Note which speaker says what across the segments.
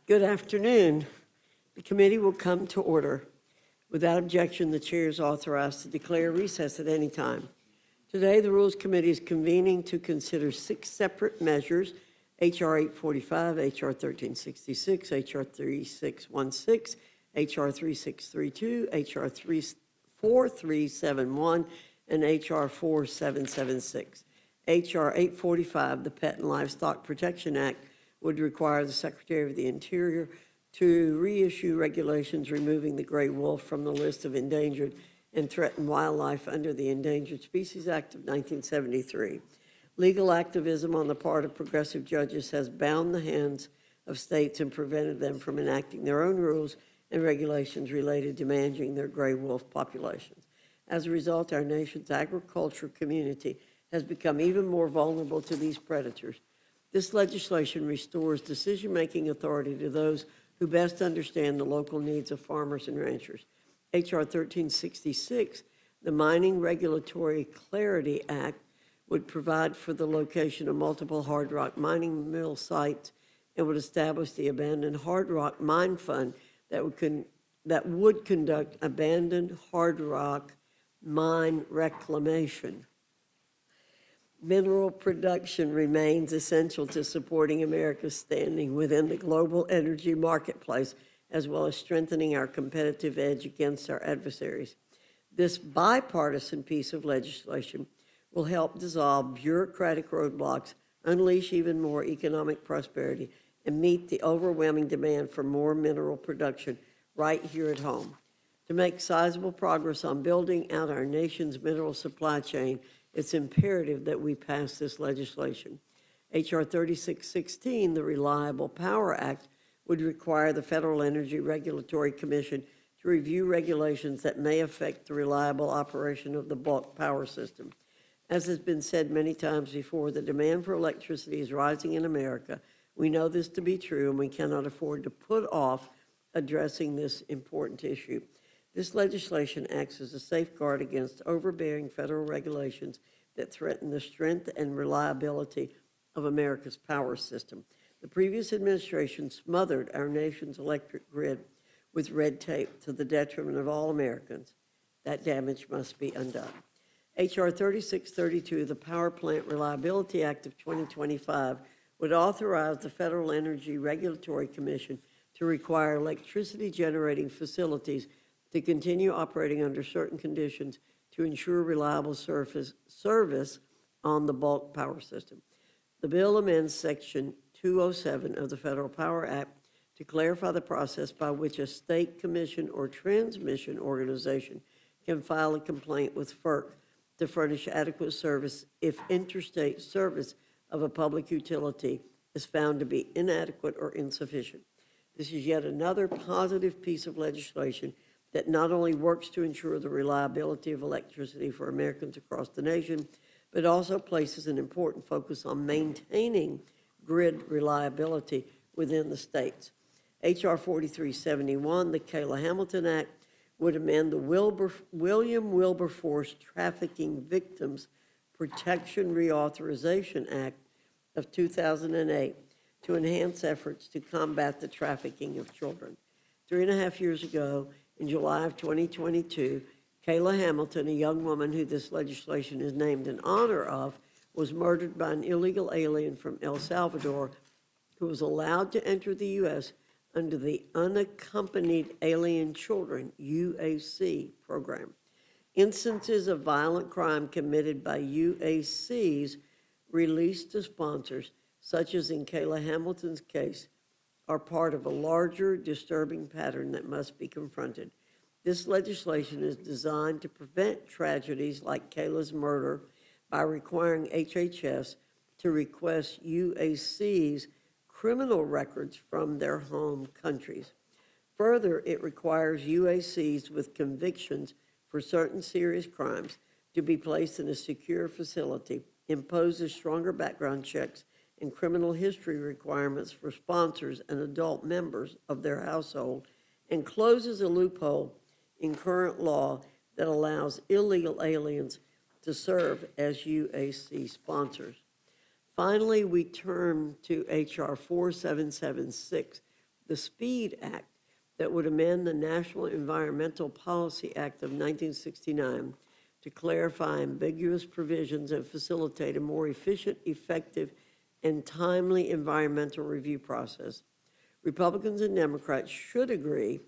Speaker 1: Good afternoon. The committee will come to order. Without objection, the chair is authorized to declare recess at any time. Today, the Rules Committee is convening to consider 6 separate measures: H.R. 845, H.R. 1366, H.R. 3616, H.R. 3632, H.R. 4371, and H.R. 4776. H.R. 845, the Pet and Livestock Protection Act, would require the Secretary of the Interior to reissue regulations removing the gray wolf from the list of endangered and threatened wildlife under the Endangered Species Act of 1973. Legal activism on the part of progressive judges has bound the hands of states and prevented them from enacting their own rules and regulations related to managing their gray wolf populations. As a result, our nation's agricultural community has become even more vulnerable to these predators. This legislation restores decision-making authority to those who best understand the local needs of farmers and ranchers. H.R. 1366, the Mining Regulatory Clarity Act, would provide for the location of multiple hard rock mining mill sites and would establish the Abandoned Hard Rock Mine Fund that would conduct abandoned hard rock mine reclamation. Mineral production remains essential to supporting America's standing within the global energy marketplace, as well as strengthening our competitive edge against our adversaries. This bipartisan piece of legislation will help dissolve bureaucratic roadblocks, unleash even more economic prosperity, and meet the overwhelming demand for more mineral production right here at home. To make sizable progress on building out our nation's mineral supply chain, it's imperative that we pass this legislation. H.R. 3616, the Reliable Power Act, would require the Federal Energy Regulatory Commission to review regulations that may affect the reliable operation of the bulk power system. As has been said many times before, the demand for electricity is rising in America. We know this to be true, and we cannot afford to put off addressing this important issue. This legislation acts as a safeguard against overbearing federal regulations that threaten the strength and reliability of America's power system. The previous administration smothered our nation's electric grid with red tape to the detriment of all Americans. That damage must be undone. H.R. 3632, the Power Plant Reliability Act of 2025, would authorize the Federal Energy Regulatory Commission to require electricity generating facilities to continue operating under certain conditions to ensure reliable service on the bulk power system. The bill amends Section 207 of the Federal Power Act to clarify the process by which a state commission or transmission organization can file a complaint with FERC to furnish adequate service if interstate service of a public utility is found to be inadequate or insufficient. This is yet another positive piece of legislation that not only works to ensure the reliability of electricity for Americans across the nation, but also places an important focus on maintaining grid reliability within the states. H.R. 4371, the Kayla Hamilton Act, would amend the William Wilberforce Trafficking Victims Protection Reauthorization Act of 2008 to enhance efforts to combat the trafficking of children. 3.5 years ago, in July of 2022, Kayla Hamilton, a young woman who this legislation is named in honor of, was murdered by an illegal alien from El Salvador who was allowed to enter the U.S. under the Unaccompanied Alien Children, UAC, program. Instances of violent crime committed by UACs released to sponsors, such as in Kayla Hamilton's case, are part of a larger, disturbing pattern that must be confronted. This legislation is designed to prevent tragedies like Kayla's murder by requiring HHS to request UAC's criminal records from their home countries. Further, it requires UACs with convictions for certain serious crimes to be placed in a secure facility, imposes stronger background checks and criminal history requirements for sponsors and adult members of their household, and closes a loophole in current law that allows illegal aliens to serve as UAC sponsors. Finally, we turn to H.R. 4776, the SPEED Act that would amend the National Environmental Policy Act of 1969 to clarify ambiguous provisions and facilitate a more efficient, effective, and timely environmental review process. Republicans and Democrats should agree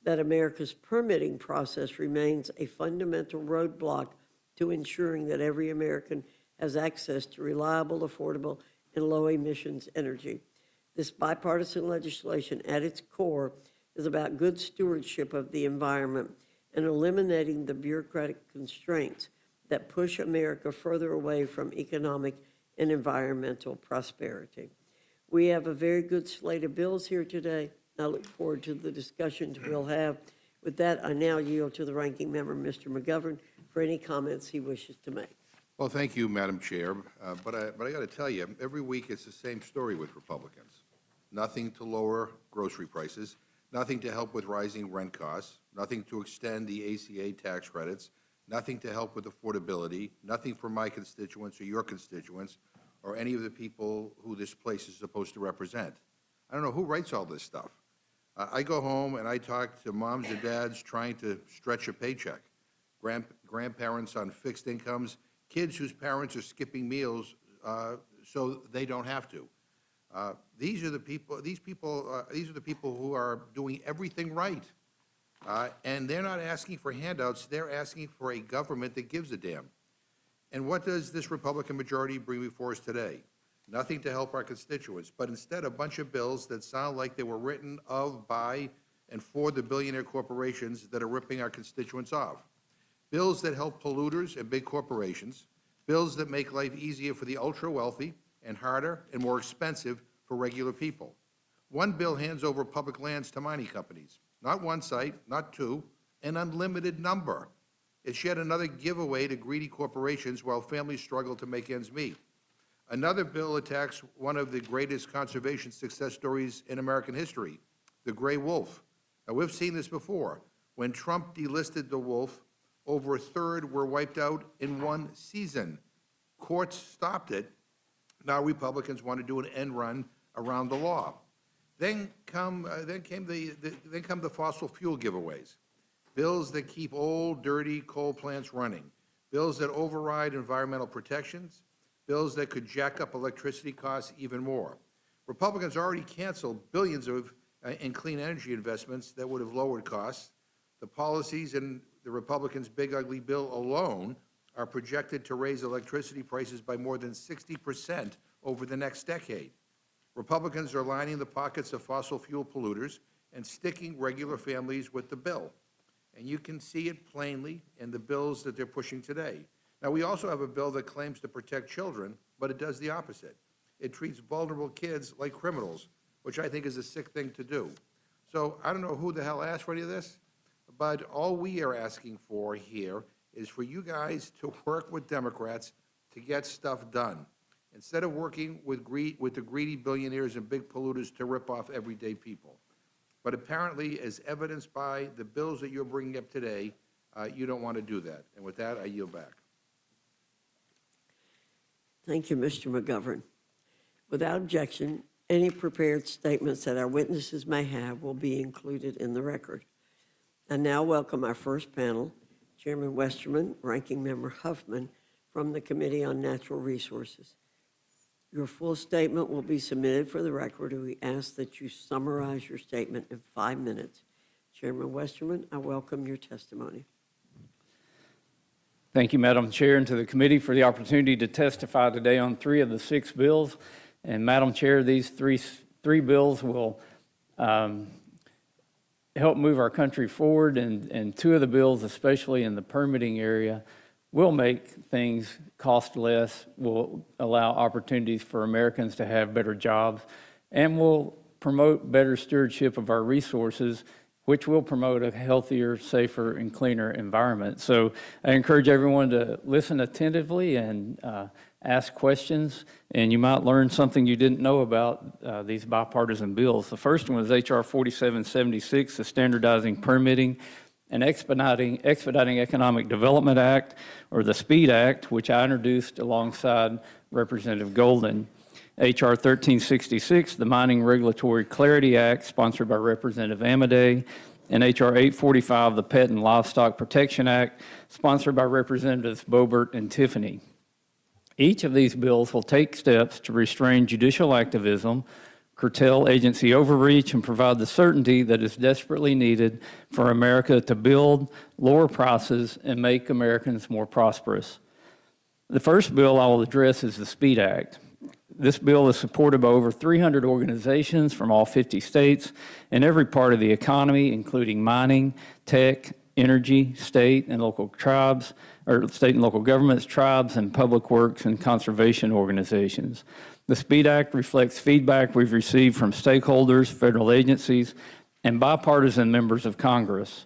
Speaker 1: that America's permitting process remains a fundamental roadblock to ensuring that every American has access to reliable, affordable, and low-emissions energy. This bipartisan legislation, at its core, is about good stewardship of the environment and eliminating the bureaucratic constraints that push America further away from economic and environmental prosperity. We have a very good slate of bills here today. I look forward to the discussions we'll have. With that, I now yield to the ranking member, Mr. McGovern, for any comments he wishes to make.
Speaker 2: Well, thank you, Madam Chair. But I got to tell you, every week it's the same story with Republicans. Nothing to lower grocery prices, nothing to help with rising rent costs, nothing to extend the ACA tax credits, nothing to help with affordability, nothing for my constituents or your constituents or any of the people who this place is supposed to represent. I don't know who writes all this stuff. I go home and I talk to moms and dads trying to stretch a paycheck, grandparents on fixed incomes, kids whose parents are skipping meals so they don't have to. These are the people. These are the people who are doing everything right, and they're not asking for handouts. They're asking for a government that gives a damn. And what does this Republican majority bring before us today? Nothing to help our constituents, but instead a bunch of bills that sound like they were written of, by, and for the billionaire corporations that are ripping our constituents off. Bills that help polluters and big corporations, bills that make life easier for the ultra-wealthy and harder and more expensive for regular people. One bill hands over public lands to mining companies. Not one site, not two, an unlimited number. It's yet another giveaway to greedy corporations while families struggle to make ends meet. Another bill attacks one of the greatest conservation success stories in American history, the gray wolf. Now, we've seen this before. When Trump delisted the wolf, over a third were wiped out in one season. Courts stopped it. Now Republicans want to do an end run around the law. Then come the fossil fuel giveaways, bills that keep old, dirty coal plants running, bills that override environmental protections, bills that could jack up electricity costs even more. Republicans already canceled billions in clean energy investments that would have lowered costs. The policies in the Republicans' big ugly bill alone are projected to raise electricity prices by more than 60% over the next decade. Republicans are lining the pockets of fossil fuel polluters and sticking regular families with the bill. And you can see it plainly in the bills that they're pushing today. Now, we also have a bill that claims to protect children, but it does the opposite. It treats vulnerable kids like criminals, which I think is a sick thing to do. So I don't know who the hell asked for any of this, but all we are asking for here is for you guys to work with Democrats to get stuff done, instead of working with the greedy billionaires and big polluters to rip off everyday people. But apparently, as evidenced by the bills that you're bringing up today, you don't want to do that. And with that, I yield back.
Speaker 1: Thank you, Mr. McGovern. Without objection, any prepared statements that our witnesses may have will be included in the record. I now welcome our first panel, Chairman Westerman, Ranking Member Huffman from the Committee on Natural Resources. Your full statement will be submitted for the record, and we ask that you summarize your statement in 5 minutes. Chairman Westerman, I welcome your testimony.
Speaker 3: Thank you, Madam Chair, and to the committee for the opportunity to testify today on 3 of the 6 bills. And Madam Chair, these three bills will help move our country forward, and 2 of the bills, especially in the permitting area, will make things cost less, will allow opportunities for Americans to have better jobs, and will promote better stewardship of our resources, which will promote a healthier, safer, and cleaner environment. So I encourage everyone to listen attentively and ask questions, and you might learn something you didn't know about these bipartisan bills. The first one is H.R. 4776, the Standardizing Permitting and Expediting Economic Development Act, or the SPEED Act, which I introduced alongside Representative Golden. H.R. 1366, the Mining Regulatory Clarity Act, sponsored by Representative Amadei, and H.R. 845, the Pet and Livestock Protection Act, sponsored by Representatives Boebert and Tiffany. Each of these bills will take steps to restrain judicial activism, curtail agency overreach, and provide the certainty that is desperately needed for America to build, lower prices, and make Americans more prosperous. The first bill I will address is the SPEED Act. This bill is supported by over 300 organizations from all 50 states and every part of the economy, including mining, tech, energy, state and local tribes, or state and local governments, tribes, and public works and conservation organizations. The SPEED Act reflects feedback we've received from stakeholders, federal agencies, and bipartisan members of Congress.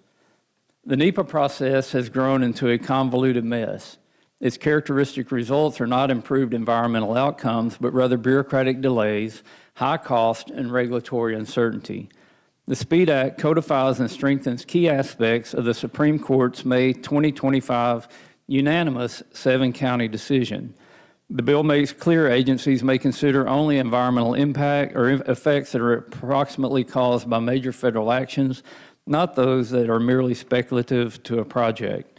Speaker 3: The NEPA process has grown into a convoluted mess. Its characteristic results are not improved environmental outcomes, but rather bureaucratic delays, high cost, and regulatory uncertainty. The SPEED Act codifies and strengthens key aspects of the Supreme Court's May 2025 unanimous 7-county decision. The bill makes clear agencies may consider only environmental impact or effects that are approximately caused by major federal actions, not those that are merely speculative to a project.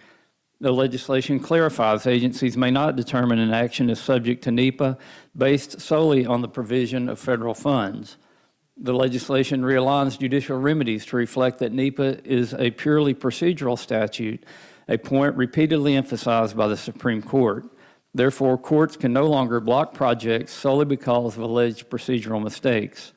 Speaker 3: The legislation clarifies agencies may not determine an action is subject to NEPA based solely on the provision of federal funds. The legislation realigns judicial remedies to reflect that NEPA is a purely procedural statute, a point repeatedly emphasized by the Supreme Court. Therefore, courts can no longer block projects solely because of alleged procedural mistakes.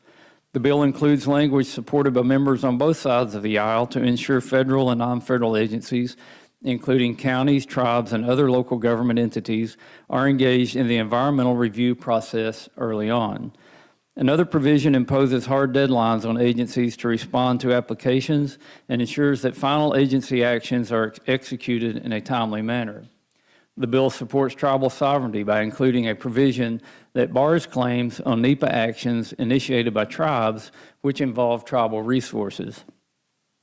Speaker 3: The bill includes language supported by members on both sides of the aisle to ensure federal and non-federal agencies, including counties, tribes, and other local government entities, are engaged in the environmental review process early on. Another provision imposes hard deadlines on agencies to respond to applications and ensures that final agency actions are executed in a timely manner. The bill supports tribal sovereignty by including a provision that bars claims on NEPA actions initiated by tribes which involve tribal resources.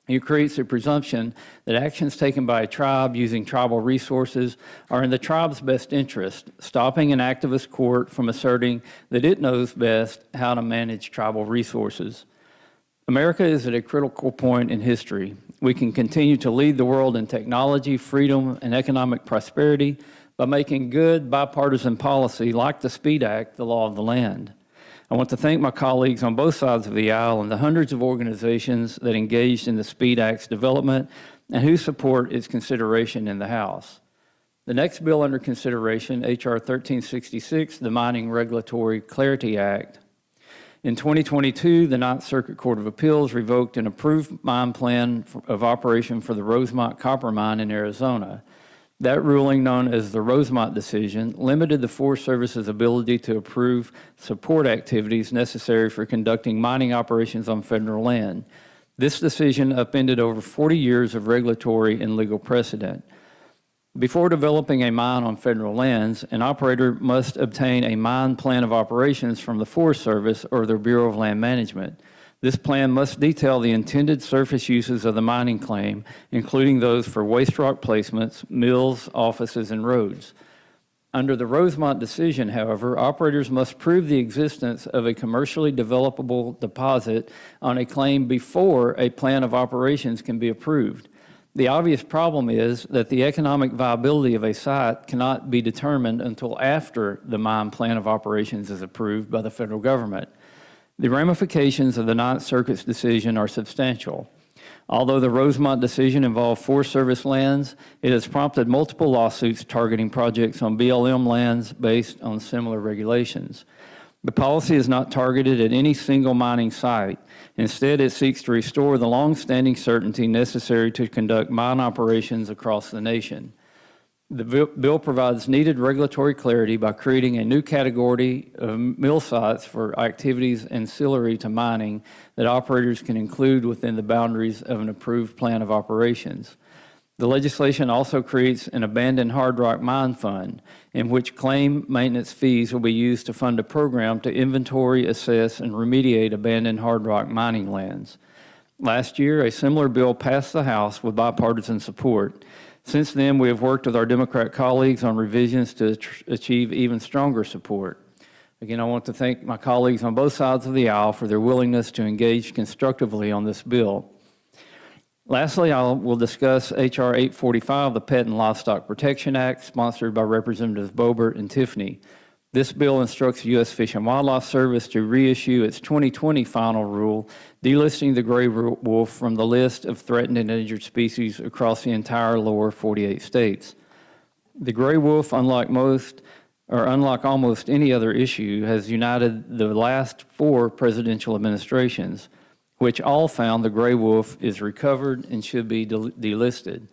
Speaker 3: It creates a presumption that actions taken by a tribe using tribal resources are in the tribe's best interest, stopping an activist court from asserting that it knows best how to manage tribal resources. America is at a critical point in history. We can continue to lead the world in technology, freedom, and economic prosperity by making good bipartisan policy like the SPEED Act the law of the land. I want to thank my colleagues on both sides of the aisle and the hundreds of organizations that engaged in the SPEED Act's development and who support its consideration in the House. The next bill under consideration, H.R. 1366, the Mining Regulatory Clarity Act. In 2022, the Ninth Circuit Court of Appeals revoked an approved mine plan of operation for the Rosemont copper mine in Arizona. That ruling, known as the Rosemont decision, limited the Forest Service's ability to approve support activities necessary for conducting mining operations on federal land. This decision upended over 40 years of regulatory and legal precedent. Before developing a mine on federal lands, an operator must obtain a mine plan of operations from the Forest Service or the Bureau of Land Management. This plan must detail the intended surface uses of the mining claim, including those for waste rock placements, mills, offices, and roads. Under the Rosemont decision, however, operators must prove the existence of a commercially developable deposit on a claim before a plan of operations can be approved. The obvious problem is that the economic viability of a site cannot be determined until after the mine plan of operations is approved by the federal government. The ramifications of the Ninth Circuit's decision are substantial. Although the Rosemont decision involved Forest Service lands, it has prompted multiple lawsuits targeting projects on BLM lands based on similar regulations. The policy is not targeted at any single mining site. Instead, it seeks to restore the long-standing certainty necessary to conduct mine operations across the nation. The bill provides needed regulatory clarity by creating a new category of mill sites for activities ancillary to mining that operators can include within the boundaries of an approved plan of operations. The legislation also creates an abandoned hard rock mine fund, in which claim maintenance fees will be used to fund a program to inventory, assess, and remediate abandoned hard rock mining lands. Last year, a similar bill passed the House with bipartisan support. Since then, we have worked with our Democrat colleagues on revisions to achieve even stronger support. Again, I want to thank my colleagues on both sides of the aisle for their willingness to engage constructively on this bill. Lastly, will discuss H.R. 845, the Pet and Livestock Protection Act, sponsored by Representatives Boebert and Tiffany. This bill instructs the U.S. Fish and Wildlife Service to reissue its 2020 final rule, delisting the gray wolf from the list of threatened and endangered species across the entire lower 48 states. The gray wolf, unlike almost any other issue, has united the last 4 presidential administrations, which all found the gray wolf is recovered and should be delisted.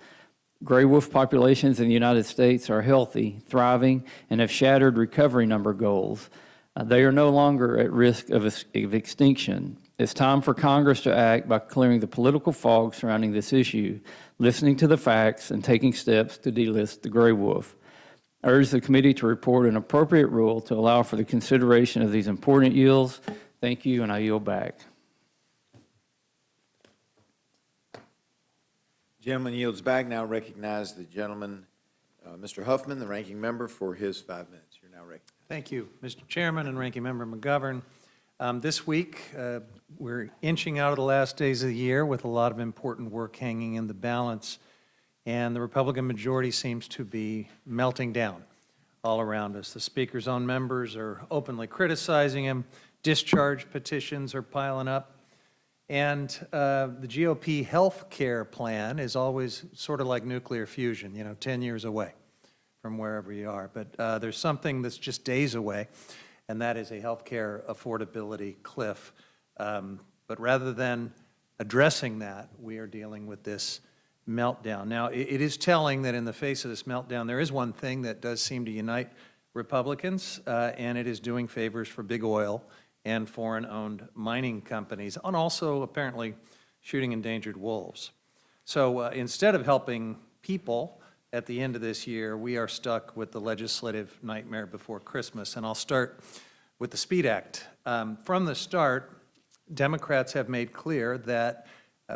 Speaker 3: Gray wolf populations in the United States are healthy, thriving, and have shattered recovery number goals. They are no longer at risk of extinction. It's time for Congress to act by clearing the political fog surrounding this issue, listening to the facts, and taking steps to delist the gray wolf. I urge the committee to report an appropriate rule to allow for the consideration of these important yields. Thank you, and I yield back.
Speaker 4: Gentleman yields back. Now recognize the gentleman, Mr. Huffman, the ranking member, for his 5 minutes. You're now recognized.
Speaker 5: Thank you, Mr. Chairman and Ranking Member McGovern. This week, we're inching out of the last days of the year with a lot of important work hanging in the balance, and the Republican majority seems to be melting down all around us. The Speaker's own members are openly criticizing him. Discharge petitions are piling up. And the GOP health care plan is always sort of like nuclear fusion, 10 years away from wherever you are. But there's something that's just days away, and that is a health care affordability cliff. But rather than addressing that, we are dealing with this meltdown. Now, it is telling that in the face of this meltdown, there is one thing that does seem to unite Republicans, and it is doing favors for big oil and foreign-owned mining companies, and also apparently shooting endangered wolves. So instead of helping people at the end of this year, we are stuck with the legislative nightmare before Christmas. And I'll start with the SPEED Act. From the start, Democrats have made clear that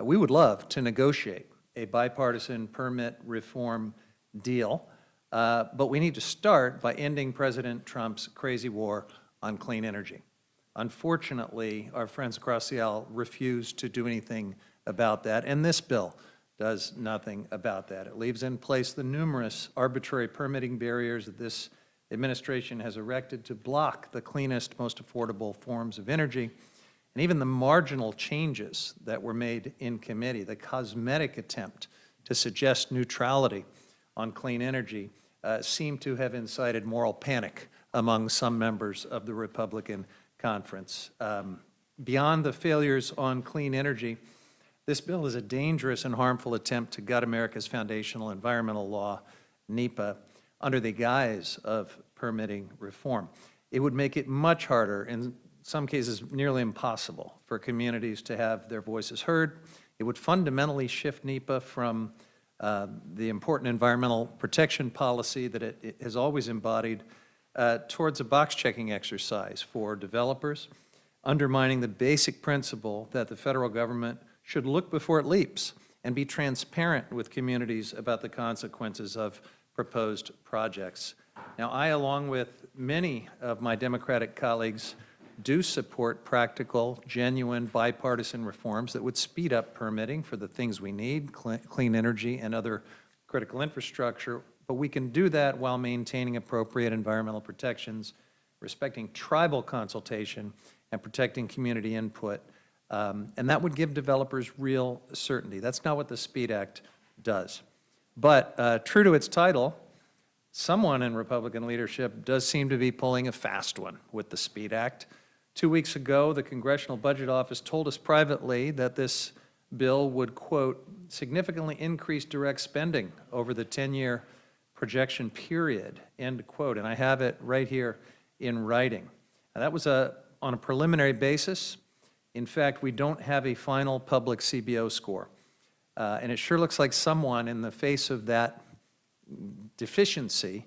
Speaker 5: we would love to negotiate a bipartisan permit reform deal, but we need to start by ending President Trump's crazy war on clean energy. Unfortunately, our friends across the aisle refuse to do anything about that, and this bill does nothing about that. It leaves in place the numerous arbitrary permitting barriers that this administration has erected to block the cleanest, most affordable forms of energy, and even the marginal changes that were made in committee, the cosmetic attempt to suggest neutrality on clean energy, seem to have incited moral panic among some members of the Republican conference. Beyond the failures on clean energy, this bill is a dangerous and harmful attempt to gut America's foundational environmental law, NEPA, under the guise of permitting reform. It would make it much harder, in some cases nearly impossible, for communities to have their voices heard. It would fundamentally shift NEPA from the important environmental protection policy that it has always embodied towards a box-checking exercise for developers, undermining the basic principle that the federal government should look before it leaps and be transparent with communities about the consequences of proposed projects. Now, I, along with many of my Democratic colleagues, do support practical, genuine, bipartisan reforms that would speed up permitting for the things we need, clean energy and other critical infrastructure. But we can do that while maintaining appropriate environmental protections, respecting tribal consultation, and protecting community input. And that would give developers real certainty. That's not what the SPEED Act does. But true to its title, someone in Republican leadership does seem to be pulling a fast one with the SPEED Act. 2 weeks ago, the Congressional Budget Office told us privately that this bill would, quote, significantly increase direct spending over the 10-year projection period, end quote. And I have it right here in writing. Now, that was on a preliminary basis. In fact, we don't have a final public CBO score. And it sure looks like someone in the face of that deficiency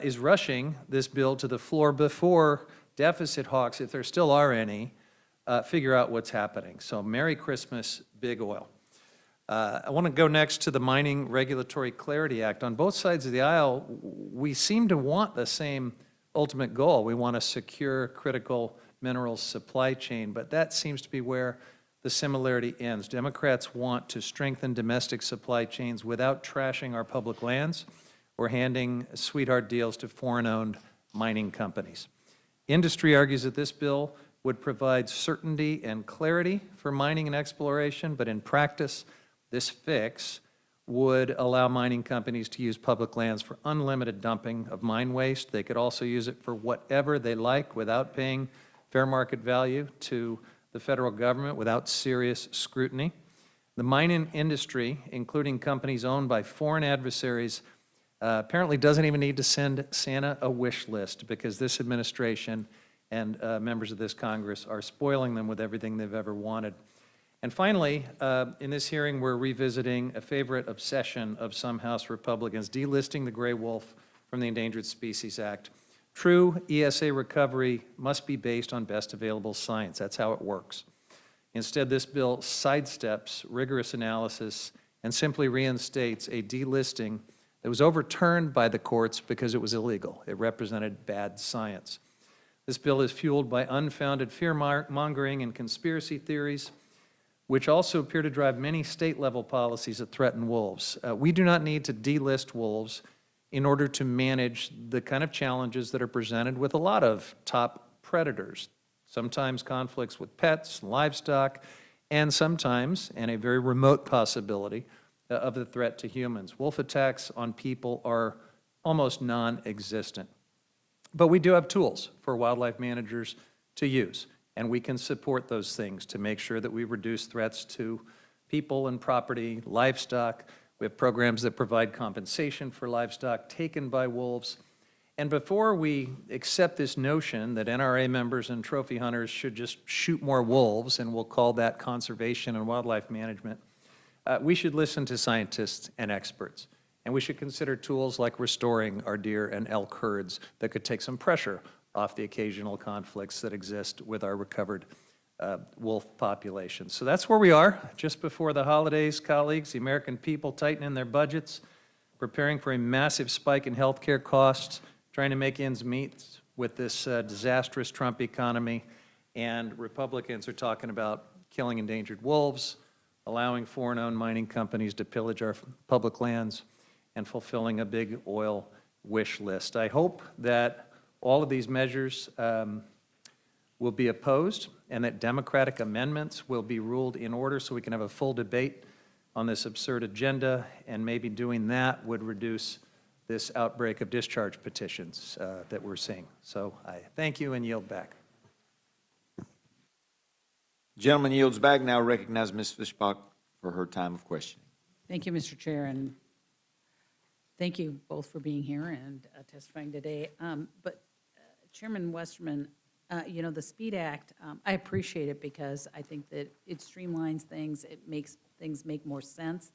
Speaker 5: is rushing this bill to the floor before deficit hawks, if there still are any, figure out what's happening. So Merry Christmas, big oil. I want to go next to the Mining Regulatory Clarity Act. On both sides of the aisle, we seem to want the same ultimate goal. We want to secure critical minerals supply chain, but that seems to be where the similarity ends. Democrats want to strengthen domestic supply chains without trashing our public lands or handing sweetheart deals to foreign-owned mining companies. Industry argues that this bill would provide certainty and clarity for mining and exploration, but in practice, this fix would allow mining companies to use public lands for unlimited dumping of mine waste. They could also use it for whatever they like without paying fair market value to the federal government without serious scrutiny. The mining industry, including companies owned by foreign adversaries, apparently doesn't even need to send Santa a wish list because this administration and members of this Congress are spoiling them with everything they've ever wanted. And finally, in this hearing, we're revisiting a favorite obsession of some House Republicans, delisting the gray wolf from the Endangered Species Act. True ESA recovery must be based on best available science. That's how it works. Instead, this bill sidesteps rigorous analysis and simply reinstates a delisting that was overturned by the courts because it was illegal. It represented bad science. This bill is fueled by unfounded fear-mongering and conspiracy theories, which also appear to drive many state-level policies that threaten wolves. We do not need to delist wolves in order to manage the kind of challenges that are presented with a lot of top predators, sometimes conflicts with pets, livestock, and sometimes, and a very remote possibility, of the threat to humans. Wolf attacks on people are almost non-existent. But we do have tools for wildlife managers to use, and we can support those things to make sure that we reduce threats to people and property, livestock. We have programs that provide compensation for livestock taken by wolves. And before we accept this notion that NRA members and trophy hunters should just shoot more wolves, and we'll call that conservation and wildlife management, we should listen to scientists and experts. And we should consider tools like restoring our deer and elk herds that could take some pressure off the occasional conflicts that exist with our recovered wolf population. So that's where we are, just before the holidays, colleagues. The American people tightening their budgets, preparing for a massive spike in healthcare costs, trying to make ends meet with this disastrous Trump economy. And Republicans are talking about killing endangered wolves, allowing foreign-owned mining companies to pillage our public lands, and fulfilling a big oil wish list. I hope that all of these measures will be opposed and that Democratic amendments will be ruled in order so we can have a full debate on this absurd agenda, and maybe doing that would reduce this outbreak of discharge petitions that we're seeing. So I thank you and yield back.
Speaker 4: Gentleman yields back. Now recognize Ms. Fishbach for her time of questioning.
Speaker 6: Thank you, Mr. Chair, and thank you both for being here and testifying today. But Chairman Westerman, you know, the SPEED Act, I appreciate it because I think that it streamlines things, it makes things make more sense.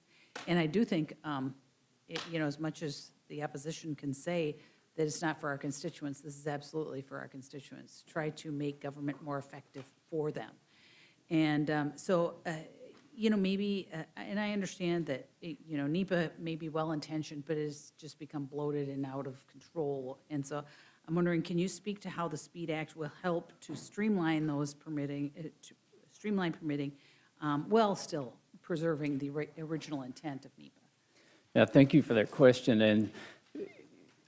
Speaker 6: And I do think, you know, as much as the opposition can say that it's not for our constituents, this is absolutely for our constituents. Try to make government more effective for them. And so, you know, maybe, and I understand that, you know, NEPA may be well-intentioned, but it's just become bloated and out of control. And so I'm wondering, can you speak to how the SPEED Act will help to streamline those permitting, while still preserving the original intent of NEPA?
Speaker 3: Yeah, thank you for that question. And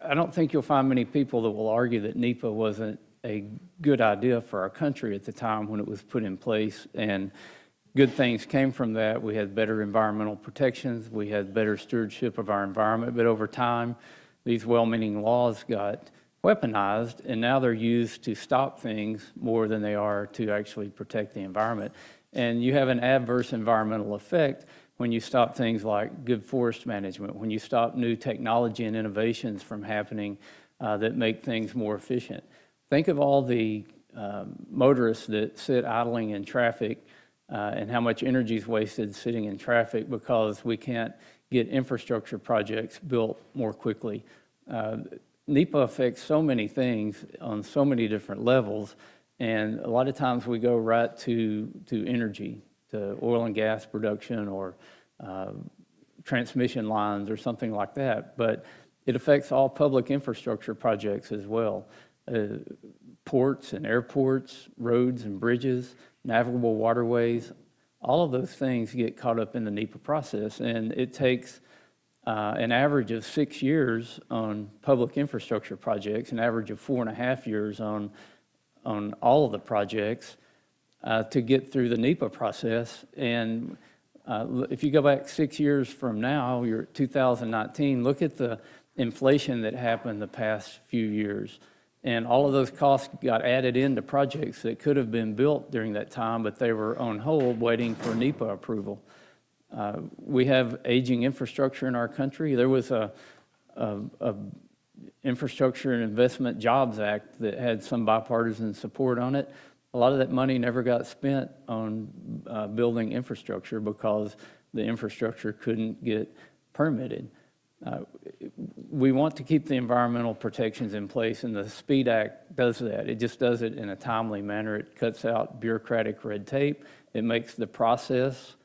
Speaker 3: I don't think you'll find many people that will argue that NEPA wasn't a good idea for our country at the time when it was put in place. And good things came from that. We had better environmental protections. We had better stewardship of our environment. But over time, these well-meaning laws got weaponized, and now they're used to stop things more than they are to actually protect the environment. And you have an adverse environmental effect when you stop things like good forest management, when you stop new technology and innovations from happening that make things more efficient. Think of all the motorists that sit idling in traffic and how much energy is wasted sitting in traffic because we can't get infrastructure projects built more quickly. NEPA affects so many things on so many different levels, and a lot of times we go right to energy, to oil and gas production or transmission lines or something like that, but it affects all public infrastructure projects as well. ports and airports, roads and bridges, navigable waterways. All of those things get caught up in the NEPA process, and it takes an average of 6 years on public infrastructure projects, an average of 4.5 years on all of the projects to get through the NEPA process. And if you go back 6 years from now, you're at 2019, look at the inflation that happened the past few years. And all of those costs got added into projects that could have been built during that time, but they were on hold waiting for NEPA approval. We have aging infrastructure in our country. There was a Infrastructure and Investment Jobs Act that had some bipartisan support on it. A lot of that money never got spent on building infrastructure because the infrastructure couldn't get permitted. We want to keep the environmental protections in place, and the SPEED Act does that. It just does it in a timely manner. It cuts out bureaucratic red tape. It makes the process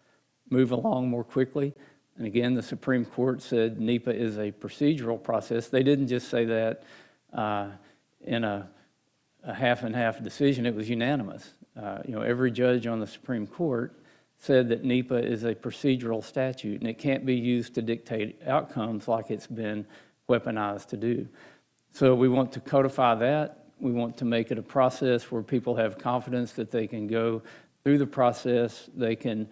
Speaker 3: move along more quickly. And again, the Supreme Court said NEPA is a procedural process. They didn't just say that in a half and half decision. It was unanimous. Every judge on the Supreme Court said that NEPA is a procedural statute, and it can't be used to dictate outcomes like it's been weaponized to do. So we want to codify that. We want to make it a process where people have confidence that they can go through the process, they can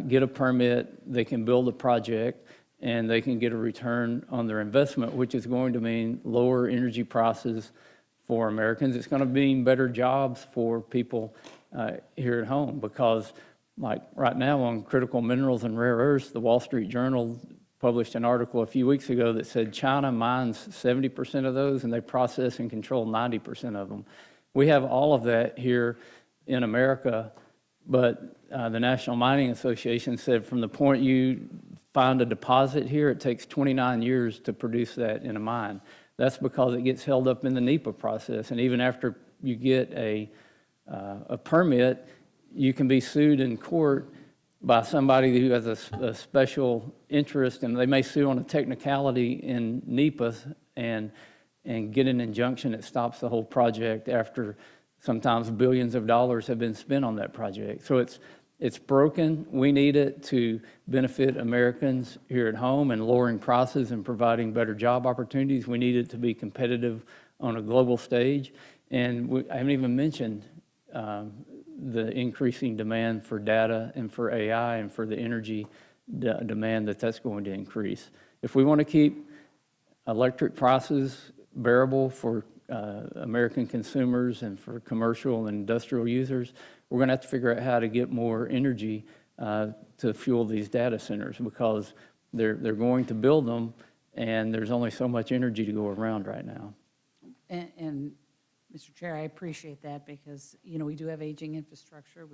Speaker 3: get a permit, they can build a project, and they can get a return on their investment, which is going to mean lower energy prices for Americans. It's going to mean better jobs for people here at home, because like right now on critical minerals and rare earths, the Wall Street Journal published an article a few weeks ago that said China mines 70% of those and they process and control 90% of them. We have all of that here in America, but the National Mining Association said from the point you find a deposit here, it takes 29 years to produce that in a mine. That's because it gets held up in the NEPA process, and even after you get a permit, you can be sued in court by somebody who has a special interest, and they may sue on a technicality in NEPA and get an injunction that stops the whole project after sometimes billions of dollars have been spent on that project. So it's broken. We need it to benefit Americans here at home and lowering prices and providing better job opportunities. We need it to be competitive on a global stage. And I haven't even mentioned the increasing demand for data and for AI and for the energy demand that's going to increase. If we want to keep electric prices bearable for American consumers and for commercial and industrial users, we're going to have to figure out how to get more energy to fuel these data centers, because they're going to build them, and there's only so much energy to go around right now.
Speaker 6: And Mr. Chair, I appreciate that, because, we do have aging infrastructure.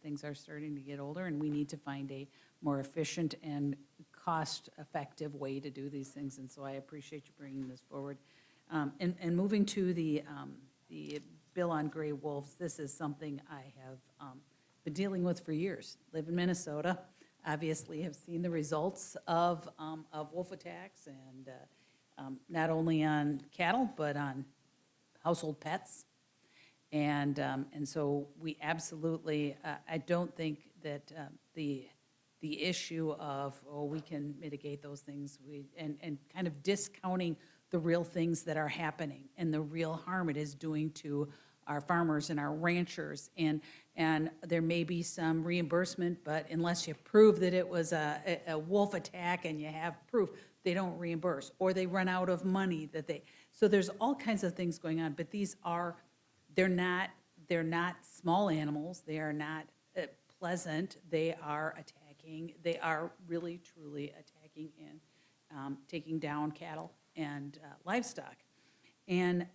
Speaker 6: Things are starting to get older, and we need to find a more efficient and cost-effective way to do these things. And so I appreciate you bringing this forward. And moving to the bill on gray wolves, this is something I have been dealing with for years. Live in Minnesota, obviously have seen the results of wolf attacks, and not only on cattle, but on household pets. And so we absolutely, I don't think that the issue of, we can mitigate those things, and kind of discounting the real things that are happening and the real harm it is doing to our farmers and our ranchers. And there may be some reimbursement, but unless you prove that it was a wolf attack and you have proof, they don't reimburse, or they run out of money so there's all kinds of things going on, but they're not small animals. They are not pleasant. They are attacking. They are really, truly attacking and taking down cattle and livestock. And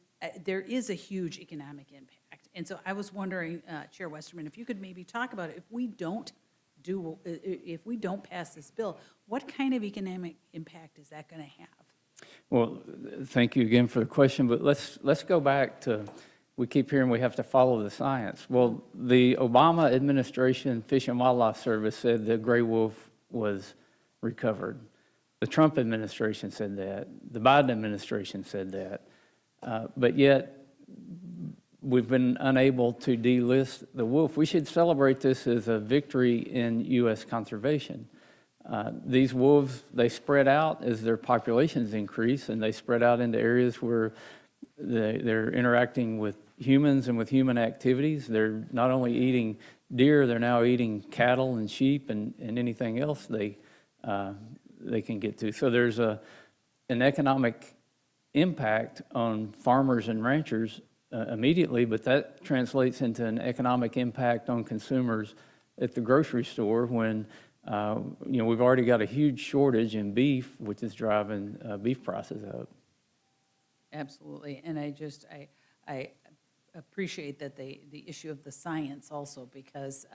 Speaker 6: there is a huge economic impact. And so I was wondering, Chair Westerman, if you could maybe talk about it. If we don't pass this bill, what kind of economic impact is that going to have?
Speaker 3: Well, thank you again for the question, but let's go back to, we keep hearing we have to follow the science. Well, the Obama administration Fish and Wildlife Service said the gray wolf was recovered. The Trump administration said that. The Biden administration said that. But yet we've been unable to delist the wolf. We should celebrate this as a victory in U.S. conservation. These wolves, they spread out as their populations increase, and they spread out into areas where they're interacting with humans and with human activities. They're not only eating deer, they're now eating cattle and sheep and anything else they can get to. So there's an economic impact on farmers and ranchers immediately, but that translates into an economic impact on consumers at the grocery store when we've already got a huge shortage in beef, which is driving beef prices up.
Speaker 6: Absolutely, and I appreciate that the issue of the science also, because,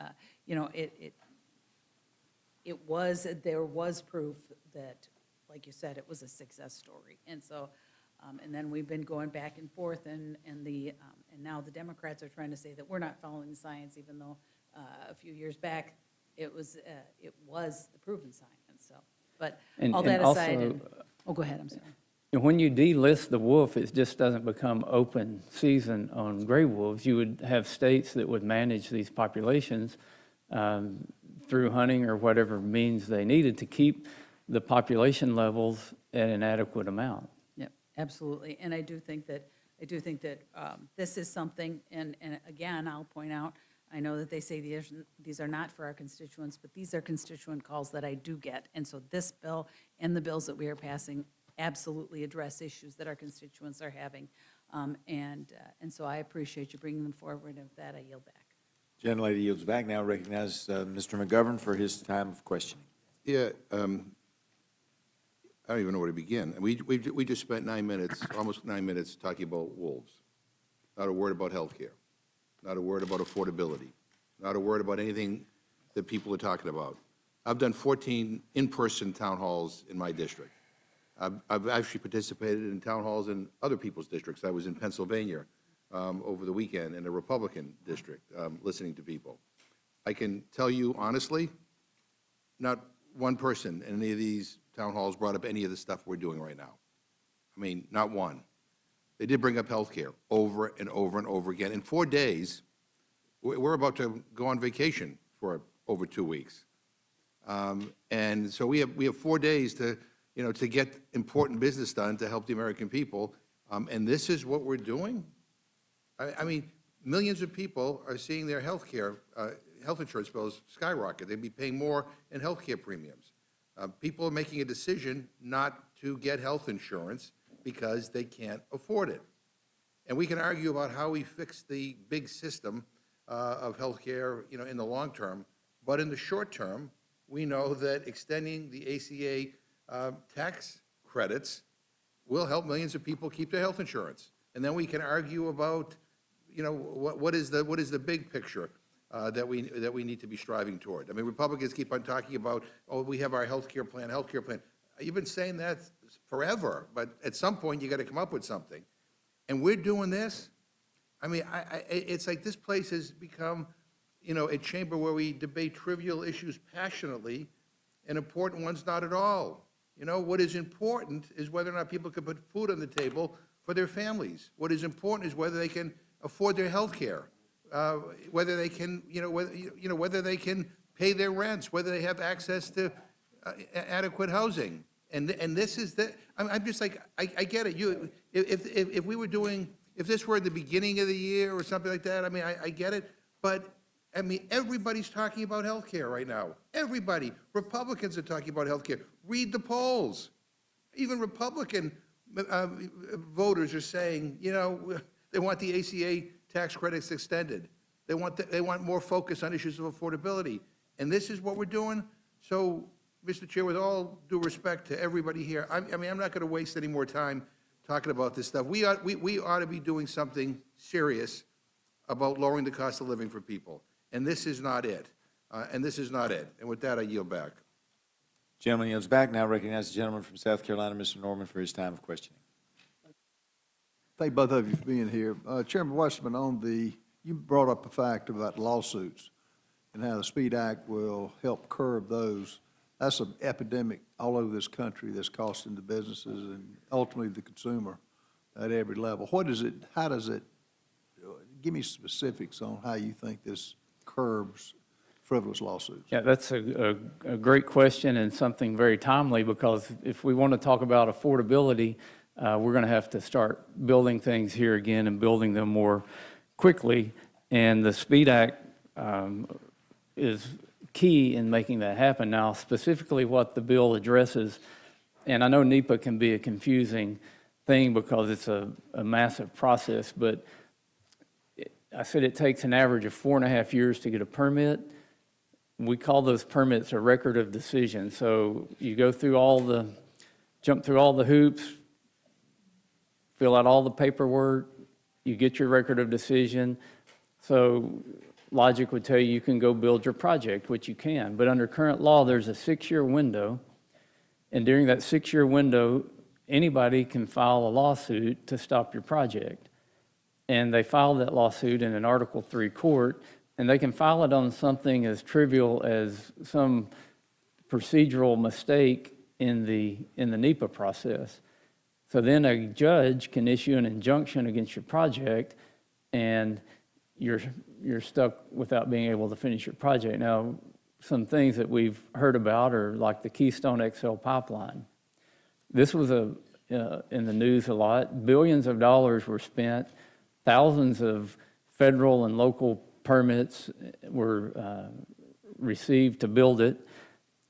Speaker 6: there was proof that, like you said, it was a success story. And so, and then we've been going back and forth, and now the Democrats are trying to say that we're not following the science, even though a few years back, it was the proven science, so. But all that aside, go ahead, I'm sorry.
Speaker 3: When you delist the wolf, it just doesn't become open season on gray wolves. You would have states that would manage these populations through hunting or whatever means they needed to keep the population levels at an adequate amount.
Speaker 6: Yep, absolutely. And I do think that this is something, and again, I'll point out, I know that they say these are not for our constituents, but these are constituent calls that I do get. And so this bill and the bills that we are passing absolutely address issues that our constituents are having. And so I appreciate you bringing them forward, and with that, I yield back.
Speaker 4: Gentlelady yields back. Now recognize Mr. McGovern for his time of questioning.
Speaker 2: Yeah, I don't even know where to begin. We just spent 9 minutes, almost 9 minutes, talking about wolves. Not a word about health care. Not a word about affordability. Not a word about anything that people are talking about. I've done 14 in-person town halls in my district. I've actually participated in town halls in other people's districts. I was in Pennsylvania over the weekend in a Republican district, listening to people. I can tell you honestly, not one person in any of these town halls brought up any of the stuff we're doing right now. I mean, not one. They did bring up health care over and over and over again. In 4 days, we're about to go on vacation for over 2 weeks. And so we have 4 days to get important business done to help the American people. And this is what we're doing? I mean, millions of people are seeing their health insurance bills skyrocket. They'd be paying more in health care premiums. People are making a decision not to get health insurance because they can't afford it. And we can argue about how we fix the big system of health care, in the long term. But in the short term, we know that extending the ACA tax credits will help millions of people keep their health insurance. And then we can argue about, what is the big picture that we need to be striving toward. I mean, Republicans keep on talking about, oh, we have our health care plan. You've been saying that forever, but at some point you got to come up with something. And we're doing this. I mean, it's like this place has become, a chamber where we debate trivial issues passionately and important ones not at all. What is important is whether or not people can put food on the table for their families. What is important is whether they can afford their health care, whether they can, whether they can pay their rents, whether they have access to adequate housing. And this is I'm just like, I get it. If we were doing, if this were the beginning of the year or something like that, I mean, I get it. But I mean, everybody's talking about health care right now. Everybody. Republicans are talking about health care. Read the polls. Even Republican voters are saying, they want the ACA tax credits extended. They want more focus on issues of affordability. And this is what we're doing. So, Mr. Chair, with all due respect to everybody here, I'm not going to waste any more time talking about this stuff. We ought to be doing something serious about lowering the cost of living for people. And this is not it. And with that, I yield back.
Speaker 4: Gentleman yields back. Now recognize the gentleman from South Carolina, Mr. Norman, for his time of questioning.
Speaker 7: Thank both of you for being here. Chairman Westerman, you brought up the fact about lawsuits and how the SPEED Act will help curb those. That's an epidemic all over this country that's costing the businesses and ultimately the consumer at every level. How does it give me specifics on how you think this curbs frivolous lawsuits.
Speaker 3: Yeah, that's a great question and something very timely, because if we want to talk about affordability, we're going to have to start building things here again and building them more quickly. And the SPEED Act is key in making that happen. Now, specifically what the bill addresses, and I know NEPA can be a confusing thing because it's a massive process, but I said it takes an average of 4.5 years to get a permit. We call those permits a record of decision. So you go through jump through all the hoops, fill out all the paperwork, you get your record of decision. So logic would tell you you can go build your project, which you can. But under current law, there's a 6-year window. And during that 6-year window, anybody can file a lawsuit to stop your project. And they file that lawsuit in an Article 3 court, and they can file it on something as trivial as some procedural mistake in the NEPA process. So then a judge can issue an injunction against your project, and you're stuck without being able to finish your project. Now, some things that we've heard about are like the Keystone XL pipeline. This was in the news a lot. Billions of dollars were spent. Thousands of federal and local permits were received to build it,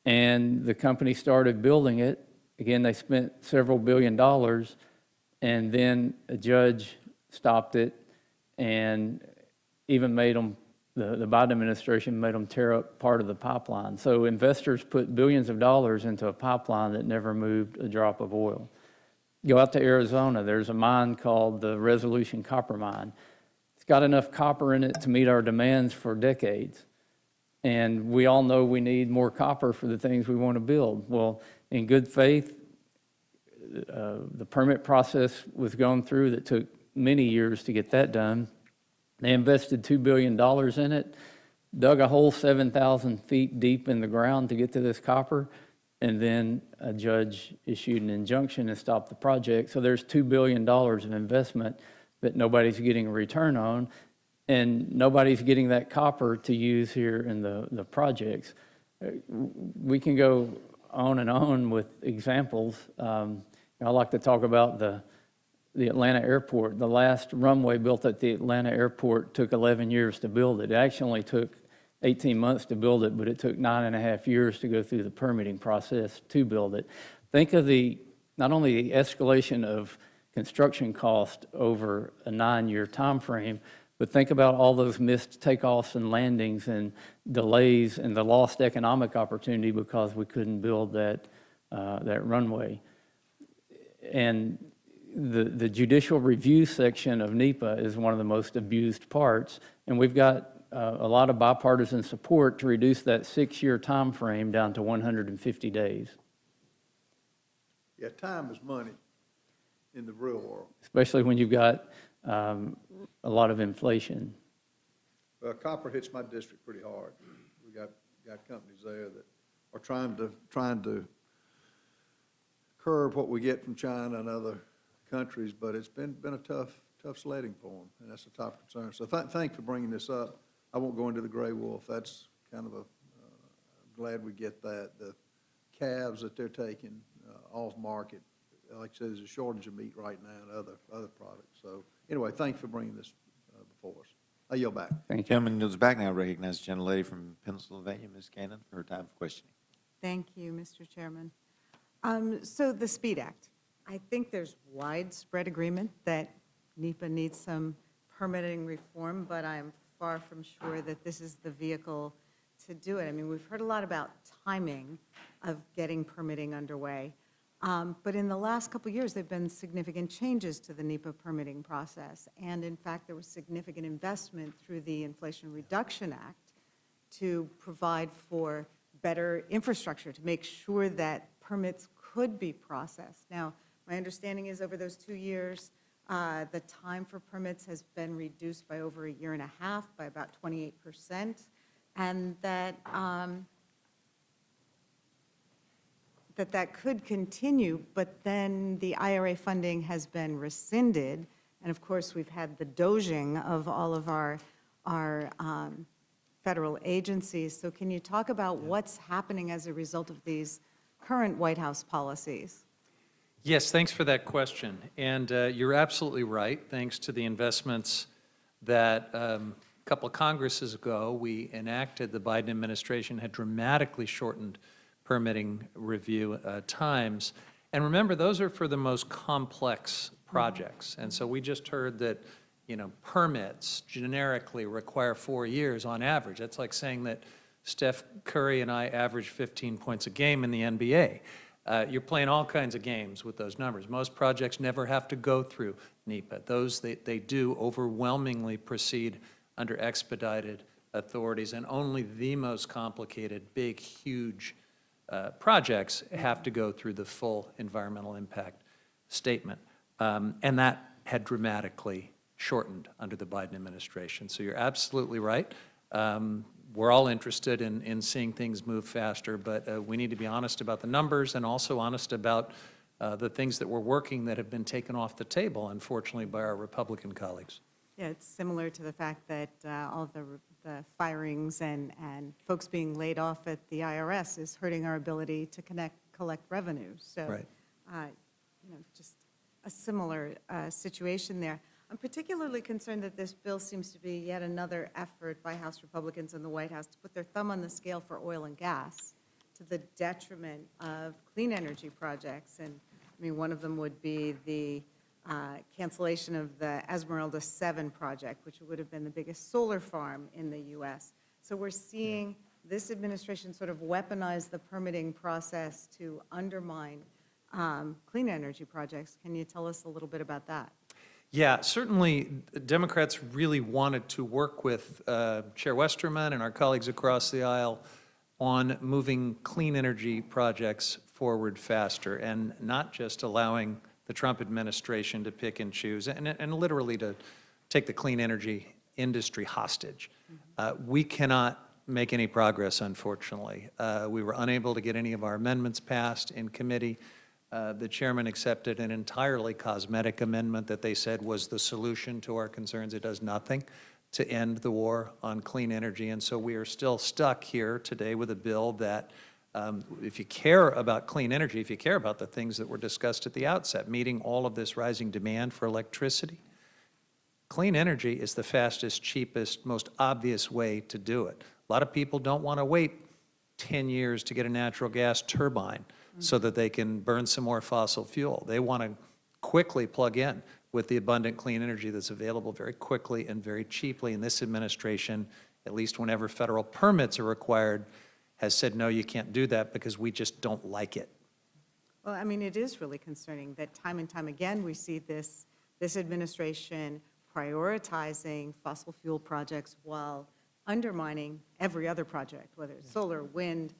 Speaker 3: and the company started building it. Again, they spent several $billion, and then a judge stopped it and even made them, the Biden administration made them tear up part of the pipeline. So investors put billions of dollars into a pipeline that never moved a drop of oil. Go out to Arizona, there's a mine called the Resolution Copper Mine. It's got enough copper in it to meet our demands for decades. And we all know we need more copper for the things we want to build. Well, in good faith, the permit process was going through that took many years to get that done. They invested $2 billion in it, dug a hole 7,000 feet deep in the ground to get to this copper, and then a judge issued an injunction and stopped the project. So there's $2 billion of investment that nobody's getting a return on, and nobody's getting that copper to use here in the projects. We can go on and on with examples. I like to talk about the Atlanta airport. The last runway built at the Atlanta airport took 11 years to build it. It actually only took 18 months to build it, but it took 9.5 years to go through the permitting process to build it. Think of not only the escalation of construction cost over a 9-year time frame, but think about all those missed takeoffs and landings and delays and the lost economic opportunity because we couldn't build that runway. And the judicial review section of NEPA is one of the most abused parts, and we've got a lot of bipartisan support to reduce that 6-year time frame down to 150 days.
Speaker 7: Yeah, time is money in the real world.
Speaker 3: Especially when you've got a lot of inflation.
Speaker 7: Copper hits my district pretty hard. We got companies there that are trying to curb what we get from China and other countries, but it's been a tough sledding for them, and that's a top concern. So thanks for bringing this up. I won't go into the gray wolf. That's kind of I'm glad we get that. The calves that they're taking off market, like I said, there's a shortage of meat right now and other products. So anyway, thanks for bringing this before us. I yield back.
Speaker 3: Thank you.
Speaker 4: Gentleman yields back now. Recognize the gentlelady from Pennsylvania, Ms. Cannon, for her time for questioning.
Speaker 8: Thank you, Mr. Chairman. So the SPEED Act, I think there's widespread agreement that NEPA needs some permitting reform, but I'm far from sure that this is the vehicle to do it. I mean, we've heard a lot about timing of getting permitting underway, but in the last couple of years, there have been significant changes to the NEPA permitting process, and in fact, there was significant investment through the Inflation Reduction Act to provide for better infrastructure, to make sure that permits could be processed. Now, my understanding is over those 2 years, the time for permits has been reduced by over 1.5 years, by about 28%, and that that could continue, but then the IRA funding has been rescinded, And of course, we've had the doging of all of our federal agencies. So can you talk about what's happening as a result of these current White House policies?
Speaker 5: Yes, thanks for that question. And you're absolutely right. Thanks to the investments that a couple of Congresses ago, we enacted, the Biden administration had dramatically shortened permitting review times. And remember, those are for the most complex projects. And so we just heard that, you know, permits generically require 4 years on average. That's like saying that Steph Curry and I average 15 points a game in the NBA. You're playing all kinds of games with those numbers. Most projects never have to go through NEPA. Those, they do overwhelmingly proceed under expedited authorities, and only the most complicated, big, huge projects have to go through the full environmental impact statement. And that had dramatically shortened under the Biden administration. So you're absolutely right. We're all interested in seeing things move faster, but we need to be honest about the numbers and also honest about the things that we're working that have been taken off the table, unfortunately, by our Republican colleagues.
Speaker 8: Yeah, it's similar to the fact that all of the firings and folks being laid off at the IRS is hurting our ability to collect revenue. So,
Speaker 5: Right.
Speaker 8: Just a similar situation there. I'm particularly concerned that this bill seems to be yet another effort by House Republicans and the White House to put their thumb on the scale for oil and gas to the detriment of clean energy projects. And I mean, one of them would be the cancellation of the Esmeralda 7 project, which would have been the biggest solar farm in the U.S. So we're seeing this administration sort of weaponize the permitting process to undermine clean energy projects. Can you tell us a little bit about that?
Speaker 5: Yeah, certainly Democrats really wanted to work with Chair Westerman and our colleagues across the aisle on moving clean energy projects forward faster and not just allowing the Trump administration to pick and choose and literally to take the clean energy industry hostage. We cannot make any progress, unfortunately. We were unable to get any of our amendments passed in committee. The chairman accepted an entirely cosmetic amendment that they said was the solution to our concerns. It does nothing to end the war on clean energy. And so we are still stuck here today with a bill that, if you care about clean energy, if you care about the things that were discussed at the outset, meeting all of this rising demand for electricity, clean energy is the fastest, cheapest, most obvious way to do it. A lot of people don't want to wait 10 years to get a natural gas turbine so that they can burn some more fossil fuel. They want to quickly plug in with the abundant clean energy that's available very quickly and very cheaply. And this administration, at least whenever federal permits are required, has said, no, you can't do that because we just don't like it.
Speaker 8: Well, I mean, it is really concerning that time and time again we see this administration prioritizing fossil fuel projects while undermining every other project, whether it's solar, wind,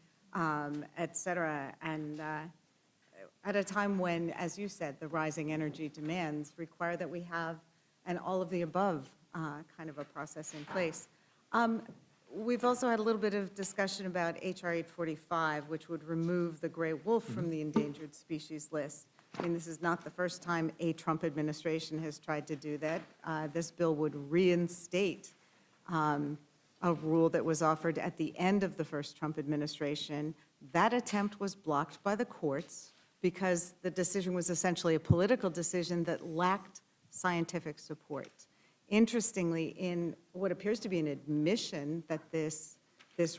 Speaker 8: et cetera. And at a time when, as you said, the rising energy demands require that we have an all of the above kind of a process in place. We've also had a little bit of discussion about H.R. 845, which would remove the gray wolf from the endangered species list. I mean, this is not the first time a Trump administration has tried to do that. This bill would reinstate a rule that was offered at the end of the first Trump administration. That attempt was blocked by the courts because the decision was essentially a political decision that lacked scientific support. Interestingly, in what appears to be an admission that this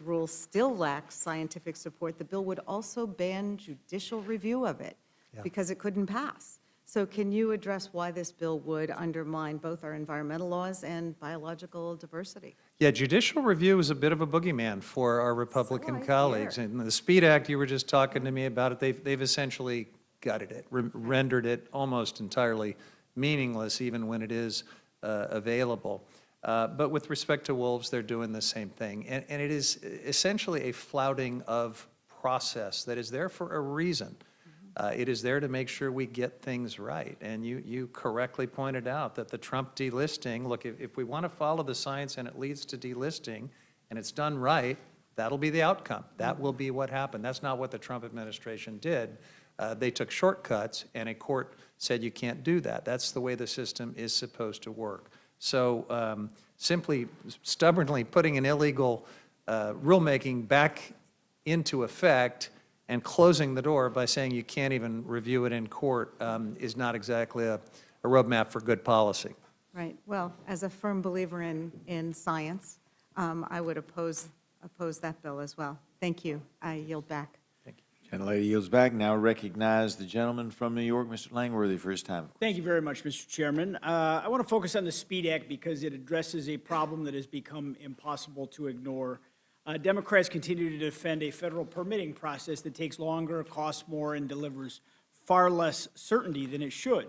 Speaker 8: rule still lacks scientific support, the bill would also ban judicial review of it because it couldn't pass. So can you address why this bill would undermine both our environmental laws and biological diversity?
Speaker 5: Yeah, judicial review is a bit of a boogeyman for our Republican colleagues. And the SPEED Act, you were just talking to me about it, they've essentially gutted it, rendered it almost entirely meaningless, even when it is available. But with respect to wolves, they're doing the same thing. And it is essentially a flouting of process that is there for a reason. It is there to make sure we get things right. And you correctly pointed out that the Trump delisting, look, if we want to follow the science and it leads to delisting and it's done right, that'll be the outcome. That will be what happened. That's not what the Trump administration did. They took shortcuts, and a court said you can't do that. That's the way the system is supposed to work. So simply stubbornly putting an illegal rulemaking back into effect and closing the door by saying you can't even review it in court is not exactly a roadmap for good policy.
Speaker 8: Right. Well, as a firm believer in science, I would oppose that bill as well. Thank you. I yield back.
Speaker 4: Gentlelady yields back. Now recognize the gentleman from New York, Mr. Langworthy, for his time.
Speaker 9: Thank you very much, Mr. Chairman. I want to focus on the SPEED Act because it addresses a problem that has become impossible to ignore. Democrats continue to defend a federal permitting process that takes longer, costs more, and delivers far less certainty than it should.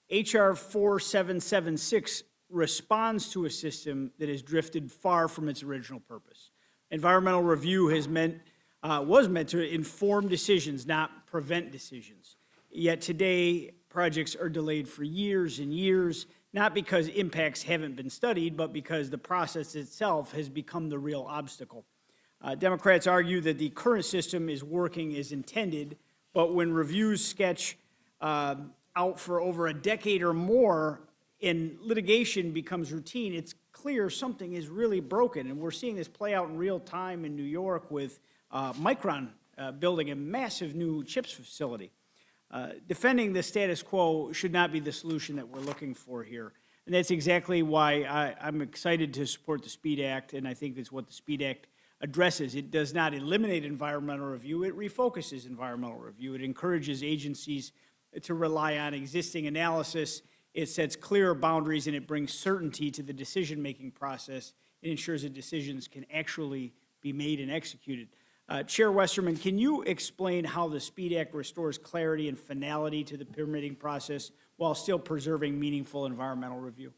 Speaker 9: H.R. 4776 responds to a system that has drifted far from its original purpose. Environmental review was meant to inform decisions, not prevent decisions. Yet today, projects are delayed for years and years, not because impacts haven't been studied, but because the process itself has become the real obstacle. Democrats argue that the current system is working as intended, but when reviews sketch out for over a decade or more and litigation becomes routine, it's clear something is really broken. And we're seeing this play out in real time in New York with Micron building a massive new chips facility. Defending the status quo should not be the solution that we're looking for here. And that's exactly why I'm excited to support the SPEED Act, and I think that's what the SPEED Act addresses. It does not eliminate environmental review, it refocuses environmental review. It encourages agencies to rely on existing analysis. It sets clearer boundaries, and it brings certainty to the decision-making process. It ensures that decisions can actually be made and executed. Chair Westerman, can you explain how the SPEED Act restores clarity and finality to the permitting process while still preserving meaningful environmental review?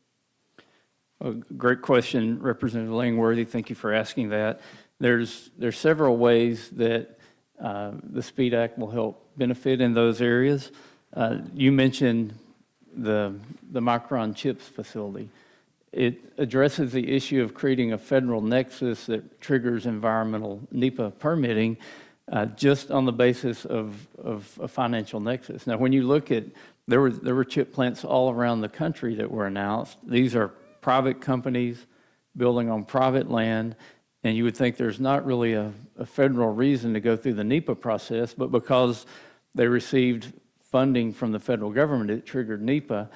Speaker 3: Well, great question, Representative Langworthy. Thank you for asking that. There's several ways that the SPEED Act will help benefit in those areas. You mentioned the Micron chips facility. It addresses the issue of creating a federal nexus that triggers environmental NEPA permitting just on the basis of a financial nexus. Now, when you look at, there were chip plants all around the country that were announced. These are private companies building on private land, and you would think there's not really a federal reason to go through the NEPA process, but because they received funding from the federal government, it triggered NEPA.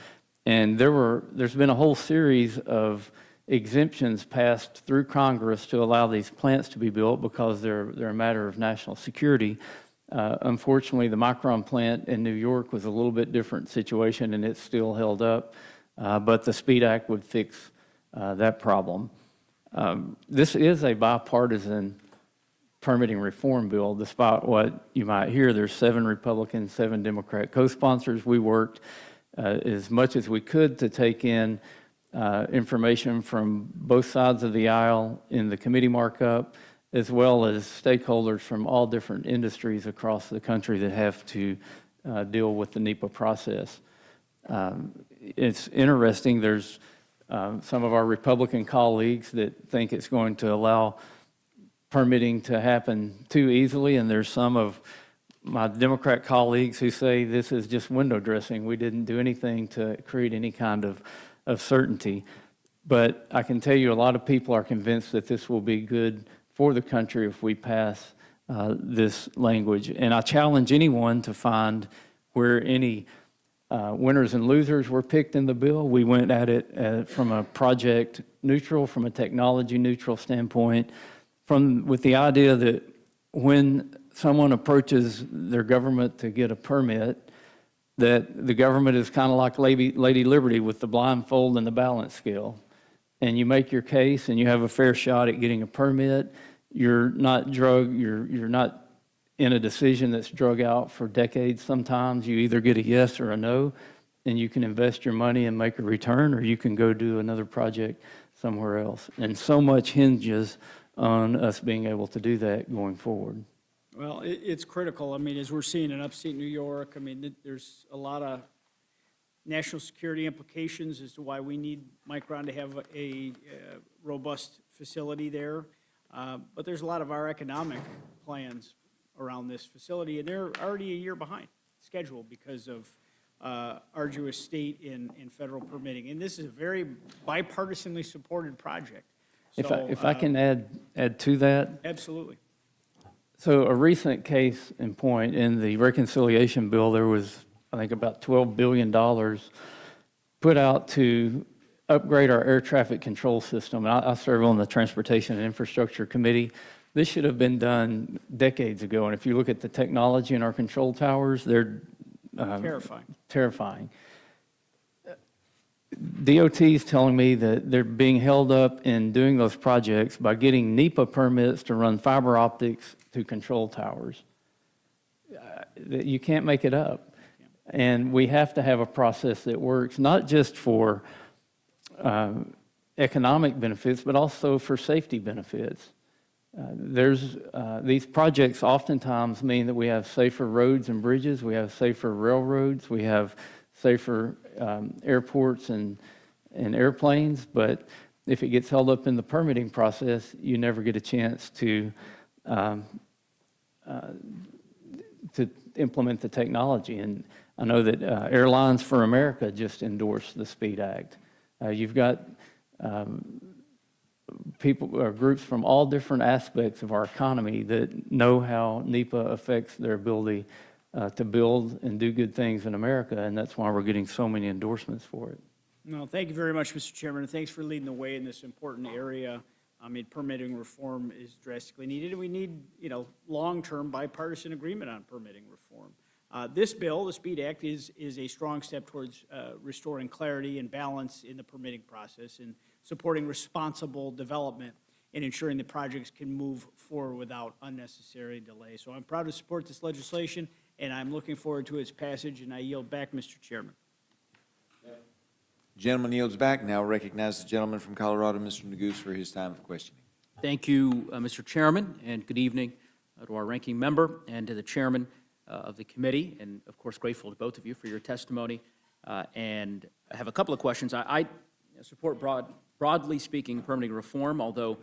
Speaker 3: And there's been a whole series of exemptions passed through Congress to allow these plants to be built because they're a matter of national security. Unfortunately, the Micron plant in New York was a little bit different situation, and it's still held up. But the SPEED Act would fix that problem. This is a bipartisan permitting reform bill. Despite what you might hear, there's 7 Republican, 7 Democrat co-sponsors. We worked as much as we could to take in information from both sides of the aisle in the committee markup, as well as stakeholders from all different industries across the country that have to deal with the NEPA process. It's interesting, there's some of our Republican colleagues that think it's going to allow permitting to happen too easily, and there's some of my Democrat colleagues who say this is just window dressing. We didn't do anything to create any kind of certainty. But I can tell you a lot of people are convinced that this will be good for the country if we pass this language. And I challenge anyone to find where any winners and losers were picked in the bill. We went at it from a project neutral, from a technology neutral standpoint, with the idea that when someone approaches their government to get a permit, that the government is kind of like Lady Liberty with the blindfold and the balance scale. And you make your case and you have a fair shot at getting a permit. You're not you're not in a decision that's drug out for decades sometimes. You either get a yes or a no, and you can invest your money and make a return, or you can go do another project somewhere else. And so much hinges on us being able to do that going forward.
Speaker 9: Well, it's critical. I mean, as we're seeing in upstate New York, I mean, there's a lot of national security implications as to why we need Micron to have a robust facility there. But there's a lot of our economic plans around this facility, and they're already a year behind. schedule because of arduous state and federal permitting. And this is a very bipartisanly supported project.
Speaker 3: If I can add to that.
Speaker 9: Absolutely.
Speaker 3: So a recent case in point, in the reconciliation bill, there was, I think, about $12 billion put out to upgrade our air traffic control system. And I serve on the Transportation and Infrastructure Committee. This should have been done decades ago. And if you look at the technology in our control towers, they're terrifying. DOT is telling me that they're being held up in doing those projects by getting NEPA permits to run fiber optics to control towers. You can't make it up. And we have to have a process that works, not just for economic benefits, but also for safety benefits. These projects oftentimes mean that we have safer roads and bridges, we have safer railroads, we have safer airports and airplanes, but if it gets held up in the permitting process, you never get a chance to implement the technology. And I know that Airlines for America just endorsed the SPEED Act. You've got people or groups from all different aspects of our economy that know how NEPA affects their ability to build and do good things in America, and that's why we're getting so many endorsements for it.
Speaker 9: No, thank you very much, Mr. Chairman, and thanks for leading the way in this important area. I mean, permitting reform is drastically needed, and we need, long-term bipartisan agreement on permitting reform. This bill, the SPEED Act, is a strong step towards restoring clarity and balance in the permitting process and supporting responsible development and ensuring that projects can move forward without unnecessary delay. So I'm proud to support this legislation, and I'm looking forward to its passage, and I yield back, Mr. Chairman.
Speaker 4: Gentleman yields back. Now recognize the gentleman from Colorado, Mr. Neguse, for his time of questioning.
Speaker 10: Thank you, Mr. Chairman, and good evening to our ranking member and to the chairman of the committee, and of course grateful to both of you for your testimony. And I have a couple of questions. I support broadly speaking permitting reform, although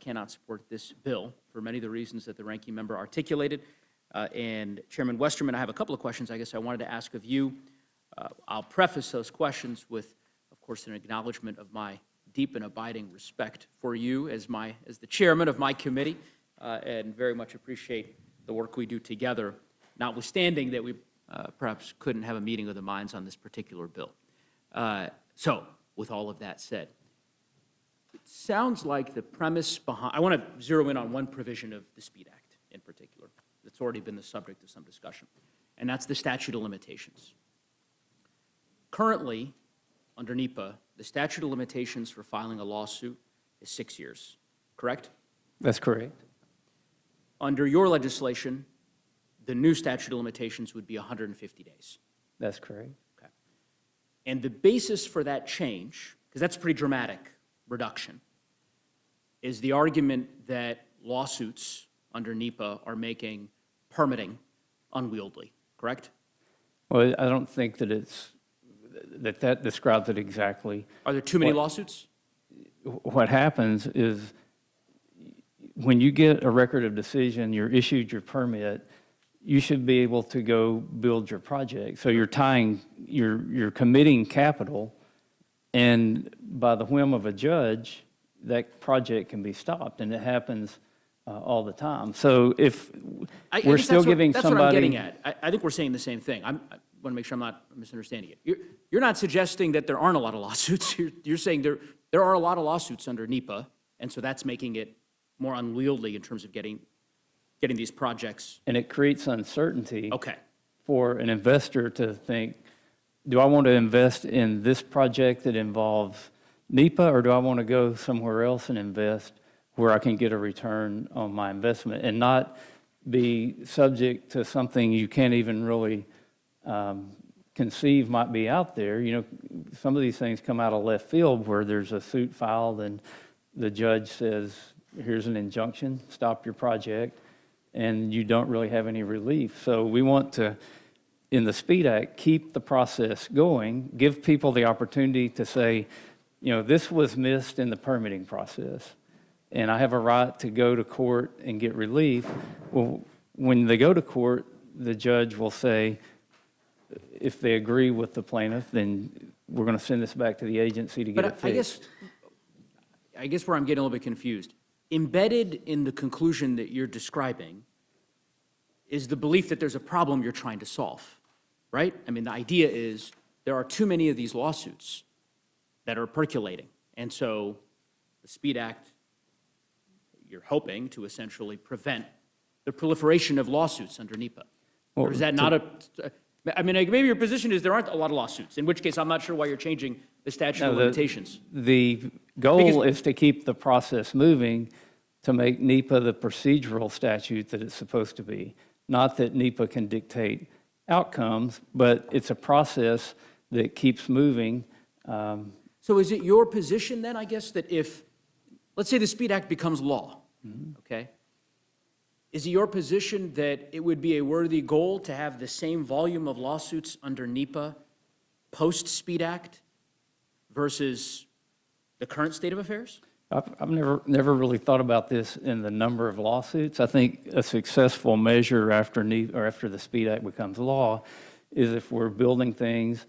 Speaker 10: cannot support this bill for many of the reasons that the ranking member articulated. And Chairman Westerman, I have a couple of questions I guess I wanted to ask of you. I'll preface those questions with, of course, an acknowledgement of my deep and abiding respect for you as the chairman of my committee, and very much appreciate the work we do together, notwithstanding that we perhaps couldn't have a meeting of the minds on this particular bill. So, with all of that said, it sounds like the premise behind, I want to zero in on one provision of the SPEED Act in particular that's already been the subject of some discussion, and that's the statute of limitations. Currently, under NEPA, the statute of limitations for filing a lawsuit is 6 years, correct?
Speaker 3: That's correct.
Speaker 10: Under your legislation, the new statute of limitations would be 150 days.
Speaker 3: That's correct.
Speaker 10: Okay. And the basis for that change, because that's a pretty dramatic reduction, is the argument that lawsuits under NEPA are making permitting unwieldy, correct?
Speaker 3: Well, I don't think that that describes it exactly.
Speaker 10: Are there too many lawsuits?
Speaker 3: What happens is when you get a record of decision, you're issued your permit, you should be able to go build your project. So you're committing capital, and by the whim of a judge, that project can be stopped, and it happens all the time. So if we're still giving somebody...
Speaker 10: That's what I'm getting at. I think we're saying the same thing. I want to make sure I'm not misunderstanding it. You're not suggesting that there aren't a lot of lawsuits. You're saying there are a lot of lawsuits under NEPA, and so that's making it more unwieldy in terms of getting these projects.
Speaker 3: And it creates uncertainty
Speaker 10: Okay.
Speaker 3: for an investor to think, do I want to invest in this project that involves NEPA, or do I want to go somewhere else and invest where I can get a return on my investment and not be subject to something you can't even really conceive might be out there? You know, some of these things come out of left field where there's a suit filed and the judge says, here's an injunction, stop your project, and you don't really have any relief. So we want to, in the SPEED Act, keep the process going, give people the opportunity to say, you know, this was missed in the permitting process, and I have a right to go to court and get relief. Well, when they go to court, the judge will say, if they agree with the plaintiff, then we're going to send this back to the agency to get it
Speaker 10: But
Speaker 3: fixed.
Speaker 10: I guess where I'm getting a little bit confused, embedded in the conclusion that you're describing is the belief that there's a problem you're trying to solve, right? I mean, the idea is there are too many of these lawsuits that are percolating. And so the Speed Act, you're hoping to essentially prevent the proliferation of lawsuits under NEPA. Or is that not I mean, maybe your position is there aren't a lot of lawsuits, in which case I'm not sure why you're changing the statute of limitations.
Speaker 3: The goal is to keep the process moving to make NEPA the procedural statute that it's supposed to be. Not that NEPA can dictate outcomes, but it's a process that keeps moving.
Speaker 10: So is it your position then, I guess, that if, let's say the Speed Act becomes law, okay? Is it your position that it would be a worthy goal to have the same volume of lawsuits under NEPA post-Speed Act versus the current state of affairs?
Speaker 3: I've never really thought about this in the number of lawsuits. I think a successful measure after the Speed Act becomes law is if we're building things,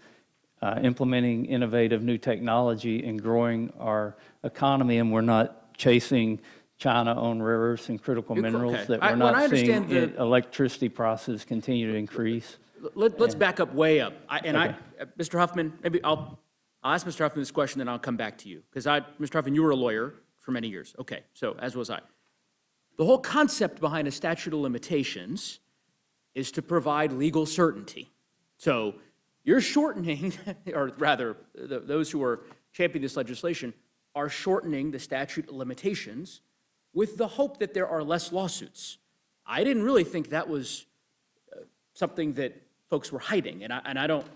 Speaker 3: implementing innovative new technology and growing our economy, and we're not chasing China on rare earths and critical minerals,
Speaker 10: okay.
Speaker 3: that
Speaker 10: When
Speaker 3: we're
Speaker 10: I
Speaker 3: not seeing
Speaker 10: understand
Speaker 3: electricity prices continue to increase.
Speaker 10: Let's back up way up. Mr. Huffman, maybe I'll ask Mr. Huffman this question, then I'll come back to you. Because Mr. Huffman, you were a lawyer for many years. Okay, so as was I. The whole concept behind a statute of limitations is to provide legal certainty. So you're shortening, or rather, those who are championing this legislation are shortening the statute of limitations with the hope that there are less lawsuits. I didn't really think that was something that folks were hiding, and I don't,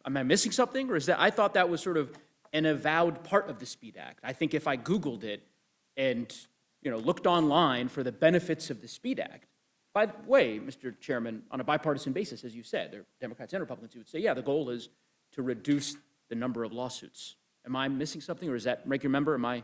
Speaker 10: am I missing something, or is that, I thought that was sort of an avowed part of the Speed Act. I think if I Googled it and, looked online for the benefits of the Speed Act, by the way, Mr. Chairman, on a bipartisan basis, as you said, there are Democrats and Republicans who would say, yeah, the goal is to reduce the number of lawsuits. Am I missing something, or is that, ranking member, am I?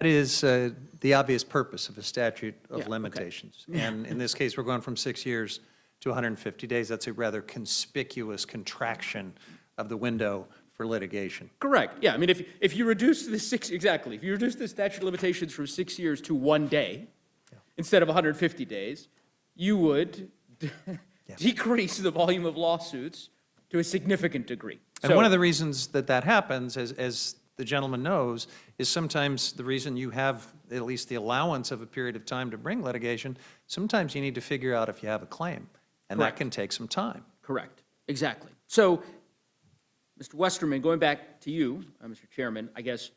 Speaker 5: That is the obvious purpose of a statute
Speaker 10: Yeah,
Speaker 5: of
Speaker 10: okay.
Speaker 5: limitations. And in this case, we're going from 6 years to 150 days. That's a rather conspicuous contraction of the window for litigation.
Speaker 10: Correct, yeah, I mean, if you reduce the if you reduce the statute of limitations from 6 years to 1 day, instead of 150 days, you would decrease the volume of lawsuits to a significant degree.
Speaker 5: And one of the reasons that that happens, as the gentleman knows, is sometimes the reason you have at least the allowance of a period of time to bring litigation, sometimes you need to figure out if you have a claim, and that
Speaker 10: Correct.
Speaker 5: can take some time.
Speaker 10: Correct, exactly. So, Mr. Westerman, going back to you, Mr. Chairman, I guess,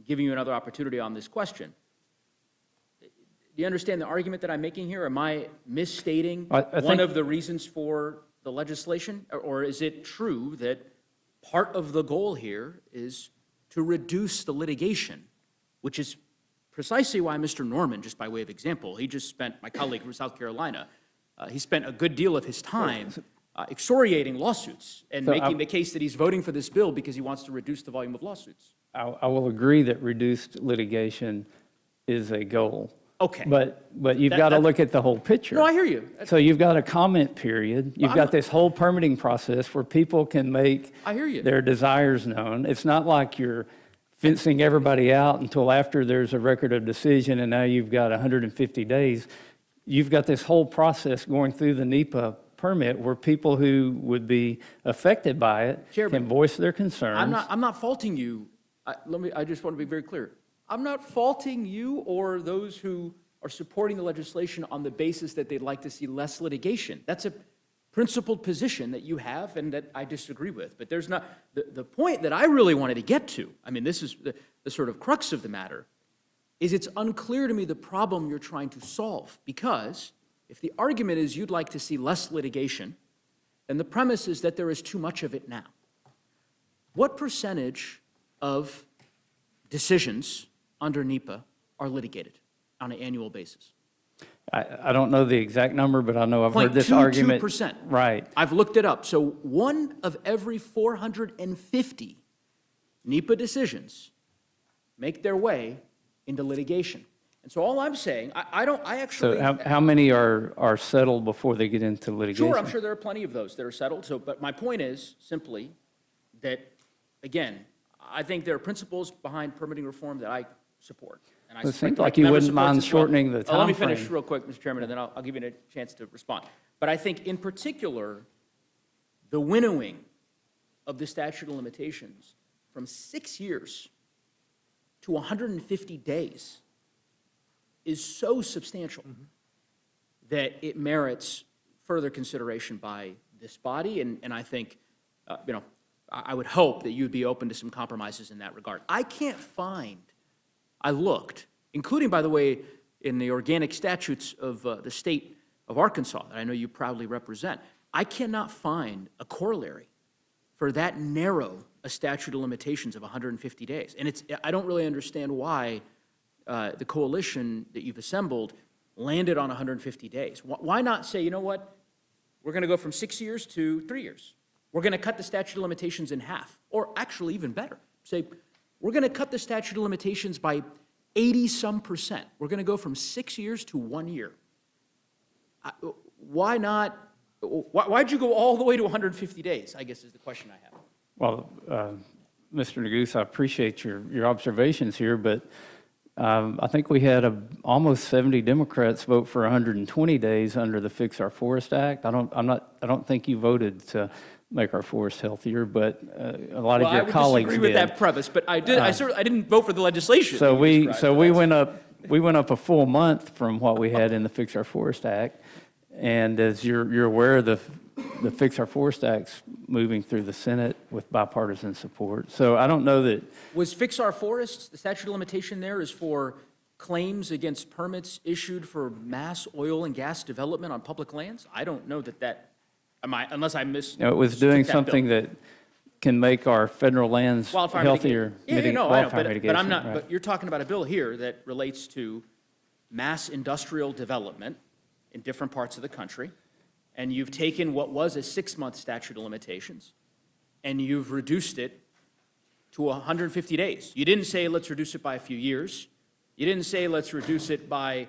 Speaker 10: giving you another opportunity on this question. Do you understand the argument that I'm making here? Am I misstating
Speaker 3: I
Speaker 10: one
Speaker 3: think-
Speaker 10: of the reasons for the legislation? Or is it true that part of the goal here is to reduce the litigation, which is precisely why Mr. Norman, just by way of example, my colleague from South Carolina, he spent a good deal of his time excoriating lawsuits and making the case that he's voting for this bill because he wants to reduce the volume of lawsuits.
Speaker 3: I will agree that reduced litigation is a goal.
Speaker 10: Okay.
Speaker 3: But you've got to
Speaker 10: that's-
Speaker 3: look at the whole picture.
Speaker 10: No, I hear you.
Speaker 3: So you've got a comment period. You've
Speaker 10: I'm
Speaker 3: got
Speaker 10: not-
Speaker 3: this whole permitting process where people can make
Speaker 10: I hear you.
Speaker 3: their desires known. It's not like you're fencing everybody out until after there's a record of decision and now you've got 150 days. You've got this whole process going through the NEPA permit where people who would be affected by it
Speaker 10: Chairman,
Speaker 3: can voice their concerns.
Speaker 10: I'm not faulting you. I just want to be very clear. I'm not faulting you or those who are supporting the legislation on the basis that they'd like to see less litigation. That's a principled position that you have and that I disagree with. But there's not, the point that I really wanted to get to, I mean, this is the sort of crux of the matter, is it's unclear to me the problem you're trying to solve. Because if the argument is you'd like to see less litigation, then the premise is that there is too much of it now. What percentage of decisions under NEPA are litigated on an annual basis?
Speaker 3: I don't know the exact number, but I know I've heard this argument.
Speaker 10: 0.22%.
Speaker 3: Right.
Speaker 10: I've looked it up. So 1 of every 450 NEPA decisions make their way into litigation. And so all I'm saying, I
Speaker 3: So
Speaker 10: actually.
Speaker 3: how many are settled before they get into litigation?
Speaker 10: Sure, I'm sure there are plenty of those that are settled, so, but my point is simply that, again, I think there are principles behind permitting reform that I support. And I
Speaker 3: It
Speaker 10: suspect
Speaker 3: seems like
Speaker 10: my
Speaker 3: you
Speaker 10: member
Speaker 3: wouldn't
Speaker 10: supports
Speaker 3: mind
Speaker 10: as well.
Speaker 3: shortening the
Speaker 10: Let me finish
Speaker 3: timeframe.
Speaker 10: real quick, Mr. Chairman, and then I'll give you a chance to respond. But I think in particular, the winnowing of the statute of limitations from 6 years to 150 days is so substantial that it merits further consideration by this body, and I think, I would hope that you'd be open to some compromises in that regard. I can't find, I looked, including, by the way, in the organic statutes of the state of Arkansas, that I know you proudly represent, I cannot find a corollary for that narrow a statute of limitations of 150 days. And I don't really understand why the coalition that you've assembled landed on 150 days. Why not say, you know what, we're going to go from 6 years to 3 years. We're going to cut the statute of limitations in half, or actually even better, say, we're going to cut the statute of limitations by 80-some%. We're going to go from 6 years to 1 year. Why not, why'd you go all the way to 150 days, I guess is the question I have.
Speaker 3: Well, Mr. Neguse, I appreciate your observations here, but I think we had almost 70 Democrats vote for 120 days under the Fix Our Forest Act. I don't think you voted to make our forest healthier, but a lot of your colleagues did.
Speaker 10: I would disagree with that premise, but I didn't vote for the legislation.
Speaker 3: So
Speaker 10: that you described,
Speaker 3: we went up a full month from what we had in the Fix Our Forest Act, and as you're aware, the Fix Our Forest Act's moving through the Senate with bipartisan support. So I don't know that.
Speaker 10: Was Fix Our Forests, the statute of limitation there is for claims against permits issued for mass oil and gas development on public lands? I don't know unless I missed.
Speaker 3: No, it was doing something that can make our federal lands
Speaker 10: Wildfire
Speaker 3: healthier.
Speaker 10: mitigation. Yeah, no, I know, but
Speaker 3: mitigation,
Speaker 10: I'm not,
Speaker 3: right.
Speaker 10: but you're talking about a bill here that relates to mass industrial development in different parts of the country, and you've taken what was a 6-month statute of limitations, and you've reduced it to 150 days. You didn't say, let's reduce it by a few years. You didn't say, let's reduce it by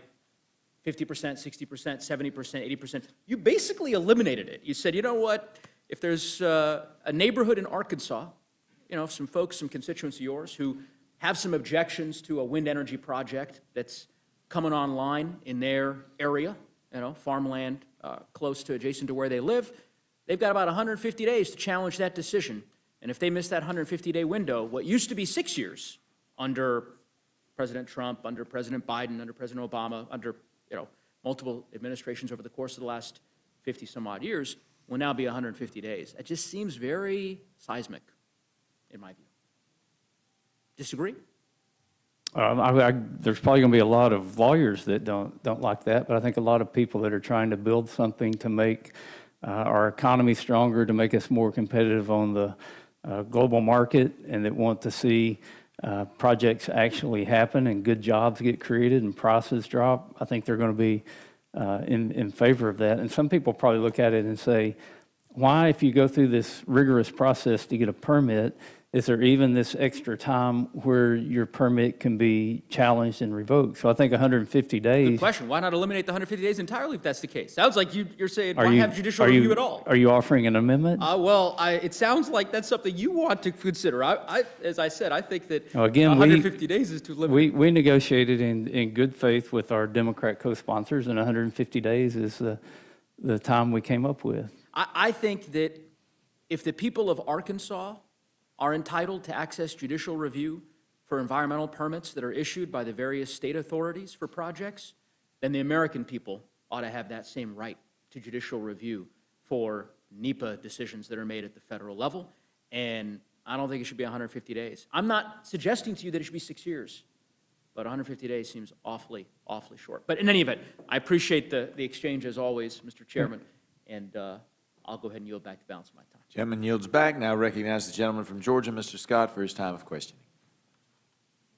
Speaker 10: 50%, 60%, 70%, 80%. You basically eliminated it. You said, you know what, if there's a neighborhood in Arkansas, some folks, some constituents of yours who have some objections to a wind energy project that's coming online in their area, farmland close to, adjacent to where they live, they've got about 150 days to challenge that decision. And if they miss that 150-day window, what used to be 6 years under President Trump, under President Biden, under President Obama, under multiple administrations over the course of the last 50-some-odd years, will now be 150 days. It just seems very seismic, in my view. Disagree?
Speaker 3: There's probably going to be a lot of lawyers that don't like that, but I think a lot of people that are trying to build something to make our economy stronger, to make us more competitive on the global market, and that want to see projects actually happen and good jobs get created and prices drop, I think they're going to be in favor of that. And some people probably look at it and say, why, if you go through this rigorous process to get a permit, is there even this extra time where your permit can be challenged and revoked? So I think 150 days.
Speaker 10: Good question. Why not eliminate the 150 days entirely if that's the case? Sounds like you're saying, why have judicial review at all?
Speaker 3: Are you offering an amendment?
Speaker 10: It sounds like that's something you want to consider. As I said, I think that
Speaker 3: Again,
Speaker 10: 150 days is too limited.
Speaker 3: We negotiated in good faith with our Democrat co-sponsors, and 150 days is the time we came up with.
Speaker 10: I think that if the people of Arkansas are entitled to access judicial review for environmental permits that are issued by the various state authorities for projects, then the American people ought to have that same right to judicial review for NEPA decisions that are made at the federal level. And I don't think it should be 150 days. I'm not suggesting to you that it should be 6 years, but 150 days seems awfully, awfully short. But in any event, I appreciate the exchange as always, Mr. Chairman, and I'll go ahead and yield back the balance of my time.
Speaker 4: Gentleman yields back. Now recognize the gentleman from Georgia, Mr. Scott, for his time of questioning.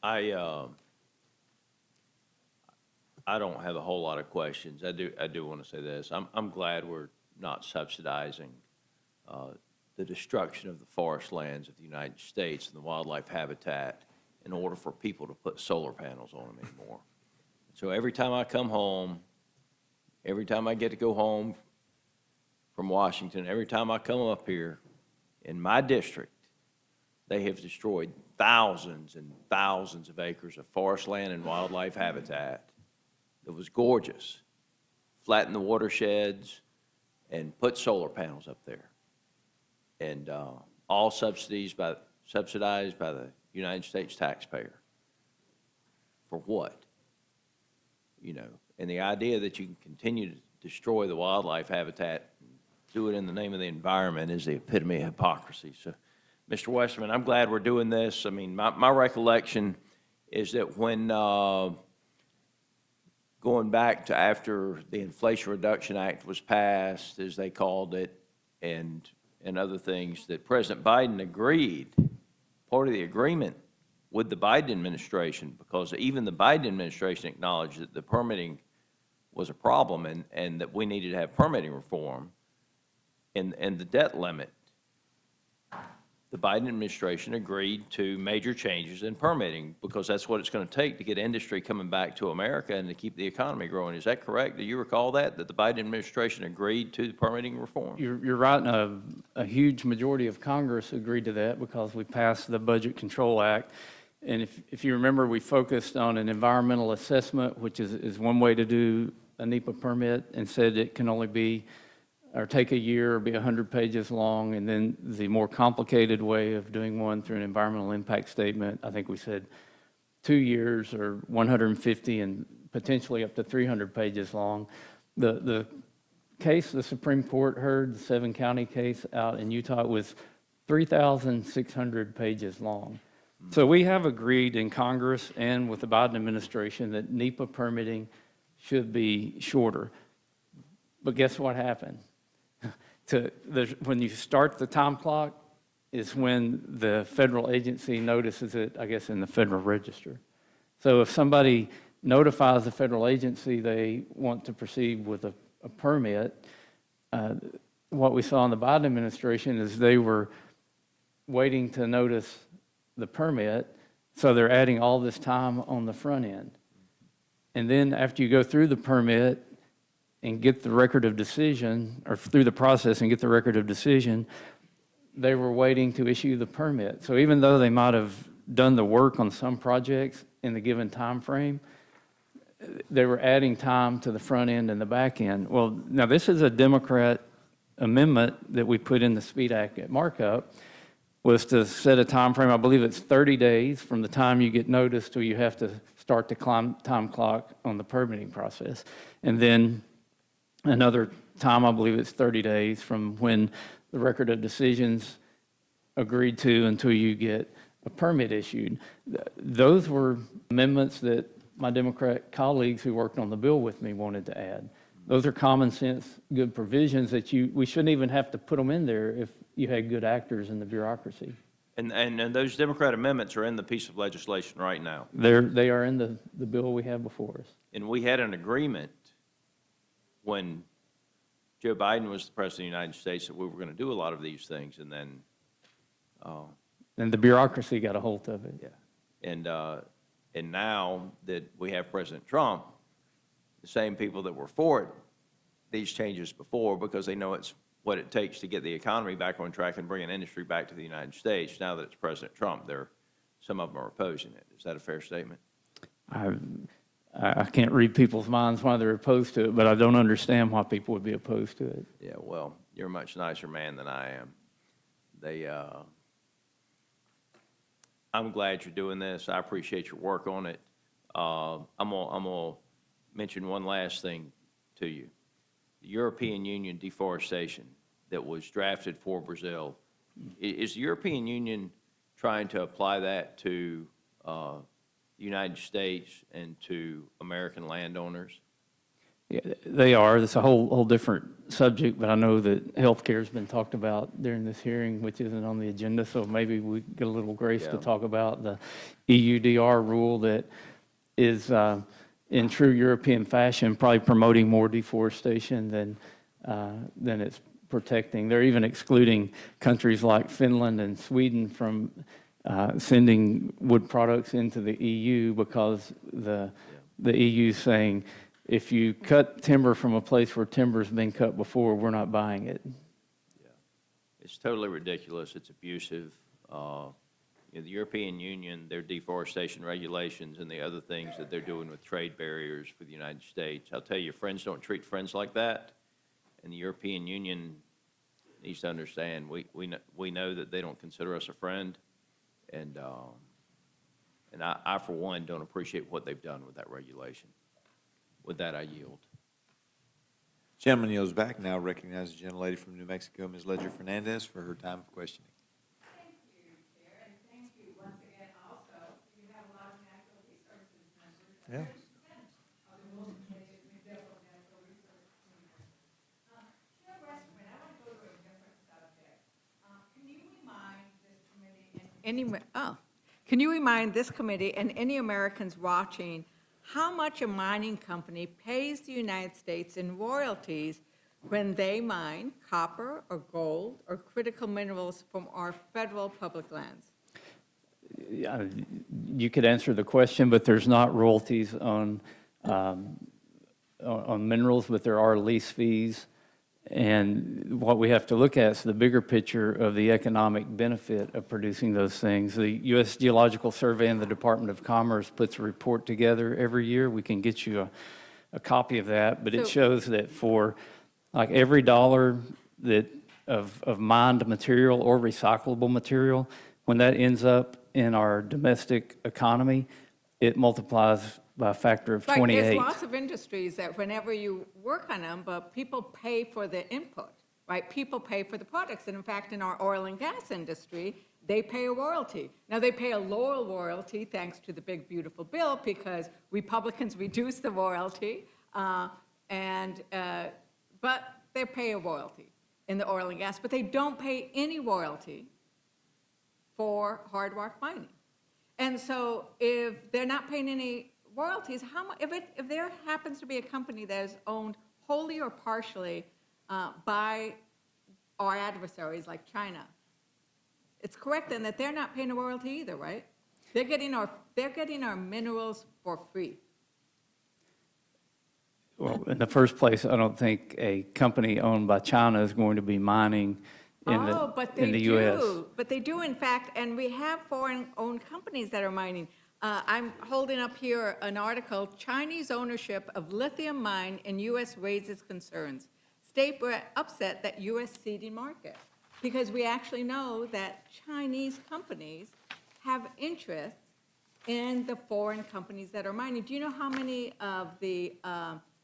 Speaker 11: I don't have a whole lot of questions. I do want to say this. I'm glad we're not subsidizing the destruction of the forest lands of the United States and the wildlife habitat in order for people to put solar panels on them anymore. So every time I come home, every time I get to go home from Washington, every time I come up here, in my district, they have destroyed thousands and thousands of acres of forest land and wildlife habitat that was gorgeous, flattened the watersheds, and put solar panels up there. And all subsidized by the United States taxpayer. For what? You know, and the idea that you can continue to destroy the wildlife habitat, and do it in the name of the environment, is the epitome of hypocrisy. So, Mr. Westerman, I'm glad we're doing this. I mean, my recollection is that when, going back to after the Inflation Reduction Act was passed, as they called it, and other things, that President Biden agreed, part of the agreement with the Biden administration, because even the Biden administration acknowledged that the permitting was a problem and that we needed to have permitting reform, and the debt limit. The Biden administration agreed to major changes in permitting because that's what it's going to take to get industry coming back to America and to keep the economy growing. Is that correct? Do you recall that the Biden administration agreed to the permitting reform?
Speaker 3: You're right, and a huge majority of Congress agreed to that because we passed the Budget Control Act. And if you remember, we focused on an environmental assessment, which is one way to do a NEPA permit, and said it can only be, or take a year or be 100 pages long. And then the more complicated way of doing one through an environmental impact statement, I think we said 2 years or 150 and potentially up to 300 pages long. The case the Supreme Court heard, the 7-county case out in Utah, was 3,600 pages long. So we have agreed in Congress and with the Biden administration that NEPA permitting should be shorter. But guess what happened? When you start the time clock is when the federal agency notices it, I guess, in the Federal Register. So if somebody notifies the federal agency they want to proceed with a permit, what we saw in the Biden administration is they were waiting to notice the permit, so they're adding all this time on the front end. And then after you go through the permit and get the record of decision, or through the process and get the record of decision, they were waiting to issue the permit. So even though they might have done the work on some projects in the given time frame, they were adding time to the front end and the back end. Well, now this is a Democrat amendment that we put in the SPEED Act at markup, was to set a time frame. I believe it's 30 days from the time you get notice till you have to start the time clock on the permitting process. And then another time, I believe it's 30 days from when the record of decisions agreed to until you get a permit issued. Those were amendments that my Democrat colleagues who worked on the bill with me wanted to add. Those are common sense, good provisions that we shouldn't even have to put them in there if you had good actors in the bureaucracy.
Speaker 11: And those Democrat amendments are in the piece of legislation right now.
Speaker 3: They are in the bill we have before us.
Speaker 11: And we had an agreement when Joe Biden was the President of the United States that we were going to do a lot of these things, and then...
Speaker 3: and the bureaucracy got a hold of it.
Speaker 11: Yeah. And now that we have President Trump, the same people that were for these changes before, because they know it's what it takes to get the economy back on track and bring an industry back to the United States, now that it's President Trump, some of them are opposing it. Is that a fair statement?
Speaker 3: I can't read people's minds why they're opposed to it, but I don't understand why people would be opposed to it.
Speaker 11: Yeah, well, you're a much nicer man than I am. I'm glad you're doing this. I appreciate your work on it. I'm gonna mention one last thing to you. The European Union deforestation that was drafted for Brazil, is the European Union trying to apply that to the United States and to American landowners?
Speaker 3: Yeah, they are. It's a whole different subject, but I know that healthcare has been talked about during this hearing, which isn't on the agenda, so maybe we get a little grace to talk about the EUDR rule that is, in true European fashion, probably promoting more deforestation than it's protecting. They're even excluding countries like Finland and Sweden from sending wood products into the EU because the EU saying, if you cut timber from a place where timber's been cut before, we're not buying it.
Speaker 11: It's totally ridiculous. It's abusive. The European Union, their deforestation regulations and the other things that they're doing with trade barriers for the United States. I'll tell you, friends don't treat friends like that. And the European Union needs to understand, we know that they don't consider us a friend. And I, for one, don't appreciate what they've done with that regulation. With that, I yield.
Speaker 4: Gentleman yields back. Now recognize the gentlelady from New Mexico, Ms. Ledger Fernandez, for her time of questioning.
Speaker 6: Thank you, Chair, and thank you once again also. You have a lot of natural resources members.
Speaker 5: Yeah.
Speaker 6: Chair Westerman, I want to go to a different subject. Can you remind this committee and any Americans watching how much a mining company pays the United States in royalties when they mine copper or gold or critical minerals from our federal public lands?
Speaker 3: Yeah, you could answer the question, but there's not royalties on minerals, but there are lease fees. And what we have to look at is the bigger picture of the economic benefit of producing those things. The U.S. Geological Survey and the Department of Commerce puts a report together every year. We can get you a copy of that, but it shows that for like every dollar that of mined material or recyclable material, when that ends up in our domestic economy, it multiplies by a factor of 28.
Speaker 6: Right, there's lots of industries that whenever you work on them, but people pay for the input, right? People pay for the products. And in fact, in our oil and gas industry, they pay a royalty. Now, they pay a lower royalty thanks to the big, beautiful bill because Republicans reduced the royalty, but they pay a royalty in the oil and gas, but they don't pay any royalty for hard rock mining. And so if they're not paying any royalties, how much, if there happens to be a company that is owned wholly or partially by our adversaries like China, it's correct then that they're not paying a royalty either, right? They're getting our minerals for free.
Speaker 3: Well, in the first place, I don't think a company owned by China is going to be mining in the U.S.
Speaker 6: But they do, in fact, and we have foreign-owned companies that are mining. I'm holding up here an article, Chinese ownership of lithium mine in U.S. raises concerns. State were upset that U.S. seeding market, because we actually know that Chinese companies have interest in the foreign companies that are mining. Do you know how many of the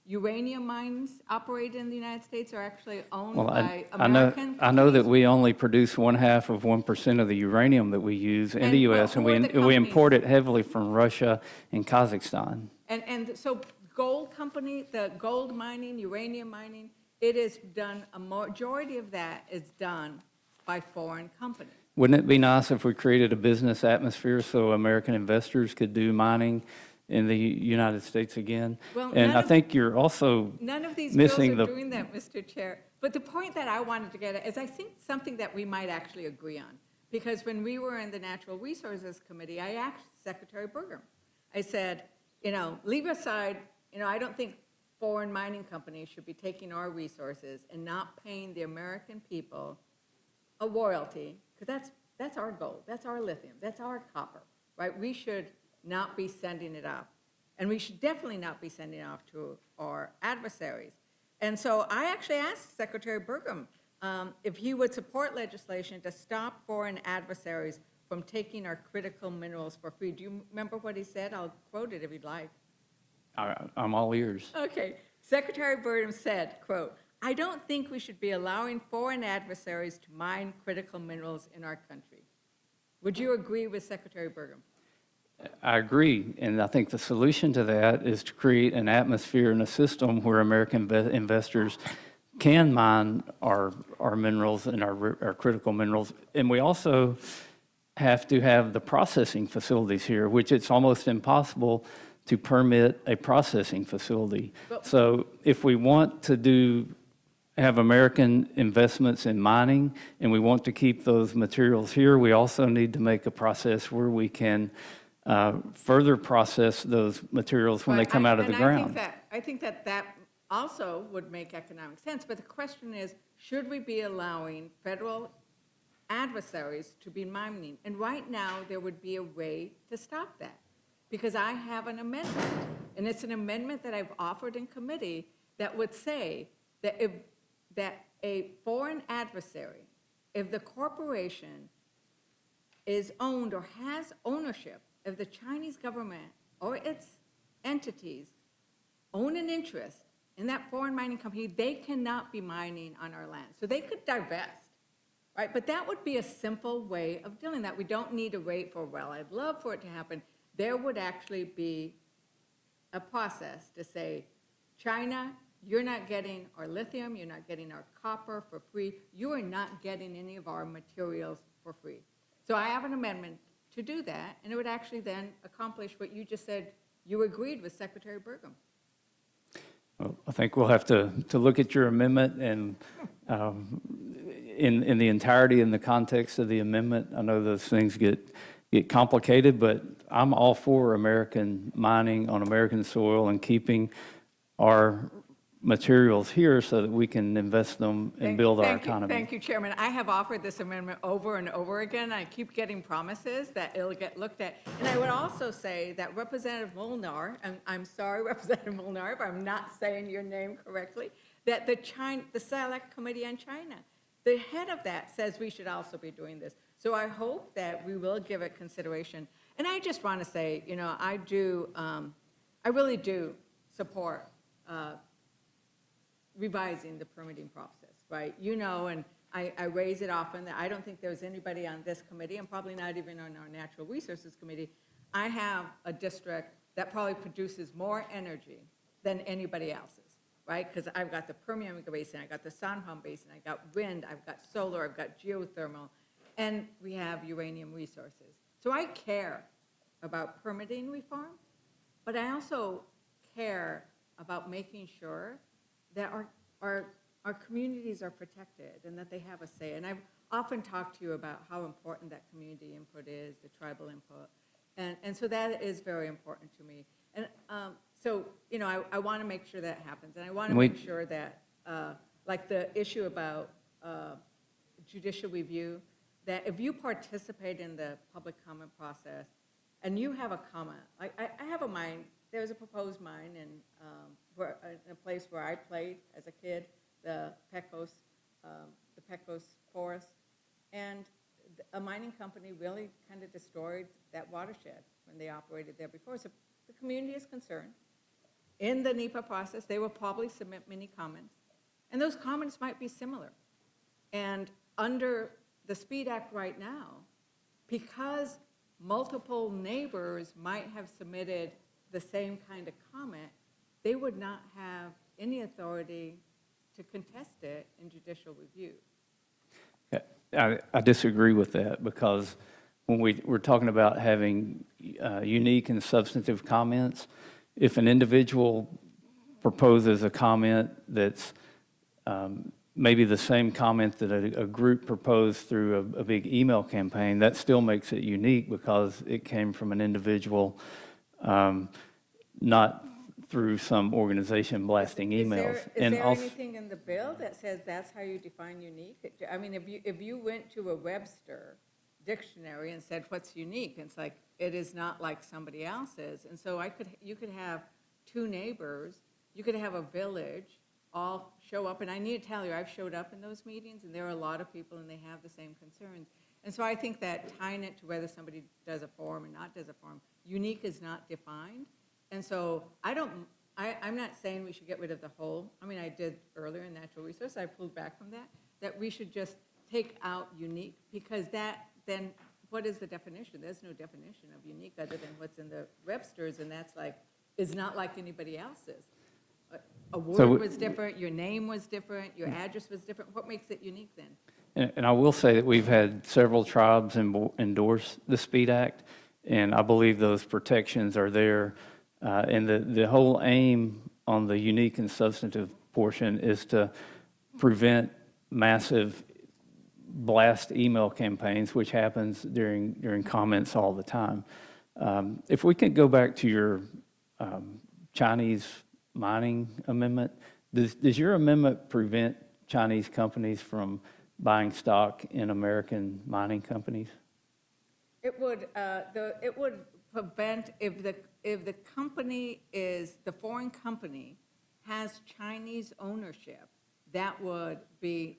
Speaker 6: uranium mines operated in the United States are actually owned by American companies?
Speaker 3: I know that we only produce 1/2% of the uranium that we use in the U.S., and we import it heavily from Russia and Kazakhstan.
Speaker 6: And so gold company, the gold mining, uranium mining, it is done, a majority of that is done by foreign companies.
Speaker 3: Wouldn't it be nice if we created a business atmosphere so American investors could do mining in the United States again?
Speaker 6: Well,
Speaker 3: and I think you're also
Speaker 6: none of these bills
Speaker 3: missing
Speaker 6: are doing that, Mr. Chair. But the point that I wanted to get at is I think something that we might actually agree on. Because when we were in the Natural Resources Committee, I asked Secretary Burgum. I said, leave aside, I don't think foreign mining companies should be taking our resources and not paying the American people a royalty, because that's our gold, that's our lithium, that's our copper, right? We should not be sending it off. And we should definitely not be sending it off to our adversaries. And so I actually asked Secretary Burgum if he would support legislation to stop foreign adversaries from taking our critical minerals for free. Do you remember what he said? I'll quote it if you'd like.
Speaker 3: I'm all ears.
Speaker 6: Okay. Secretary Burgum said, quote, "I don't think we should be allowing foreign adversaries to mine critical minerals in our country." Would you agree with Secretary Burgum?
Speaker 3: I agree, and I think the solution to that is to create an atmosphere and a system where American investors can mine our minerals and our critical minerals. And we also have to have the processing facilities here, which it's almost impossible to permit a processing facility. So if we want to have American investments in mining and we want to keep those materials here, we also need to make a process where we can further process those materials when they come out of the ground.
Speaker 12: I think that also would make economic sense, but the question is, should we be allowing federal adversaries to be mining? And right now, there would be a way to stop that, because I have an amendment, and it's an amendment that I've offered in committee that would say that that a foreign adversary, if the corporation is owned or has ownership, if the Chinese government or its entities own an interest in that foreign mining company, they cannot be mining on our land. So they could divest, right? But that would be a simple way of doing that. We don't need to wait for, well, I'd love for it to happen. There would actually be a process to say, China, you're not getting our lithium, you're not getting our copper for free, you are not getting any of our materials for free. So I have an amendment to do that, and it would actually then accomplish what you just said you agreed with Secretary Burgum.
Speaker 3: Well, I think we'll have to look at your amendment and in the entirety, in the context of the amendment. I know those things get complicated, but I'm all for American mining on American soil and keeping our materials here so that we can invest them and build our economy.
Speaker 12: Thank you, Chairman. I have offered this amendment over and over again. I keep getting promises that it'll get looked at. And I would also say that Representative Molnar, and I'm sorry, Representative Molnar, if I'm not saying your name correctly, that the Select Committee on China, the head of that says we should also be doing this. So I hope that we will give it consideration. And I just want to say, you know, I really do support revising the permitting process, right? You know, and I raise it often, that I don't think there's anybody on this committee, and probably not even on our Natural Resources Committee. I have a district that probably produces more energy than anybody else's, right? Because I've got the Permian Basin, I've got the San Juan Basin, I've got wind, I've got solar, I've got geothermal, and we have uranium resources. So I care about permitting reform, but I also care about making sure that our communities are protected and that they have a say. And I've often talked to you about how important that community input is, the tribal input. And so that is very important to me. And so, you know, I want to make sure that happens. And I want to make sure that, like the issue about judicial review, that if you participate in the public comment process and you have a comment, I have a mine. There's a proposed mine in a place where I played as a kid, the Pecos Forest, and a mining company really kind of destroyed that watershed when they operated there before. So the community is concerned. In the NEPA process, they will probably submit many comments, and those comments might be similar. And under the SPEED Act right now, because multiple neighbors might have submitted the same kind of comment, they would not have any authority to contest it in judicial review.
Speaker 3: I disagree with that, because when we're talking about having unique and substantive comments, if an individual proposes a comment that's maybe the same comment that a group proposed through a big email campaign, that still makes it unique because it came from an individual, not through some organization blasting emails.
Speaker 12: Is there anything in the bill that says that's how you define unique? I mean, if you went to a Webster dictionary and said, what's unique? It's like, it is not like somebody else's. And so you could have two neighbors, you could have a village, all show up. And I need to tell you, I've showed up in those meetings, and there are a lot of people, and they have the same concerns. And so I think that tying it to whether somebody does a forum or not does a forum, unique is not defined. And so I'm not saying we should get rid of the whole. I mean, I did earlier in natural resource, I pulled back from that we should just take out unique, because then what is the definition? There's no definition of unique other than what's in the Webster's, and that's like, is not like anybody else's. A word was different, your name was different, your address was different. What makes it unique then?
Speaker 3: And I will say that we've had several tribes endorse the SPEED Act, and I believe those protections are there. And the whole aim on the unique and substantive portion is to prevent massive blast email campaigns, which happens during comments all the time. If we could go back to your Chinese mining amendment, does your amendment prevent Chinese companies from buying stock in American mining companies?
Speaker 12: It would, it would prevent, if the company is, the foreign company has Chinese ownership, that would be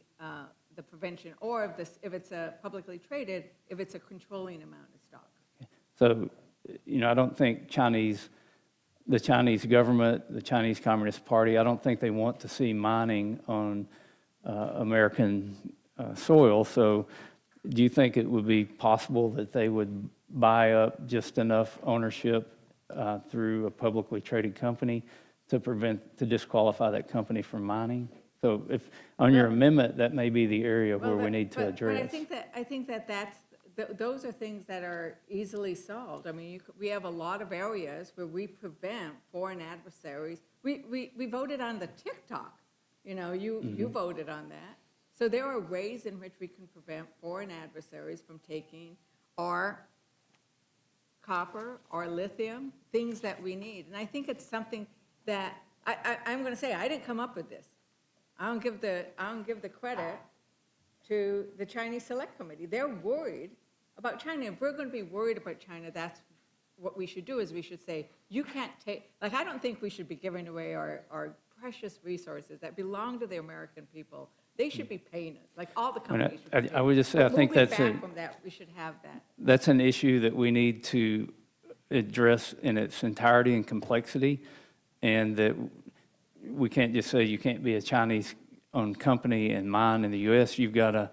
Speaker 12: the prevention, or if it's a publicly traded, if it's a controlling amount of stock.
Speaker 3: So, I don't think the Chinese government, the Chinese Communist Party, I don't think they want to see mining on American soil. So do you think it would be possible that they would buy up just enough ownership through a publicly traded company to disqualify that company from mining? So if, on your amendment, that may be the area where we need to address.
Speaker 12: But I think that those are things that are easily solved. I mean, we have a lot of areas where we prevent foreign adversaries. We voted on the TikTok, you voted on that. So there are ways in which we can prevent foreign adversaries from taking our copper, our lithium, things that we need. And I think it's something that, I'm going to say, I didn't come up with this. I don't give the credit to the Chinese Select Committee. They're worried about China. If we're going to be worried about China, that's what we should do, is we should say, you can't take, like, I don't think we should be giving away our precious resources that belong to the American people. They should be paying us, like all the companies should be paying.
Speaker 3: I would just say, I think that's
Speaker 12: moving back from that, we should have that.
Speaker 3: That's an issue that we need to address in its entirety and complexity, and that we can't just say you can't be a Chinese-owned company and mine in the U.S. You've got to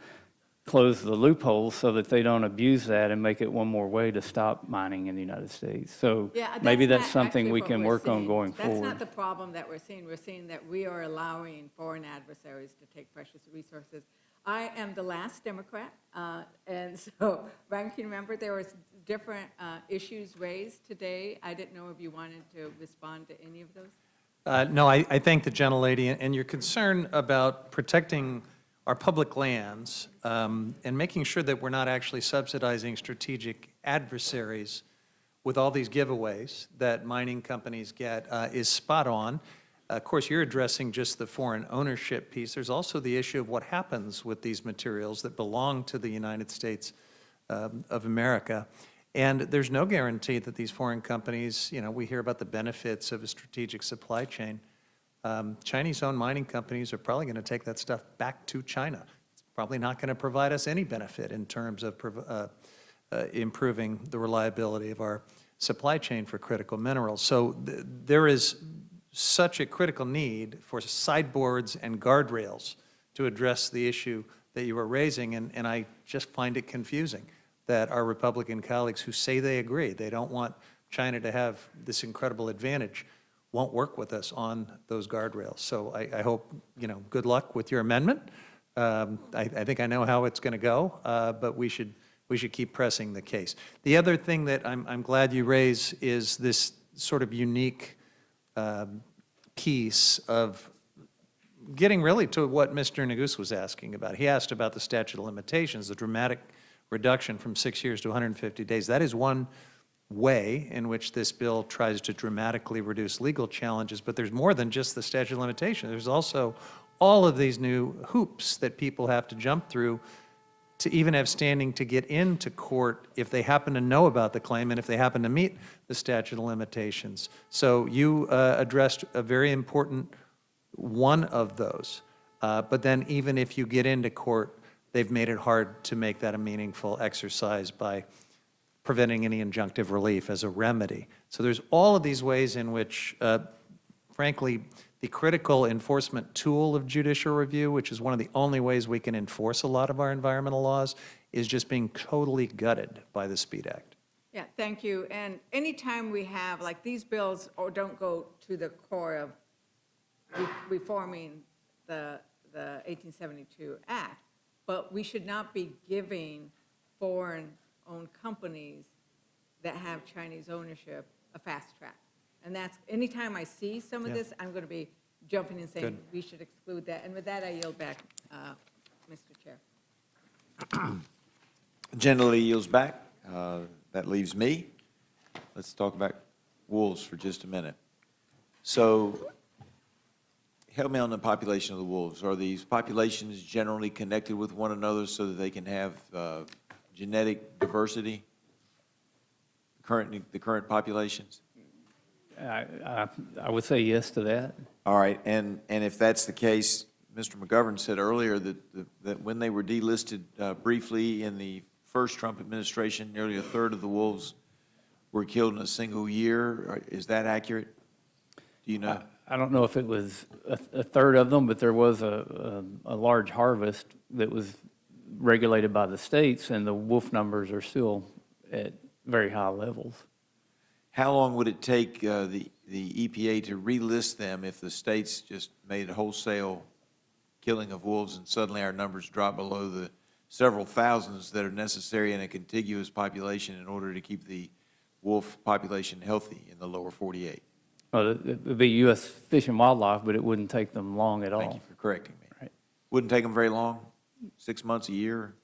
Speaker 3: close the loopholes so that they don't abuse that and make it one more way to stop mining in the United States. So maybe that's something we can work on going forward.
Speaker 12: That's not the problem that we're seeing. We're seeing that we are allowing foreign adversaries to take precious resources. I am the last Democrat, and so, Ranking Member, there was different issues raised today. I didn't know if you wanted to respond to any of those.
Speaker 5: No, I thank the gentlelady, and your concern about protecting our public lands and making sure that we're not actually subsidizing strategic adversaries with all these giveaways that mining companies get is spot on. Of course, you're addressing just the foreign ownership piece. There's also the issue of what happens with these materials that belong to the United States of America. And there's no guarantee that these foreign companies, we hear about the benefits of a strategic supply chain. Chinese-owned mining companies are probably going to take that stuff back to China. It's probably not going to provide us any benefit in terms of improving the reliability of our supply chain for critical minerals. So there is such a critical need for sideboards and guardrails to address the issue that you are raising, and I just find it confusing that our Republican colleagues who say they agree, they don't want China to have this incredible advantage, won't work with us on those guardrails. So I hope, good luck with your amendment. I think I know how it's going to go, but we should keep pressing the case. The other thing that I'm glad you raise is this sort of unique piece of getting really to what Mr. Nagus was asking about. He asked about the statute of limitations, the dramatic reduction from 6 years to 150 days. That is one way in which this bill tries to dramatically reduce legal challenges, but there's more than just the statute of limitations. There's also all of these new hoops that people have to jump through to even have standing to get into court if they happen to know about the claim and if they happen to meet the statute of limitations. So you addressed a very important one of those. But then even if you get into court, they've made it hard to make that a meaningful exercise by preventing any injunctive relief as a remedy. So there's all of these ways in which, frankly, the critical enforcement tool of judicial review, which is one of the only ways we can enforce a lot of our environmental laws, is just being totally gutted by the SPEED Act.
Speaker 12: Yeah, thank you. And anytime we have, like, these bills don't go to the core of reforming the 1872 Act, but we should not be giving foreign-owned companies that have Chinese ownership a fast track. And that's, anytime I see some of this, I'm going to be jumping and saying
Speaker 5: Good.
Speaker 12: we should exclude that. And with that, I yield back, Mr. Chair.
Speaker 4: Generally yields back. That leaves me. let's talk about wolves for just a minute. So help me on the population of the wolves. Are these populations generally connected with one another so that they can have genetic diversity? The current populations?
Speaker 3: I would say yes to that.
Speaker 4: All right, and if that's the case, Mr. McGovern said earlier that when they were delisted briefly in the first Trump administration, nearly a third of the wolves were killed in a single year. Is that accurate? Do you know?
Speaker 3: I don't know if it was a third of them, but there was a large harvest that was regulated by the states, and the wolf numbers are still at very high levels.
Speaker 4: How long would it take the EPA to relist them if the states just made a wholesale killing of wolves and suddenly our numbers drop below the several thousands that are necessary in a contiguous population in order to keep the wolf population healthy in the lower 48?
Speaker 3: Well, it would be U.S. Fish and Wildlife, but it wouldn't take them long at all.
Speaker 4: Thank you for correcting me.
Speaker 3: Right.
Speaker 4: Wouldn't take them very long? 6 months, a year?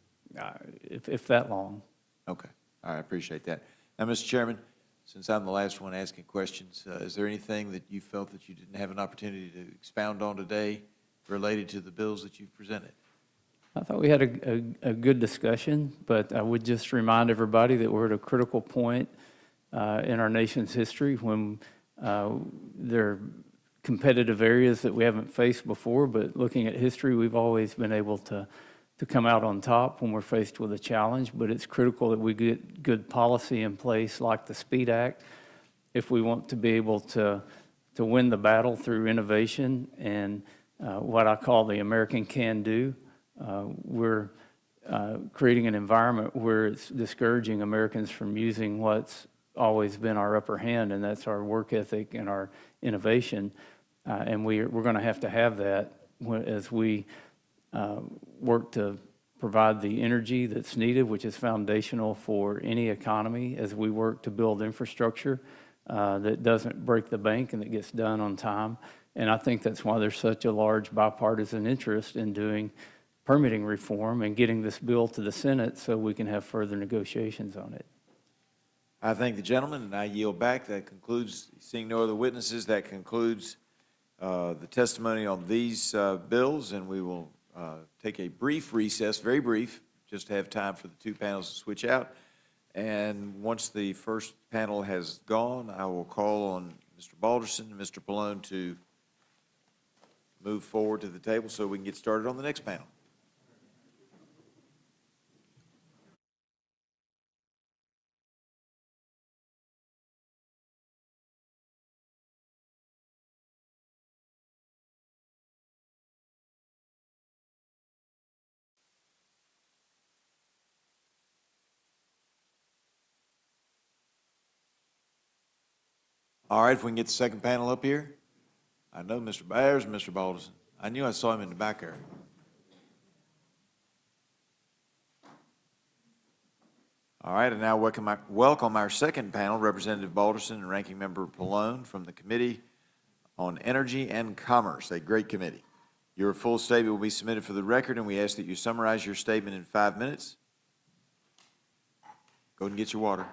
Speaker 3: If that long.
Speaker 4: Okay. All right, I appreciate that. Now, Mr. Chairman, since I'm the last one asking questions, is there anything that you felt that you didn't have an opportunity to expound on today related to the bills that you've presented?
Speaker 3: I thought we had a good discussion, but I would just remind everybody that we're at a critical point in our nation's history when there are competitive areas that we haven't faced before, but looking at history, we've always been able to come out on top when we're faced with a challenge, but it's critical that we get good policy in place like the SPEED Act if we want to be able to win the battle through innovation and what I call the American can-do. We're creating an environment where it's discouraging Americans from using what's always been our upper hand, and that's our work ethic and our innovation. And we're going to have that as we work to provide the energy that's needed, which is foundational for any economy, as we work to build infrastructure that doesn't break the bank and that gets done on time. And I think that's why there's such a large bipartisan interest in doing permitting reform and getting this bill to the Senate so we can have further negotiations on it.
Speaker 4: I thank the gentleman, and I yield back. That concludes, seeing no other witnesses, that concludes the testimony on these bills, and we will take a brief recess, very brief, just to have time for the two panels to switch out. And once the first panel has gone, I will call on Mr. Balderson and Mr. Pallone to move forward to the table so we can get started on the next panel. All right, if we can get the second panel up here. I know Mr. Byers and Mr. Balderson. I knew I saw him in the back there. All right, and now welcome our second panel, Representative Balderson and Ranking Member Pallone from the Committee on Energy and Commerce, a great committee. Your full statement will be submitted for the record, and we ask that you summarize your statement in 5 minutes. Go ahead and get your water.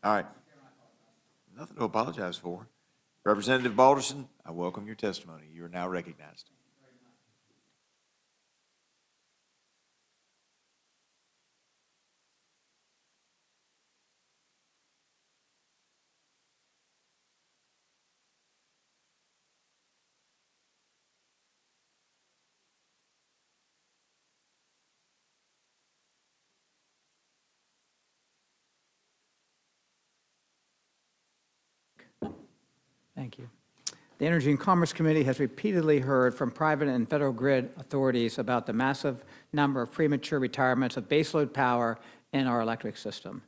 Speaker 4: All right. Nothing to apologize for. Representative Balderson, I welcome your testimony. You are now recognized.
Speaker 13: Thank you. The Energy and Commerce Committee has repeatedly heard from private and federal grid authorities about the massive number of premature retirements of baseload power in our electric system.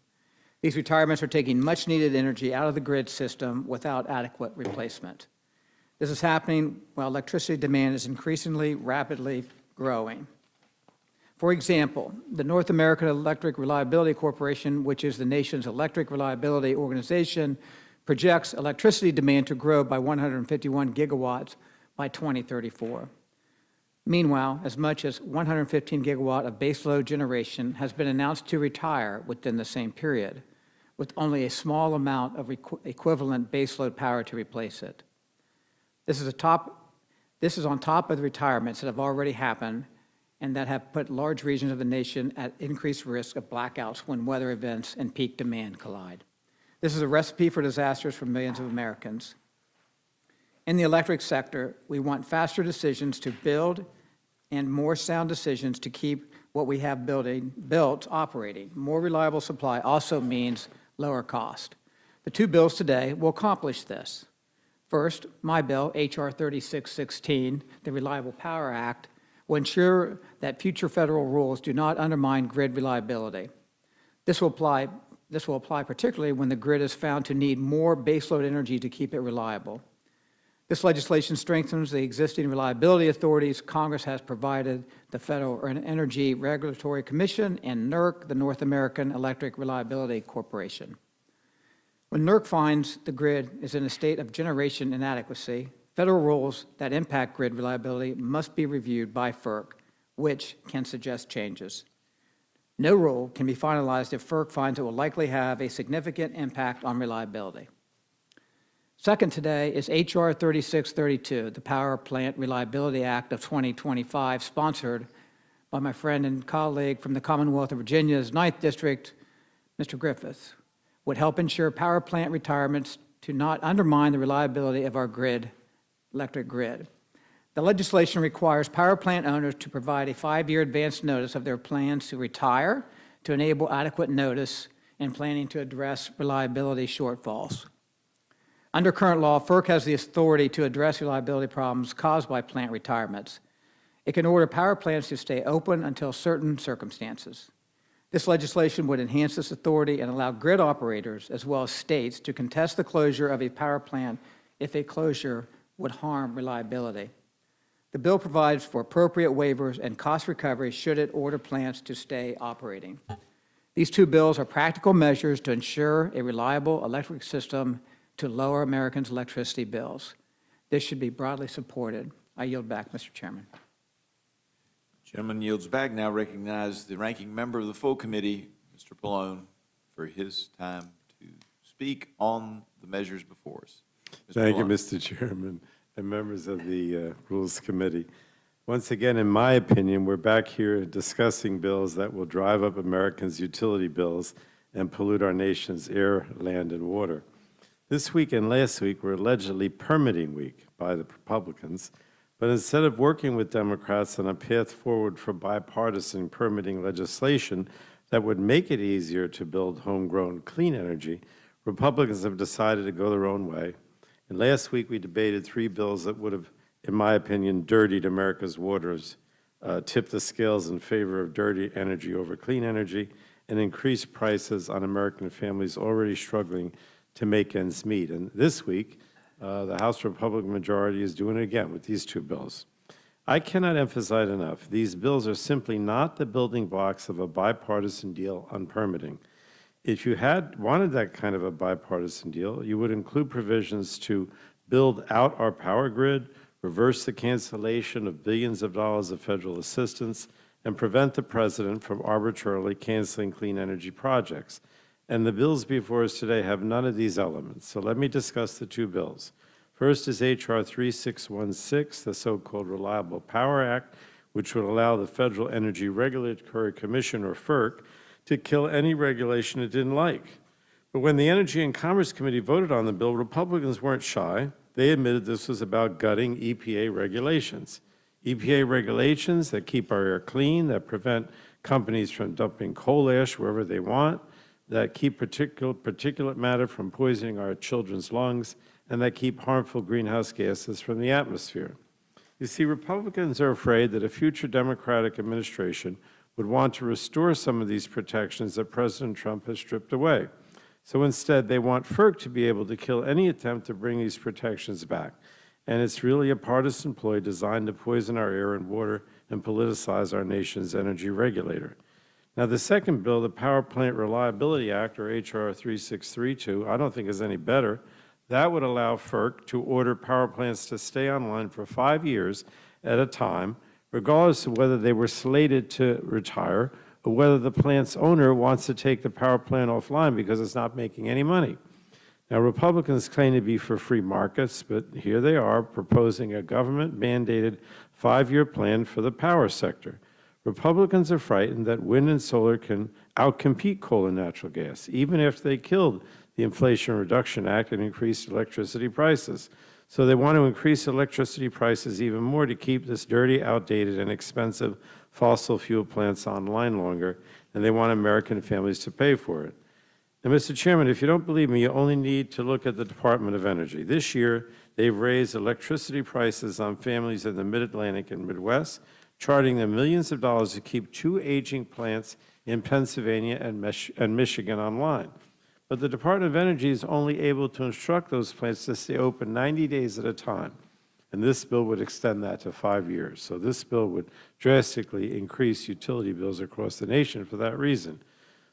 Speaker 13: These retirements are taking much-needed energy out of the grid system without adequate replacement. This is happening while electricity demand is increasingly rapidly growing. For example, the North American Electric Reliability Corporation, which is the nation's electric reliability organization, projects electricity demand to grow by 151 gigawatts by 2034. Meanwhile, as much as 115 gigawatt of baseload generation has been announced to retire within the same period, with only a small amount of equivalent baseload power to replace it. This is on top of the retirements that have already happened and that have put large regions of the nation at increased risk of blackouts when weather events and peak demand collide. This is a recipe for disasters for millions of Americans. In the electric sector, we want faster decisions to build and more sound decisions to keep what we have built operating. More reliable supply also means lower cost. The two bills today will accomplish this. First, my bill, H.R. 3616, the Reliable Power Act, will ensure that future federal rules do not undermine grid reliability. This will apply particularly when the grid is found to need more baseload energy to keep it reliable. This legislation strengthens the existing reliability authorities Congress has provided the Federal Energy Regulatory Commission and NERC, the North American Electric Reliability Corporation. When NERC finds the grid is in a state of generation inadequacy, federal rules that impact grid reliability must be reviewed by FERC, which can suggest changes. No rule can be finalized if FERC finds it will likely have a significant impact on reliability. Second today is H.R. 3632, the Power Plant Reliability Act of 2025, sponsored by my friend and colleague from the Commonwealth of Virginia's 9th District, Mr. Griffith, would help ensure power plant retirements to not undermine the reliability of our electric grid. The legislation requires power plant owners to provide a 5-year advance notice of their plans to retire to enable adequate notice and planning to address reliability shortfalls. Under current law, FERC has the authority to address reliability problems caused by plant retirements. It can order power plants to stay open until certain circumstances. This legislation would enhance this authority and allow grid operators, as well as states, to contest the closure of a power plant if a closure would harm reliability. The bill provides for appropriate waivers and cost recovery should it order plants to stay operating. These two bills are practical measures to ensure a reliable electric system to lower Americans' electricity bills. This should be broadly supported. I yield back, Mr. Chairman.
Speaker 4: Gentleman yields back. Now recognize the ranking member of the full committee, Mr. Pallone, for his time to speak on the measures before us.
Speaker 14: Thank you,
Speaker 4: Pallone.
Speaker 14: Mr. Chairman, and members of the Rules Committee. Once again, in my opinion, we're back here discussing bills that will drive up Americans' utility bills and pollute our nation's air, land, and water. This week and last week were allegedly permitting week by the Republicans, but instead of working with Democrats on a path forward for bipartisan permitting legislation that would make it easier to build homegrown clean energy, Republicans have decided to go their own way. And last week we debated 3 bills that would have, in my opinion, dirtied America's waters, tipped the scales in favor of dirty energy over clean energy, and increased prices on American families already struggling to make ends meet. And this week, the House Republican majority is doing it again with these 2 bills. I cannot emphasize enough, these bills are simply not the building blocks of a bipartisan deal on permitting. If you had wanted that kind of a bipartisan deal, you would include provisions to build out our power grid, reverse the cancellation of billions of dollars of federal assistance, and prevent the president from arbitrarily canceling clean energy projects. And the bills before us today have none of these elements. So let me discuss the 2 bills. First is H.R. 3616, the so-called Reliable Power Act, which would allow the Federal Energy Regulatory Commission, or FERC, to kill any regulation it didn't like. But when the Energy and Commerce Committee voted on the bill, Republicans weren't shy. They admitted this was about gutting EPA regulations. EPA regulations that keep our air clean, that prevent companies from dumping coal ash wherever they want, that keep particulate matter from poisoning our children's lungs, and that keep harmful greenhouse gases from the atmosphere. You see, Republicans are afraid that a future Democratic administration would want to restore some of these protections that President Trump has stripped away. So instead, they want FERC to be able to kill any attempt to bring these protections back. And it's really a partisan ploy designed to poison our air and water and politicize our nation's energy regulator. Now, the second bill, the Power Plant Reliability Act, or H.R. 3632, I don't think is any better. That would allow FERC to order power plants to stay online for 5 years at a time, regardless of whether they were slated to retire or whether the plant's owner wants to take the power plant offline because it's not making any money. Now, Republicans claim to be for free markets, but here they are proposing a government-mandated 5-year plan for the power sector. Republicans are frightened that wind and solar can outcompete coal and natural gas, even after they killed the Inflation Reduction Act and increased electricity prices. So they want to increase electricity prices even more to keep this dirty, outdated, and expensive fossil fuel plants online longer, and they want American families to pay for it. Now, Mr. Chairman, if you don't believe me, you only need to look at the Department of Energy. This year, they've raised electricity prices on families in the Mid-Atlantic and Midwest, charging them millions of dollars to keep 2 aging plants in Pennsylvania and Michigan online. But the Department of Energy is only able to instruct those plants to stay open 90 days at a time. And this bill would extend that to 5 years. So this bill would drastically increase utility bills across the nation for that reason.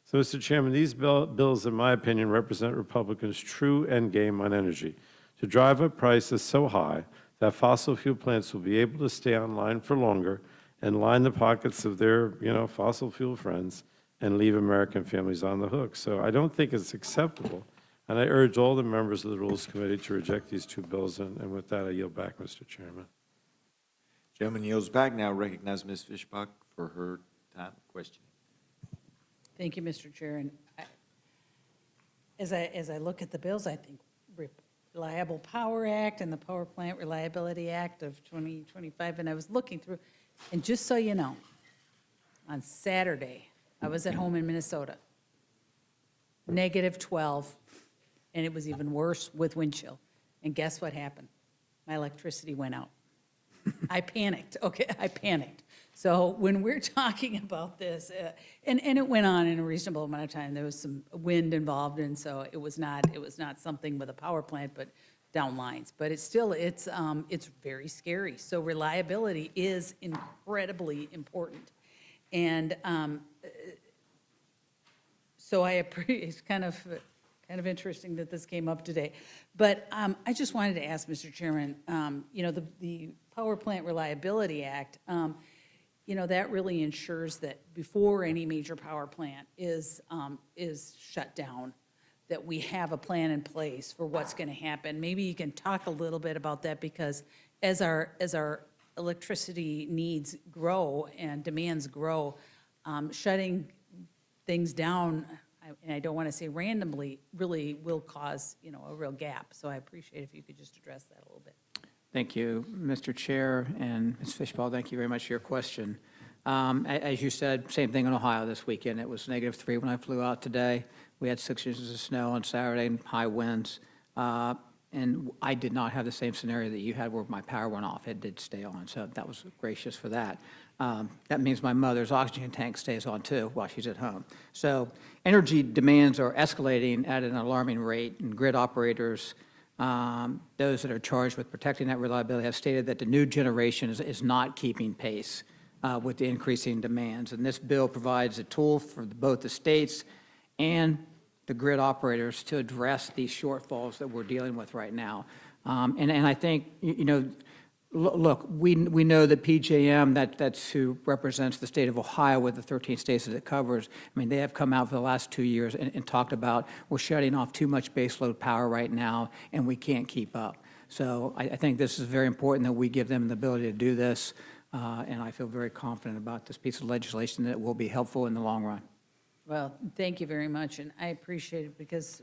Speaker 14: So, Mr. Chairman, these bills, in my opinion, represent Republicans' true endgame on energy, to drive up prices so high that fossil fuel plants will be able to stay online for longer and line the pockets of their, fossil fuel friends and leave American families on the hook. So I don't think it's acceptable, and I urge all the members of the Rules Committee to reject these 2 bills, and with that, I yield back, Mr. Chairman.
Speaker 4: Gentleman yields back. Now recognize Ms. Fishbach for her time of questioning.
Speaker 6: Thank you, Mr. Chair. And as I look at the bills, I think Reliable Power Act and the Power Plant Reliability Act of 2025, and I was looking through, and just so you know, on Saturday, I was at home in Minnesota, -12, and it was even worse with wind chill. And guess what happened? My electricity went out. I panicked, okay, I panicked. So when we're talking about this, and it went on in a reasonable amount of time, there was some wind involved, and so it was not something with a power plant, but down lines. But it's still, it's very scary. So reliability is incredibly important. And so it's kind of interesting that this came up today. But I just wanted to ask, Mr. Chairman, the Power Plant Reliability Act, that really ensures that before any major power plant is shut down, that we have a plan in place for what's going to happen. Maybe you can talk a little bit about that, because as our electricity needs grow and demands grow, shutting things down, and I don't want to say randomly, really will cause, a real gap. So I appreciate if you could just address that a little bit.
Speaker 13: Thank you, Mr. Chair, and Ms. Fishbach, thank you very much for your question. As you said, same thing in Ohio this weekend. It was -3 when I flew out today. We had 6 inches of snow on Saturday and high winds. And I did not have the same scenario that you had where my power went off. It did stay on, so that was gracious for that. That means my mother's oxygen tank stays on too while she's at home. So energy demands are escalating at an alarming rate, and grid operators, those that are charged with protecting that reliability, have stated that the new generation is not keeping pace with the increasing demands. And this bill provides a tool for both the states and the grid operators to address these shortfalls that we're dealing with right now. And I think, look, we know that PJM, that's who represents the state of Ohio with the 13 states that it covers. I mean, they have come out for the last 2 years and talked about, we're shutting off too much baseload power right now, and we can't keep up. So I think this is very important that we give them the ability to do this, and I feel very confident about this piece of legislation that it will be helpful in the long run.
Speaker 6: Well, thank you very much, and I appreciate it, because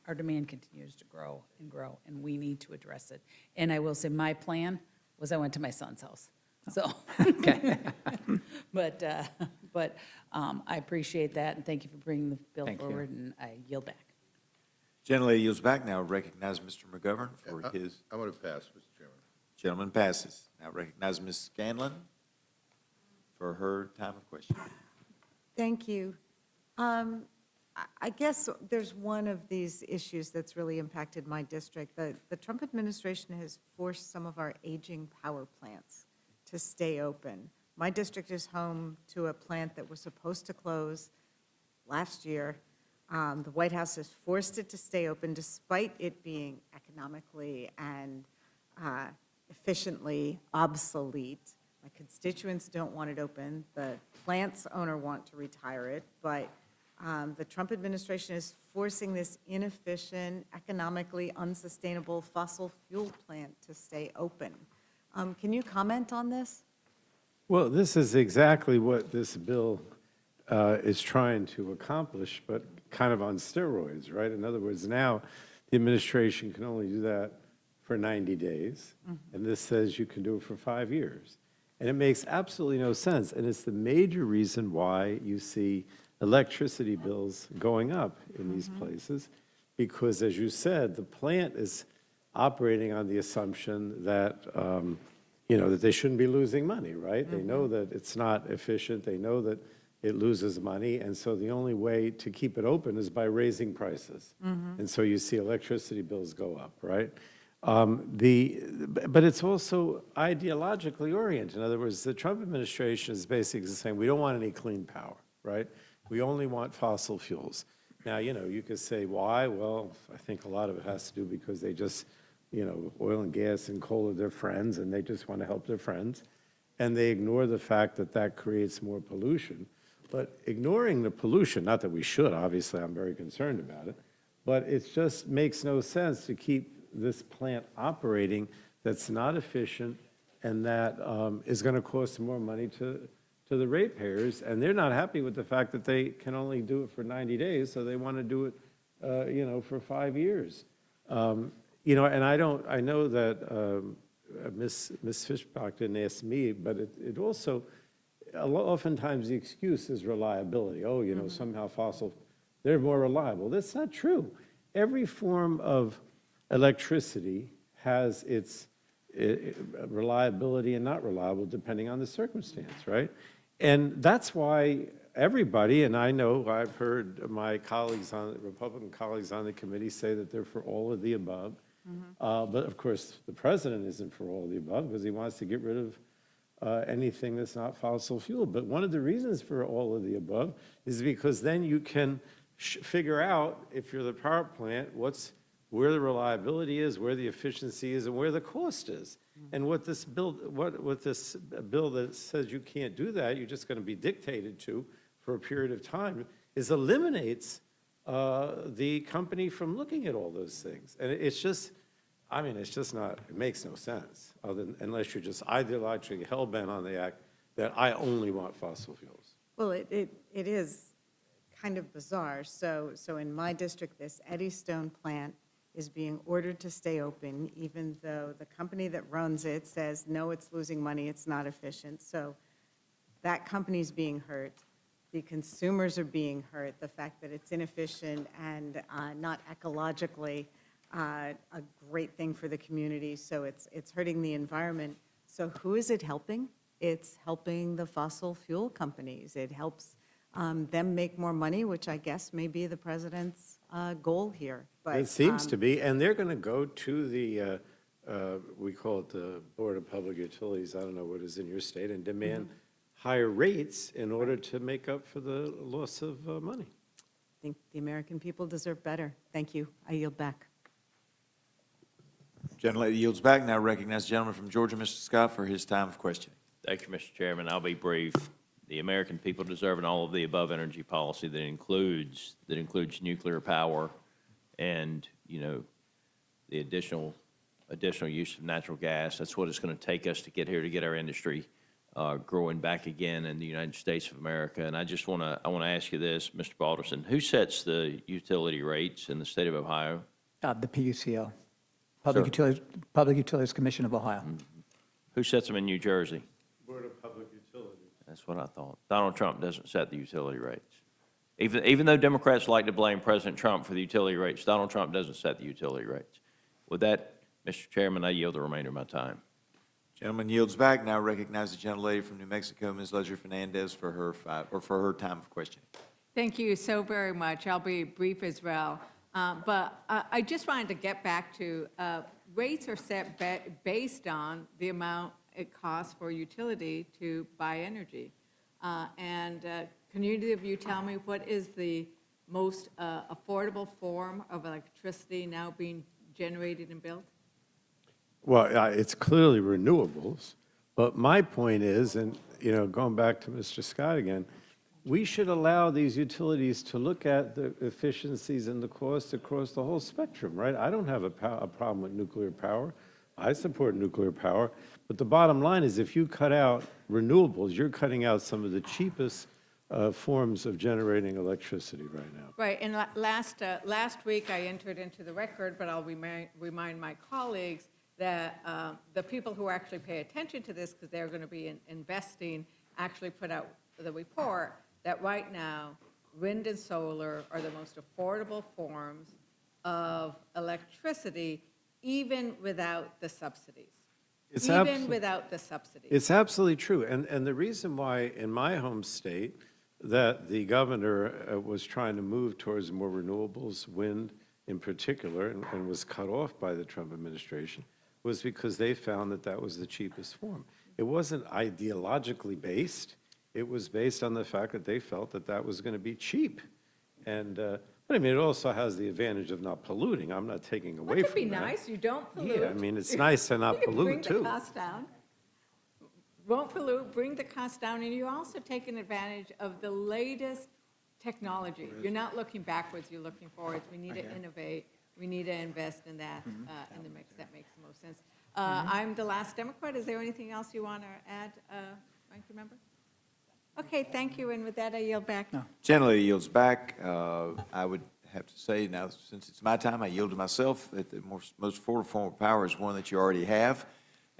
Speaker 6: our demand continues to grow, and we need to address it. And I will say, my plan was I went to my son's house, so.
Speaker 13: Okay.
Speaker 6: But I appreciate that, and thank you for bringing the bill forward, and I yield back.
Speaker 4: Gentlelady yields back. Now recognize Mr. McGovern for his.
Speaker 2: I'm going to pass, Mr. Chairman.
Speaker 4: Gentleman passes. Now recognize Ms. Scanlon for her time of question.
Speaker 8: Thank you. I guess there's one of these issues that's really impacted my district. The Trump administration has forced some of our aging power plants to stay open. My district is home to a plant that was supposed to close last year. The White House has forced it to stay open despite it being economically and efficiently obsolete. My constituents don't want it open, the plant's owner want to retire it, but the Trump administration is forcing this inefficient, economically unsustainable fossil fuel plant to stay open. Can you comment on this?
Speaker 14: Well, this is exactly what this bill is trying to accomplish, but kind of on steroids, right? In other words, now the administration can only do that for 90 days, and this says you can do it for 5 years. And it makes absolutely no sense, and it's the major reason why you see electricity bills going up in these places, because as you said, the plant is operating on the assumption that, that they shouldn't be losing money, right? They know that it's not efficient, they know that it loses money, and so the only way to keep it open is by raising prices. And so you see electricity bills go up, right? But it's also ideologically oriented. In other words, the Trump administration is basically saying, we don't want any clean power, right? We only want fossil fuels. Now, you could say, why? Well, I think a lot of it has to do because they just, oil and gas and coal are their friends, and they just want to help their friends. And they ignore the fact that that creates more pollution. But ignoring the pollution, not that we should, obviously, I'm very concerned about it, but it just makes no sense to keep this plant operating that's not efficient and that is going to cost more money to the ratepayers. And they're not happy with the fact that they can only do it for 90 days, so they want to do it, for 5 years. And I know that Ms. Fishbach didn't ask me, but it also, oftentimes the excuse is reliability. Oh, somehow they're more reliable. That's not true. Every form of electricity has its reliability and not reliable depending on the circumstance, right? And that's why everybody, and I know I've heard my Republican colleagues on the committee say that they're for all of the above. But of course, the president isn't for all of the above because he wants to get rid of anything that's not fossil fuel. But one of the reasons for all of the above is because then you can figure out, if you're the power plant, where the reliability is, where the efficiency is, and where the cost is. And what this bill that says you can't do that, you're just going to be dictated to for a period of time, eliminates the company from looking at all those things. And it's just not, it makes no sense, unless you're just ideologically hell-bent on the act that I only want fossil fuels.
Speaker 8: Well, it is kind of bizarre. So in my district, this Eddystone plant is being ordered to stay open, even though the company that runs it says, no, it's losing money, it's not efficient. So that company's being hurt. The consumers are being hurt. The fact that it's inefficient and not ecologically a great thing for the community. So it's hurting the environment. So who is it helping? It's helping the fossil fuel companies. It helps them make more money, which I guess may be the president's goal here. But
Speaker 14: it seems to be, and they're going to go to the, we call it the Board of Public Utilities, I don't know what is in your state, and demand higher rates in order to make up for the loss of money.
Speaker 8: I think the American people deserve better. Thank you. I yield back.
Speaker 4: Gentlelady yields back. Now recognize the gentleman from Georgia, Mr. Scott, for his time of questioning.
Speaker 11: Thank you, Mr. Chairman. I'll be brief. The American people deserve an all of the above energy policy that includes nuclear power and, the additional use of natural gas. That's what it's going to take us to get here, to get our industry growing back again in the United States of America. And I want to ask you this, Mr. Balderson, who sets the utility rates in the state of Ohio?
Speaker 13: The PUCO, Public Utilities Commission of Ohio.
Speaker 11: Who sets them in New Jersey?
Speaker 14: Board of Public Utilities.
Speaker 11: That's what I thought. Donald Trump doesn't set the utility rates. Even though Democrats like to blame President Trump for the utility rates, Donald Trump doesn't set the utility rates. With that, Mr. Chairman, I yield the remainder of my time.
Speaker 4: Gentleman yields back. Now recognize the gentlelady from New Mexico, Ms. Leisure Fernandez, for her time of questioning.
Speaker 12: Thank you so very much. I'll be brief as well. But I just wanted to get back to rates are set based on the amount it costs for utility to buy energy. Can either of you tell me what is the most affordable form of electricity now being generated and built?
Speaker 14: Well, it's clearly renewables, But my point is, and, going back to Mr. Scott again, we should allow these utilities to look at the efficiencies and the costs across the whole spectrum, right? I don't have a problem with nuclear power. I support nuclear power. But the bottom line is if you cut out renewables, you're cutting out some of the cheapest forms of generating electricity right now.
Speaker 12: Right, and last week I entered into the record, but I'll remind my colleagues that the people who actually pay attention to this, because they're going to be investing, actually put out the report that right now, wind and solar are the most affordable forms of electricity, even without the subsidies. Even without the subsidies.
Speaker 14: It's absolutely true. And the reason why in my home state that the governor was trying to move towards more renewables, wind in particular, and was cut off by the Trump administration, was because they found that that was the cheapest form. It wasn't ideologically based. It was based on the fact that they felt that that was going to be cheap. And, but I mean, it also has the advantage of not polluting. I'm not taking away from that.
Speaker 12: Which would be nice, you don't pollute.
Speaker 14: Yeah, I mean, it's nice to not pollute, too.
Speaker 12: Bring the cost down. Won't pollute, bring the cost down, and you're also taking advantage of the latest technology. You're not looking backwards, you're looking forwards. We need to innovate. We need to invest in that, in the mix. That makes the most sense. I'm the last Democrat. Is there anything else you want to add, ranking member? Okay, thank you, and with that, I yield back.
Speaker 4: Generally yields back. I would have to say now, since it's my time, I yield to myself that the most affordable form of power is one that you already have.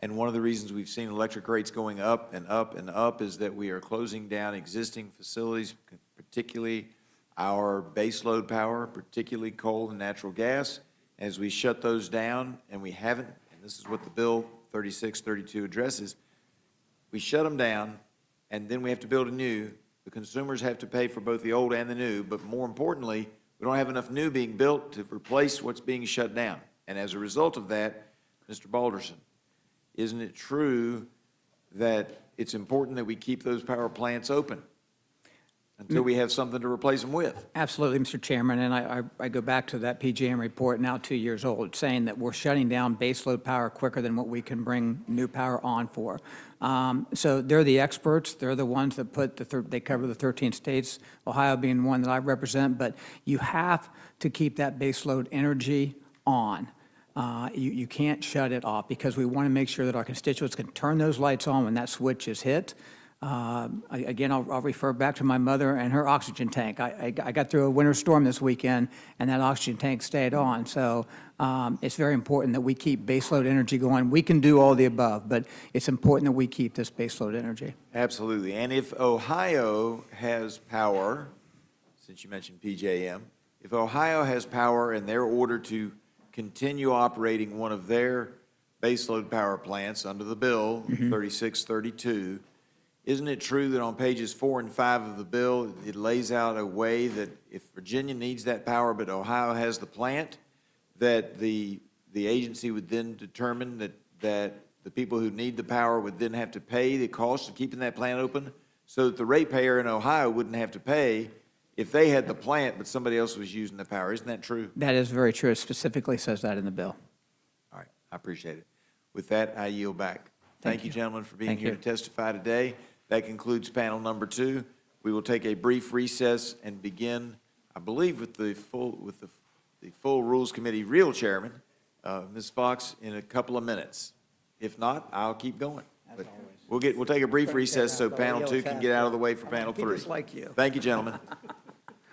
Speaker 4: And one of the reasons we've seen electric rates going up and up and up is that we are closing down existing facilities, particularly our baseload power, particularly coal and natural gas. As we shut those down, and we haven't, and this is what the bill 3632 addresses, we shut them down, and then we have to build a new. The consumers have to pay for both the old and the new, but more importantly, we don't have enough new being built to replace what's being shut down. And as a result of that, Mr. Balderson, isn't it true that it's important that we keep those power plants open until we have something to replace them with?
Speaker 13: Absolutely, Mr. Chairman, and I go back to that PJM report, now 2 years old, saying that we're shutting down baseload power quicker than what we can bring new power on for. So they're the experts. They're the ones that they cover the 13 states, Ohio being one that I represent, but you have to keep that baseload energy on. You can't shut it off because we want to make sure that our constituents can turn those lights on when that switch is hit. Again, I'll refer back to my mother and her oxygen tank. I got through a winter storm this weekend, and that oxygen tank stayed on. So it's very important that we keep baseload energy going. We can do all the above, but it's important that we keep this baseload energy.
Speaker 4: Absolutely. And if Ohio has power, since you mentioned PJM, if Ohio has power and they're ordered to continue operating one of their baseload power plants under the bill, 3632, isn't it true that on pages 4 and 5 of the bill, it lays out a way that if Virginia needs that power but Ohio has the plant, that the agency would then determine that the people who need the power would then have to pay the cost of keeping that plant open so that the ratepayer in Ohio wouldn't have to pay if they had the plant but somebody else was using the power? Isn't that true?
Speaker 13: That is very true. It specifically says that in the bill.
Speaker 4: All right, I appreciate it. With that, I yield back. Thank you, gentlemen, for being
Speaker 13: Thank
Speaker 4: here
Speaker 13: you.
Speaker 4: to testify today. That concludes panel number 2. We will take a brief recess and begin, I believe, with the full Rules Committee real chairman, Ms. Fox, in a couple of minutes. If not, I'll keep going. But we'll take a brief recess so panel 2 can get out of the way for panel 3.
Speaker 13: Just like you.
Speaker 4: Thank you, gentlemen.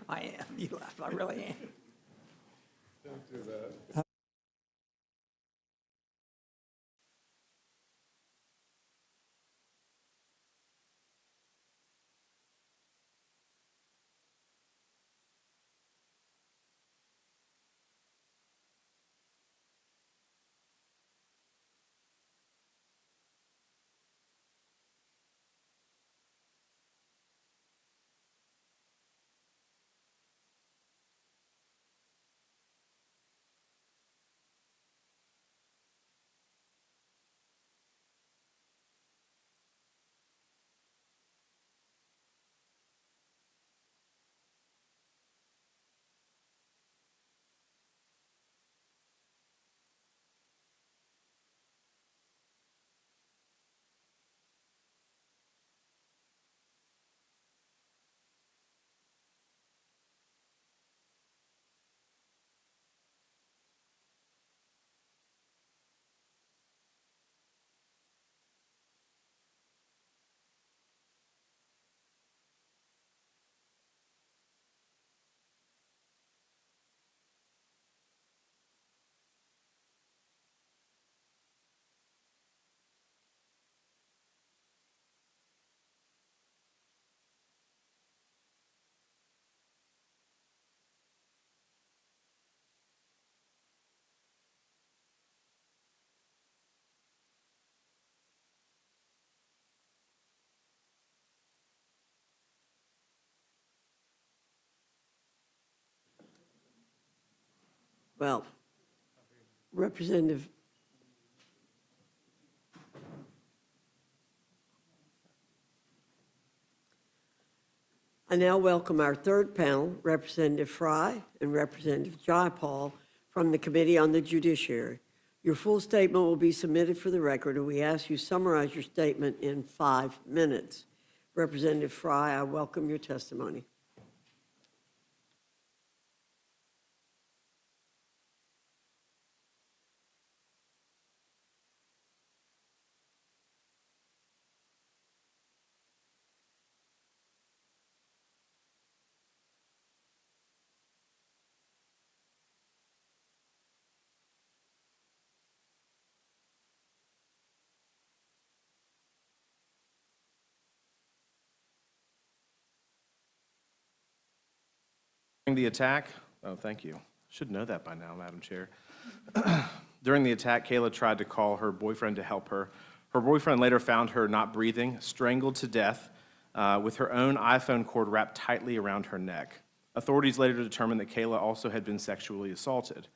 Speaker 13: I am. You laugh. I really am.
Speaker 14: Don't do that.
Speaker 1: Well, Representative, I now welcome our third panel, Representative Fry and Representative Jayapal from the Committee on the Judiciary. Your full statement will be submitted for the record, and we ask you summarize your statement in 5 minutes. Representative Fry, I welcome your testimony.
Speaker 15: During the attack, thank you. Should know that by now, Madam Chair. During the attack, Kayla tried to call her boyfriend to help her. Her boyfriend later found her not breathing, strangled to death, with her own iPhone cord wrapped tightly around her neck. Authorities later determined that Kayla also had been sexually assaulted.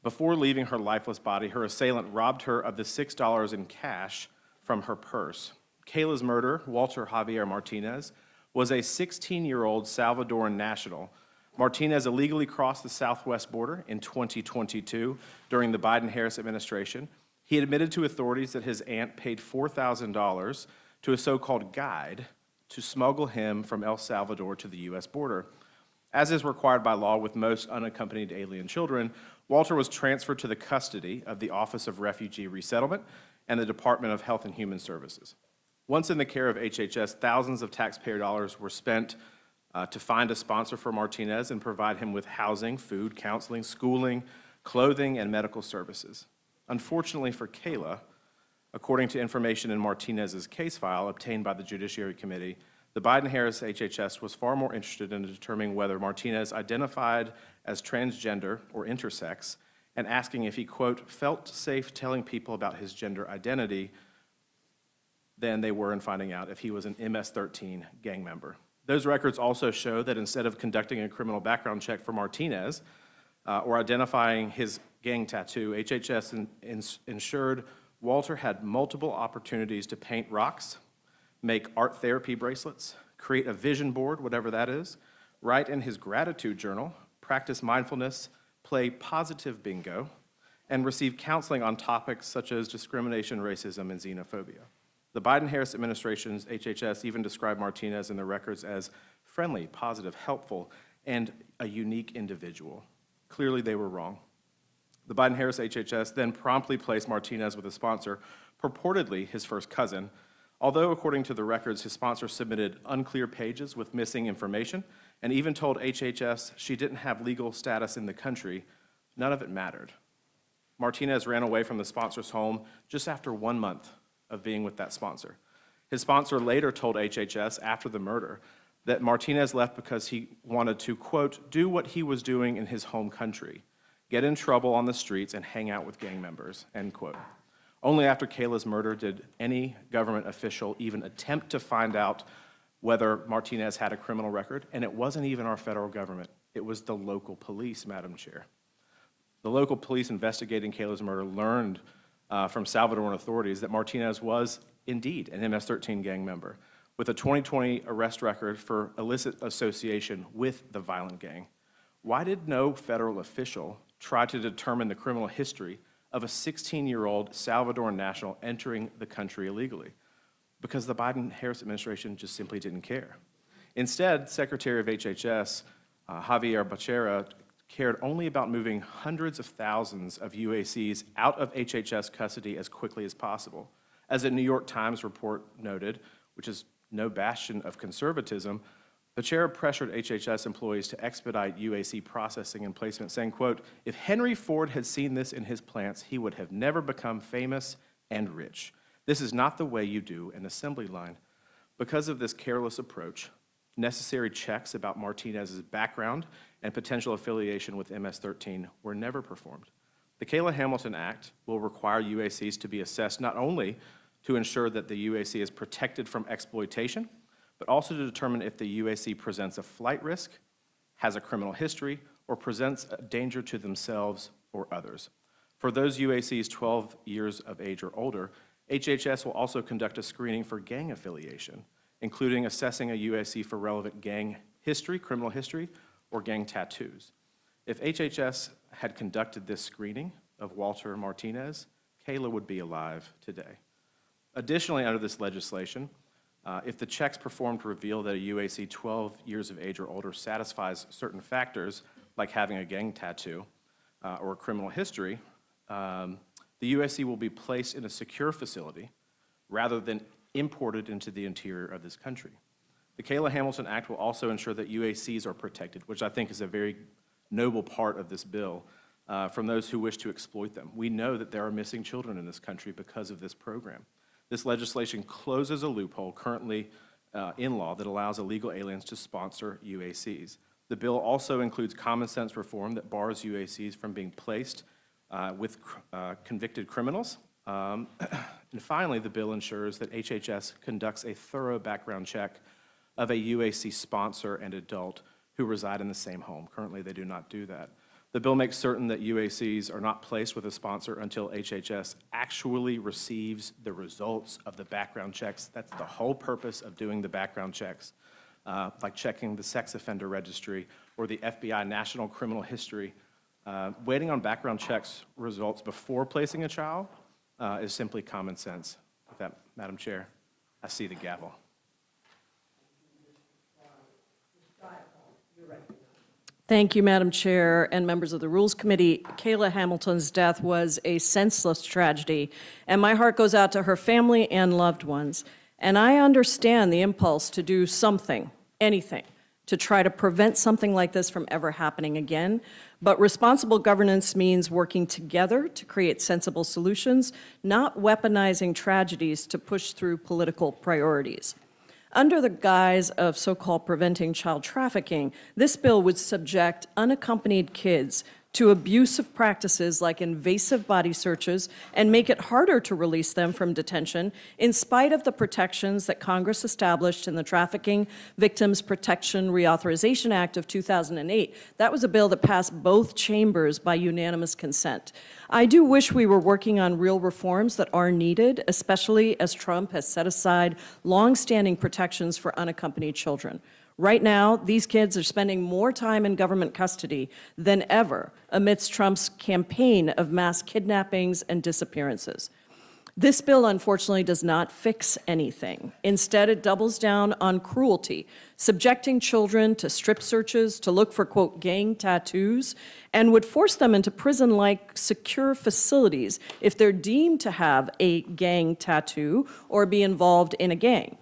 Speaker 15: Before leaving her lifeless body, her assailant robbed her of the $6 in cash from her purse. Kayla's murderer, Walter Javier Martinez, was a 16-year-old Salvadoran national. Martinez illegally crossed the southwest border in 2022 during the Biden-Harris administration. He admitted to authorities that his aunt paid $4,000 to a so-called guide to smuggle him from El Salvador to the U.S. border. As is required by law with most unaccompanied alien children, Walter was transferred to the custody of the Office of Refugee Resettlement and the Department of Health and Human Services. Once in the care of HHS, thousands of taxpayer dollars were spent to find a sponsor for Martinez and provide him with housing, food, counseling, schooling, clothing, and medical services. Unfortunately for Kayla, according to information in Martinez's case file obtained by the Judiciary Committee, the Biden-Harris HHS was far more interested in determining whether Martinez identified as transgender or intersex and asking if he, quote, felt safe telling people about his gender identity than they were in finding out if he was an MS-13 gang member. Those records also show that instead of conducting a criminal background check for Martinez or identifying his gang tattoo, HHS ensured Walter had multiple opportunities to paint rocks, make art therapy bracelets, create a vision board, whatever that is, write in his gratitude journal, practice mindfulness, play positive bingo, and receive counseling on topics such as discrimination, racism, and xenophobia. The Biden-Harris administration's HHS even described Martinez in the records as friendly, positive, helpful, and a unique individual. Clearly, they were wrong. The Biden-Harris HHS then promptly placed Martinez with a sponsor, purportedly his first cousin, although according to the records, his sponsor submitted unclear pages with missing information and even told HHS she didn't have legal status in the country. None of it mattered. Martinez ran away from the sponsor's home just after 1 month of being with that sponsor. His sponsor later told HHS after the murder that Martinez left because he wanted to, quote, do what he was doing in his home country, get in trouble on the streets and hang out with gang members, end quote. Only after Kayla's murder did any government official even attempt to find out whether Martinez had a criminal record, and it wasn't even our federal government. It was the local police, Madam Chair. The local police investigating Kayla's murder learned from Salvadoran authorities that Martinez was indeed an MS-13 gang member with a 2020 arrest record for illicit association with the violent gang. Why did no federal official try to determine the criminal history of a 16-year-old Salvadoran national entering the country illegally? Because the Biden-Harris administration just simply didn't care. Instead, Secretary of HHS, Javier Becerra, cared only about moving hundreds of thousands of UACs out of HHS custody as quickly as possible. As a New York Times report noted, which is no bastion of conservatism, Becerra pressured HHS employees to expedite UAC processing and placement, saying, quote, if Henry Ford had seen this in his plants, he would have never become famous and rich. This is not the way you do an assembly line. Because of this careless approach, necessary checks about Martinez's background and potential affiliation with MS-13 were never performed. The Kayla Hamilton Act will require UACs to be assessed not only to ensure that the UAC is protected from exploitation, but also to determine if the UAC presents a flight risk, has a criminal history, or presents a danger to themselves or others. For those UACs 12 years of age or older, HHS will also conduct a screening for gang affiliation, including assessing a UAC for relevant gang history, criminal history, or gang tattoos. If HHS had conducted this screening of Walter Martinez, Kayla would be alive today. Additionally, under this legislation, if the checks performed reveal that a UAC 12 years of age or older satisfies certain factors, like having a gang tattoo or a criminal history, the UAC will be placed in a secure facility rather than imported into the interior of this country. The Kayla Hamilton Act will also ensure that UACs are protected, which I think is a very noble part of this bill, from those who wish to exploit them. We know that there are missing children in this country because of this program. This legislation closes a loophole currently in law that allows illegal aliens to sponsor UACs. The bill also includes common sense reform that bars UACs from being placed with convicted criminals. And finally, the bill ensures that HHS conducts a thorough background check of a UAC sponsor and adult who reside in the same home. Currently, they do not do that. The bill makes certain that UACs are not placed with a sponsor until HHS actually receives the results of the background checks. That's the whole purpose of doing the background checks, like checking the sex offender registry or the FBI National Criminal History. Waiting on background checks results before placing a child is simply common sense. With that, Madam Chair, I see the gavel.
Speaker 16: Thank you, Madam Chair and members of the Rules Committee. Kayla Hamilton's death was a senseless tragedy, and my heart goes out to her family and loved ones. And I understand the impulse to do something, anything, to try to prevent something like this from ever happening again. But responsible governance means working together to create sensible solutions, not weaponizing tragedies to push through political priorities. Under the guise of so-called preventing child trafficking, this bill would subject unaccompanied kids to abusive practices like invasive body searches and make it harder to release them from detention in spite of the protections that Congress established in the Trafficking Victims Protection Reauthorization Act of 2008. That was a bill that passed both chambers by unanimous consent. I do wish we were working on real reforms that are needed, especially as Trump has set aside long-standing protections for unaccompanied children. Right now, these kids are spending more time in government custody than ever amidst Trump's campaign of mass kidnappings and disappearances. This bill, unfortunately, does not fix anything. Instead, it doubles down on cruelty, subjecting children to strip searches to look for, quote, gang tattoos, and would force them into prison-like secure facilities if they're deemed to have a gang tattoo or be involved in a gang.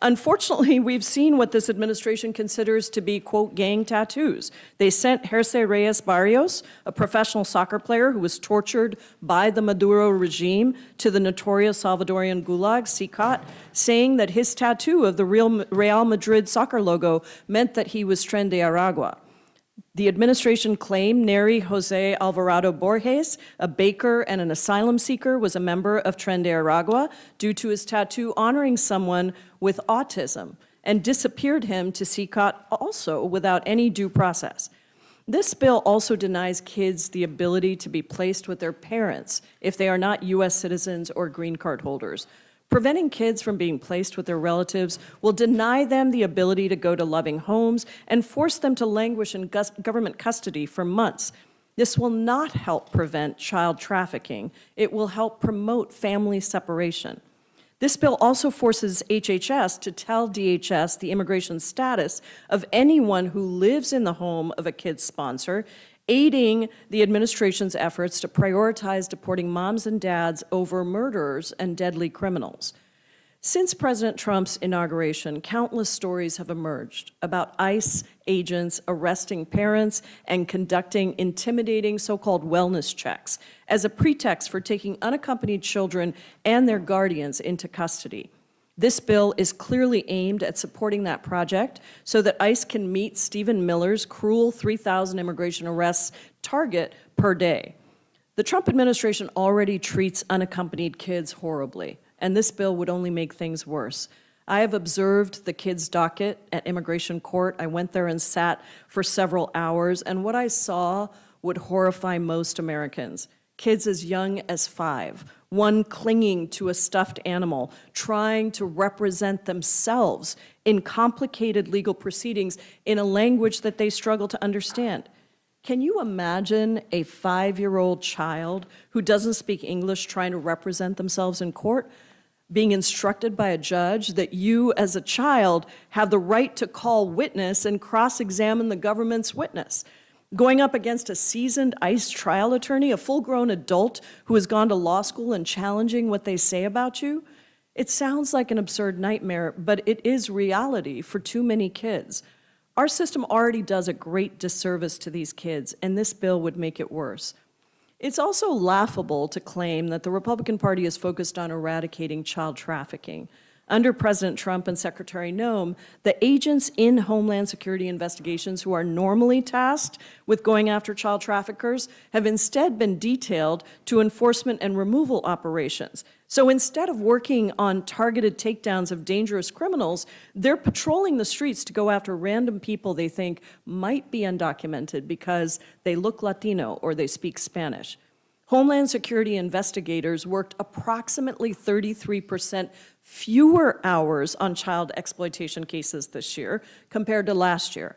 Speaker 16: Unfortunately, we've seen what this administration considers to be, quote, gang tattoos. They sent Jersey Reyes Barrios, a professional soccer player who was tortured by the Maduro regime, to the notorious Salvadorian gulag, CICOT, saying that his tattoo of the Real Madrid soccer logo meant that he was Tren de Aragua. The administration claimed Neri Jose Alvarado Borges, a baker and an asylum seeker, was a member of Tren de Aragua due to his tattoo honoring someone with autism, and disappeared him to CICOT also without any due process. This bill also denies kids the ability to be placed with their parents if they are not U.S. citizens or green card holders. Preventing kids from being placed with their relatives will deny them the ability to go to loving homes and force them to languish in government custody for months. This will not help prevent child trafficking. It will help promote family separation. This bill also forces HHS to tell DHS the immigration status of anyone who lives in the home of a kid's sponsor, aiding the administration's efforts to prioritize deporting moms and dads over murderers and deadly criminals. Since President Trump's inauguration, countless stories have emerged about ICE agents arresting parents and conducting intimidating so-called wellness checks as a pretext for taking unaccompanied children and their guardians into custody. This bill is clearly aimed at supporting that project so that ICE can meet Stephen Miller's cruel 3,000 immigration arrests target per day. The Trump administration already treats unaccompanied kids horribly, and this bill would only make things worse. I have observed the kids' docket at immigration court. I went there and sat for several hours, and what I saw would horrify most Americans. Kids as young as 5, one clinging to a stuffed animal, trying to represent themselves in complicated legal proceedings in a language that they struggle to understand. Can you imagine a 5-year-old child who doesn't speak English trying to represent themselves in court, being instructed by a judge that you, as a child, have the right to call witness and cross-examine the government's witness? Going up against a seasoned ICE trial attorney, a full-grown adult who has gone to law school and challenging what they say about you? It sounds like an absurd nightmare, but it is reality for too many kids. Our system already does a great disservice to these kids, and this bill would make it worse. It's also laughable to claim that the Republican Party is focused on eradicating child trafficking. Under President Trump and Secretary Noem, the agents in Homeland Security investigations who are normally tasked with going after child traffickers have instead been detailed to enforcement and removal operations. So instead of working on targeted takedowns of dangerous criminals, they're patrolling the streets to go after random people they think might be undocumented because they look Latino or they speak Spanish. Homeland Security investigators worked approximately 33% fewer hours on child exploitation cases this year compared to last year.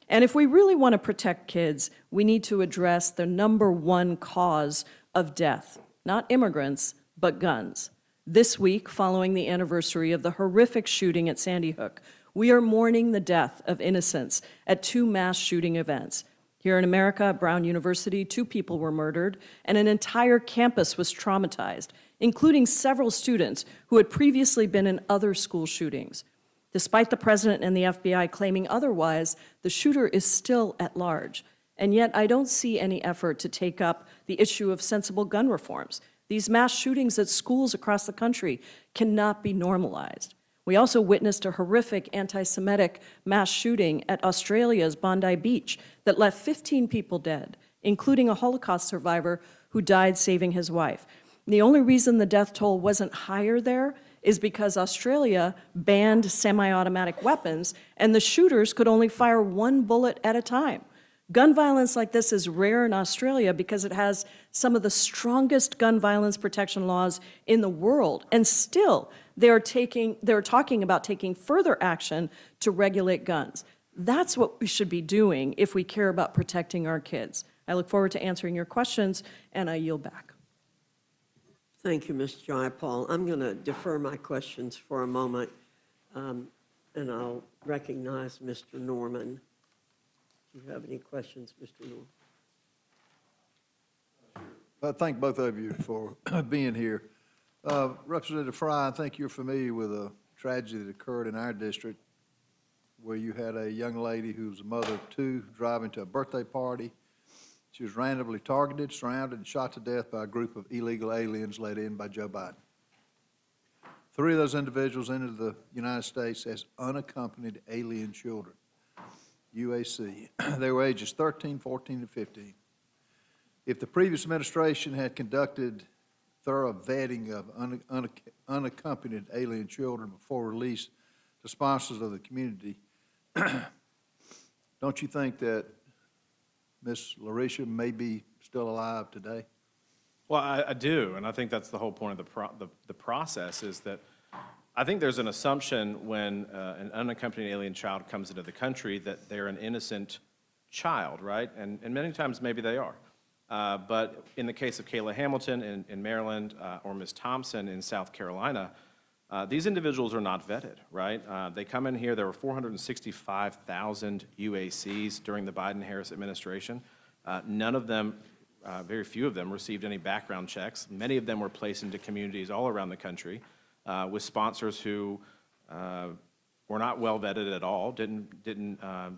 Speaker 16: And if we really want to protect kids, we need to address the #1 cause of death, not immigrants, but guns. This week, following the anniversary of the horrific shooting at Sandy Hook, we are mourning the death of innocents at 2 mass shooting events. Here in America, at Brown University, 2 people were murdered, and an entire campus was traumatized, including several students who had previously been in other school shootings. Despite the president and the FBI claiming otherwise, the shooter is still at large. And yet, I don't see any effort to take up the issue of sensible gun reforms. These mass shootings at schools across the country cannot be normalized. We also witnessed a horrific anti-Semitic mass shooting at Australia's Bondi Beach that left 15 people dead, including a Holocaust survivor who died saving his wife. And the only reason the death toll wasn't higher there is because Australia banned semi-automatic weapons and the shooters could only fire 1 bullet at a time. Gun violence like this is rare in Australia because it has some of the strongest gun violence protection laws in the world, and still they're talking about taking further action to regulate guns. That's what we should be doing if we care about protecting our kids. I look forward to answering your questions, and I yield back.
Speaker 1: Thank you, Ms. Jayapal. I'm going to defer my questions for a moment, and I'll recognize Mr. Norman. Do you have any questions, Mr. Norman?
Speaker 7: I thank both of you for being here. Representative Fry, I think you're familiar with a tragedy that occurred in our district where you had a young lady who was a mother of 2 driving to a birthday party. She was randomly targeted, surrounded, and shot to death by a group of illegal aliens led in by Joe Biden. 3 of those individuals entered the United States as unaccompanied alien children, UAC. They were ages 13, 14, and 15. If the previous administration had conducted thorough vetting of unaccompanied alien children before release to sponsors of the community, don't you think that Ms. Larisha may be still alive today?
Speaker 15: Well, I do, and I think that's the whole point of the process is that I think there's an assumption when an unaccompanied alien child comes into the country that they're an innocent child, right? And many times maybe they are. But in the case of Kayla Hamilton in Maryland or Ms. Thompson in South Carolina, these individuals are not vetted, right? They come in here, there were 465,000 UACs during the Biden-Harris administration. None of them, very few of them, received any background checks. Many of them were placed into communities all around the country with sponsors who were not well vetted at all, didn't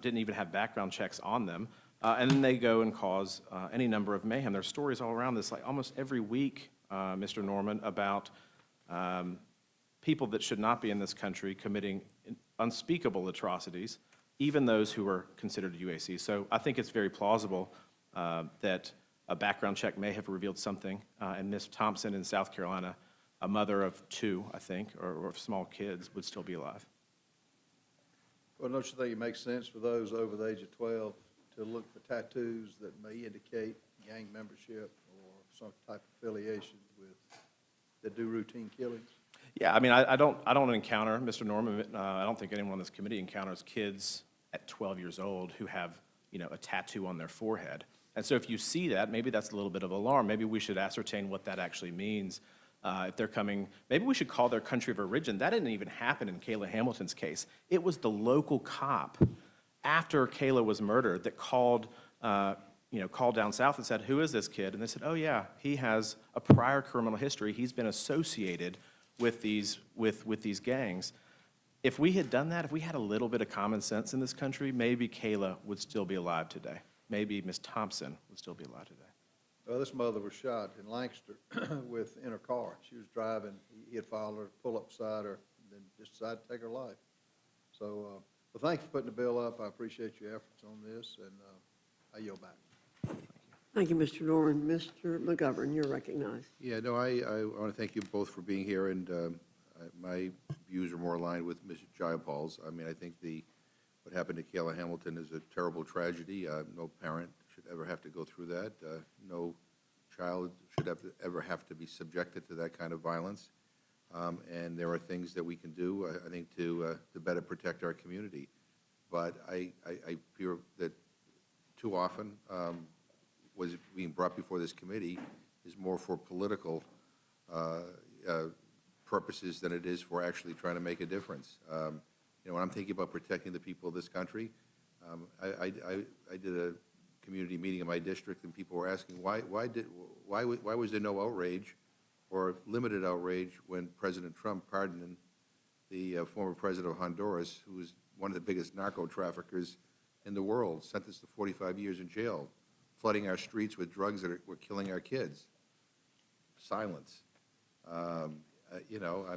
Speaker 15: even have background checks on them. And then they go and cause any number of mayhem. There's stories all around this, like almost every week, Mr. Norman, about people that should not be in this country committing unspeakable atrocities, even those who are considered UAC. So I think it's very plausible that a background check may have revealed something, and Ms. Thompson in South Carolina a mother of 2, I think, or of small kids would still be alive.
Speaker 7: Well, don't you think it makes sense for those over the age of 12 to look for tattoos that may indicate gang membership or some type of affiliation with, that do routine killings?
Speaker 15: Yeah, I mean, I don't encounter, Mr. Norman, I don't think anyone on this committee encounters kids at 12 years old who have, a tattoo on their forehead. And so if you see that, maybe that's a little bit of alarm. Maybe we should ascertain what that actually means. If they're coming, maybe we should call their country of origin. That didn't even happen in Kayla Hamilton's case. It was the local cop after Kayla was murdered that called down south and said, "Who is this kid?" And they said, "Oh yeah, he has a prior criminal history. He's been associated with these gangs." If we had done that, if we had a little bit of common sense in this country, maybe Kayla would still be alive today. Maybe Miss Thompson would still be alive today.
Speaker 7: Well, this mother was shot in Lancaster in her car. She was driving, he had followed her, pulled up beside her, and then just decided to take her life. So, well, thank you for putting the bill up. I appreciate your efforts on this, and I yield back.
Speaker 1: Thank you, Mr. Norman. Mr. McGovern, you're recognized.
Speaker 2: Yeah, no, I want to thank you both for being here, and my views are more aligned with Mr. Jayapal's. I mean, I think what happened to Kayla Hamilton is a terrible tragedy. No parent should ever have to go through that. No child should ever have to be subjected to that kind of violence. And there are things that we can do, I think, to better protect our community. But I fear that too often what is being brought before this committee is more for political purposes than it is for actually trying to make a difference. When I'm thinking about protecting the people of this country, I did a community meeting in my district, and people were asking why was there no outrage or limited outrage when President Trump pardoned the former president of Honduras, who was one of the biggest narco traffickers in the world, sentenced to 45 years in jail, flooding our streets with drugs that were killing our kids. Silence. I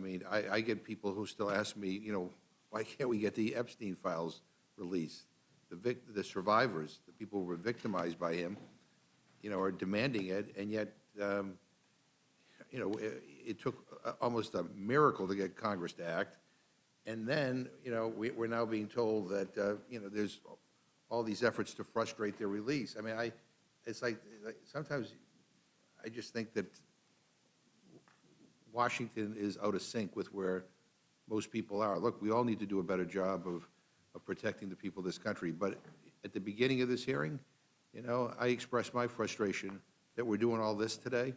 Speaker 2: mean, I get people who still ask me, why can't we get the Epstein files released? The survivors, the people who were victimized by him, are demanding it, and yet, it took almost a miracle to get Congress to act. And then, we're now being told that, there's all these efforts to frustrate their release. I mean, it's like sometimes I just think that Washington is out of sync with where most people are. Look, we all need to do a better job of protecting the people of this country. But at the beginning of this hearing, I expressed my frustration that we're doing all this today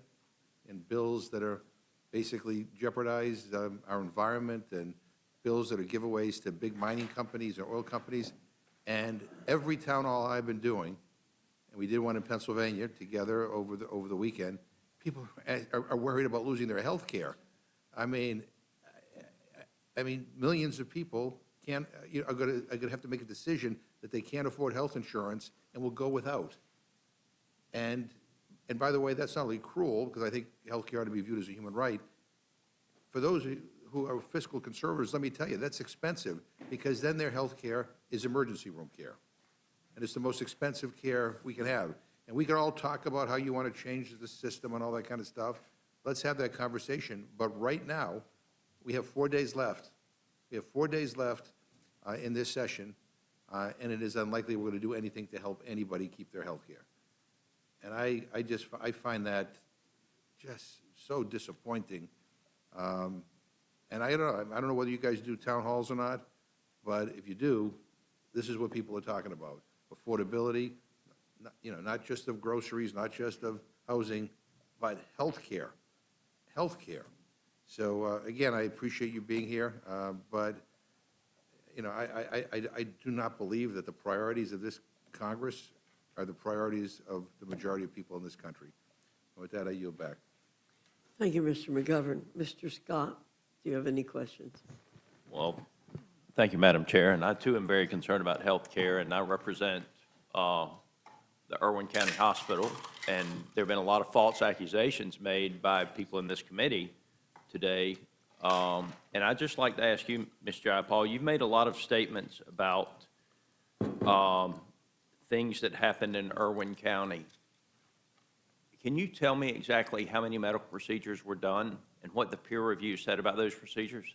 Speaker 2: and bills that are basically jeopardize our environment and bills that are giveaways to big mining companies or oil companies. And every town hall I've been doing, and we did one in Pennsylvania together over the weekend, people are worried about losing their health care. I mean, millions of people are going to have to make a decision that they can't afford health insurance and will go without. And by the way, that's not only cruel, because I think health care ought to be viewed as a human right. For those who are fiscal conservatives, let me tell you, that's expensive, because then their health care is emergency room care. And it's the most expensive care we can have. And we can all talk about how you want to change the system and all that kind of stuff. Let's have that conversation. But right now, we have 4 days left. We have 4 days left in this session, and it is unlikely we're going to do anything to help anybody keep their health care. And I find that just so disappointing. And I don't know whether you guys do town halls or not, but if you do, this is what people are talking about. Affordability, not just of groceries, not just of housing, but health care. Health care. So, again, I appreciate you being here, but, I do not believe that the priorities of this Congress are the priorities of the majority of people in this country. And with that, I yield back.
Speaker 1: Thank you, Mr. McGovern. Mr. Scott, do you have any questions?
Speaker 11: Well, thank you, Madam Chair. And I, too, am very concerned about health care, and I represent the Irwin County Hospital, and there have been a lot of false accusations made by people in this committee today. And I'd just like to ask you, Ms. Jayapal, you've made a lot of statements about things that happened in Irwin County. Can you tell me exactly how many medical procedures were done and what the peer review said about those procedures?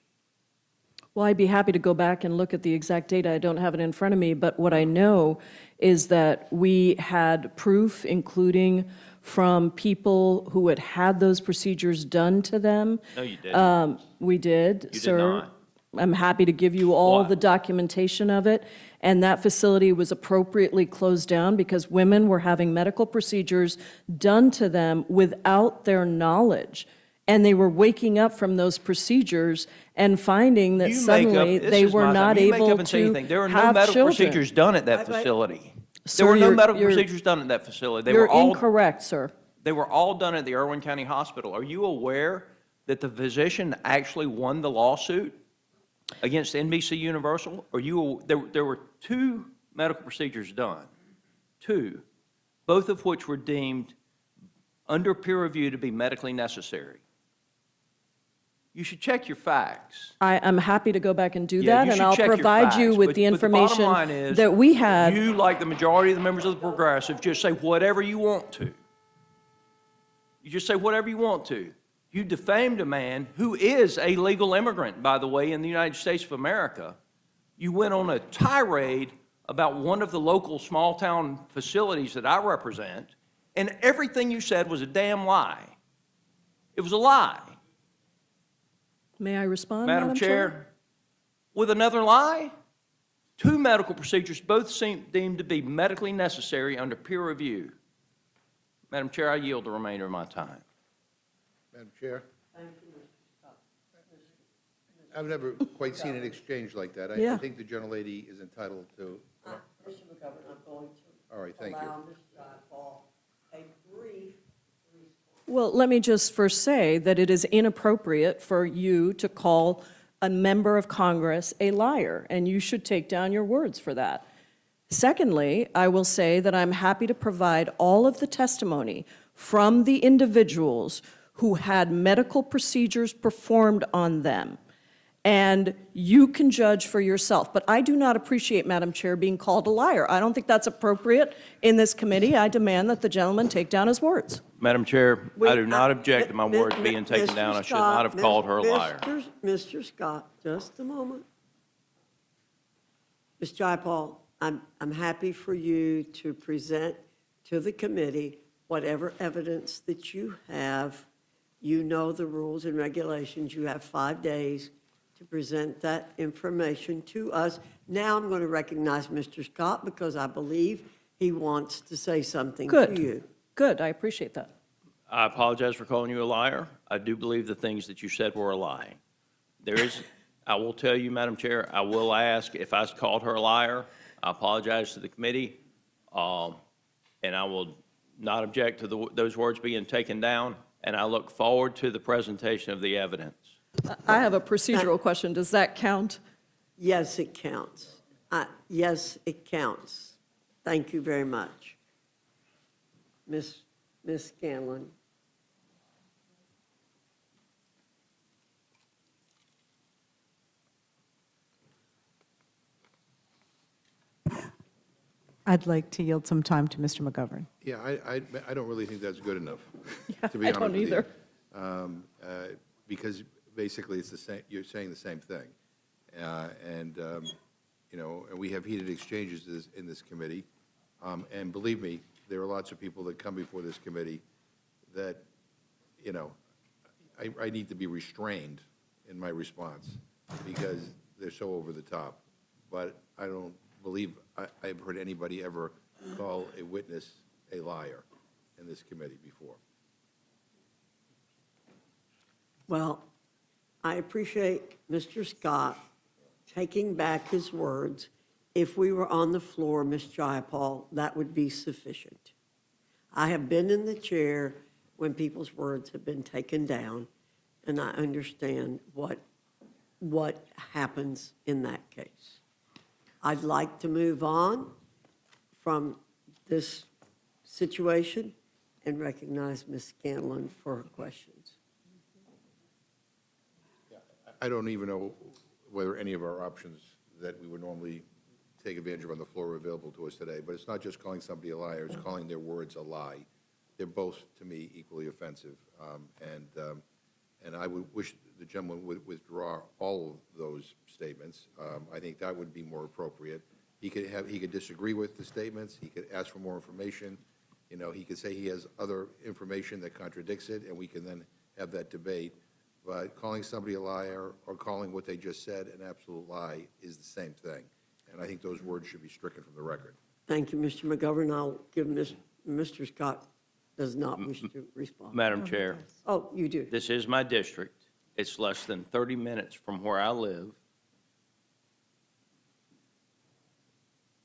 Speaker 16: Well, I'd be happy to go back and look at the exact data. I don't have it in front of me, but what I know is that we had proof, including from people who had had those procedures done to them.
Speaker 11: No, you didn't.
Speaker 16: We did,
Speaker 11: You
Speaker 16: sir.
Speaker 11: did not.
Speaker 16: I'm happy to give you all
Speaker 11: Why?
Speaker 16: the documentation of it. And that facility was appropriately closed down because women were having medical procedures done to them without their knowledge. And they were waking up from those procedures and finding that
Speaker 11: You make up-
Speaker 16: suddenly
Speaker 11: this
Speaker 16: they
Speaker 11: is
Speaker 16: were
Speaker 11: my
Speaker 16: not
Speaker 11: time. You make
Speaker 16: able
Speaker 11: up and say
Speaker 16: to
Speaker 11: anything. There are no
Speaker 16: have
Speaker 11: medical
Speaker 16: children.
Speaker 11: procedures done at that facility.
Speaker 16: Sir,
Speaker 11: There were no
Speaker 16: you're-
Speaker 11: medical
Speaker 16: you're-
Speaker 11: procedures done at that facility. They
Speaker 16: You're
Speaker 11: were all
Speaker 16: incorrect, sir.
Speaker 11: They were all done at the Irwin County Hospital. Are you aware that the physician actually won the lawsuit against NBC Universal? There were 2 medical procedures done, 2, both of which were deemed under peer review to be medically necessary. You should check your facts.
Speaker 16: I'm happy to go back and do
Speaker 11: Yeah,
Speaker 16: that,
Speaker 11: you
Speaker 16: and
Speaker 11: should
Speaker 16: I'll
Speaker 11: check your
Speaker 16: provide you
Speaker 11: facts,
Speaker 16: with
Speaker 11: but-
Speaker 16: the
Speaker 11: but the bottom
Speaker 16: information
Speaker 11: line is,
Speaker 16: that we had.
Speaker 11: You, like the majority of the members of the Progressive, just say whatever you want to. You just say whatever you want to. You defamed a man who is a legal immigrant, by the way, in the United States of America. You went on a tirade about one of the local small-town facilities that I represent, and everything you said was a damn lie. It was a lie.
Speaker 16: May I respond,
Speaker 11: Madam Chair, with another lie, 2 medical procedures, both seem deemed to be medically necessary under peer review. Madam Chair, I yield the remainder of my time.
Speaker 2: Madam Chair? I've never quite seen an exchange like that. I
Speaker 16: Yeah.
Speaker 2: think the gentlelady is entitled to.
Speaker 1: Mr. McGovern, I'm going to
Speaker 2: All right, thank you.
Speaker 1: allow Ms. Jayapal a brief response.
Speaker 16: Well, let me just first say that it is inappropriate for you to call a member of Congress a liar, and you should take down your words for that. Secondly, I will say that I'm happy to provide all of the testimony from the individuals who had medical procedures performed on them. And you can judge for yourself. But I do not appreciate, Madam Chair, being called a liar. I don't think that's appropriate in this committee. I demand that the gentleman take down his words.
Speaker 11: Madam Chair, I do not object to my
Speaker 1: Mi-
Speaker 11: words
Speaker 1: mi-
Speaker 11: being taken
Speaker 1: Mr.
Speaker 11: down. I should
Speaker 1: Scott,
Speaker 11: not have called her a liar.
Speaker 1: Mr. Scott, just a moment. Ms. Jayapal, I'm happy for you to present to the committee whatever evidence that you have. You know the rules and regulations. You have 5 days to present that information to us. Now I'm going to recognize Mr. Scott because I believe he wants to say something to
Speaker 16: Good.
Speaker 1: you.
Speaker 16: Good, I appreciate that.
Speaker 11: I apologize for calling you a liar. I do believe the things that you said were a lie. I will tell you, Madam Chair, I will ask if I called her a liar. I apologize to the committee, and I will not object to those words being taken down, and I look forward to the presentation of the evidence.
Speaker 16: I have a procedural question. Does that count?
Speaker 1: Yes, it counts. Yes, it counts. Thank you very much. Ms. Scanlon.
Speaker 8: I'd like to yield some time to Mr. McGovern.
Speaker 2: Yeah, I don't really think that's good enough, to be
Speaker 16: I
Speaker 2: honest
Speaker 16: don't
Speaker 2: with you.
Speaker 16: either.
Speaker 2: Because basically it's the same, you're saying the same thing. And we have heated exchanges in this committee. And believe me, there are lots of people that come before this committee that, I need to be restrained in my response because they're so over the top. But I don't believe I've heard anybody ever call a witness a liar in this committee before.
Speaker 1: Well, I appreciate Mr. Scott taking back his words. If we were on the floor, Ms. Jayapal, that would be sufficient. I have been in the chair when people's words have been taken down, and I understand what happens in that case. I'd like to move on from this situation and recognize Ms. Scanlon for her questions.
Speaker 2: I don't even know whether any of our options that we would normally take advantage of on the floor are available to us today, but it's not just calling somebody a liar, it's calling their words a lie. They're both, to me, equally offensive. and I would wish the gentleman would withdraw all of those statements. I think that would be more appropriate. He could disagree with the statements, he could ask for more information, you know, he could say he has other information that contradicts it, and we can then have that debate. But calling somebody a liar or calling what they just said an absolute lie is the same thing. And I think those words should be stricken from the record.
Speaker 1: Thank you, Mr. McGovern. I'll give Mr. Scott does not wish to respond.
Speaker 11: Madam Chair,
Speaker 1: Oh, you do.
Speaker 11: this is my district. It's less than 30 minutes from where I live.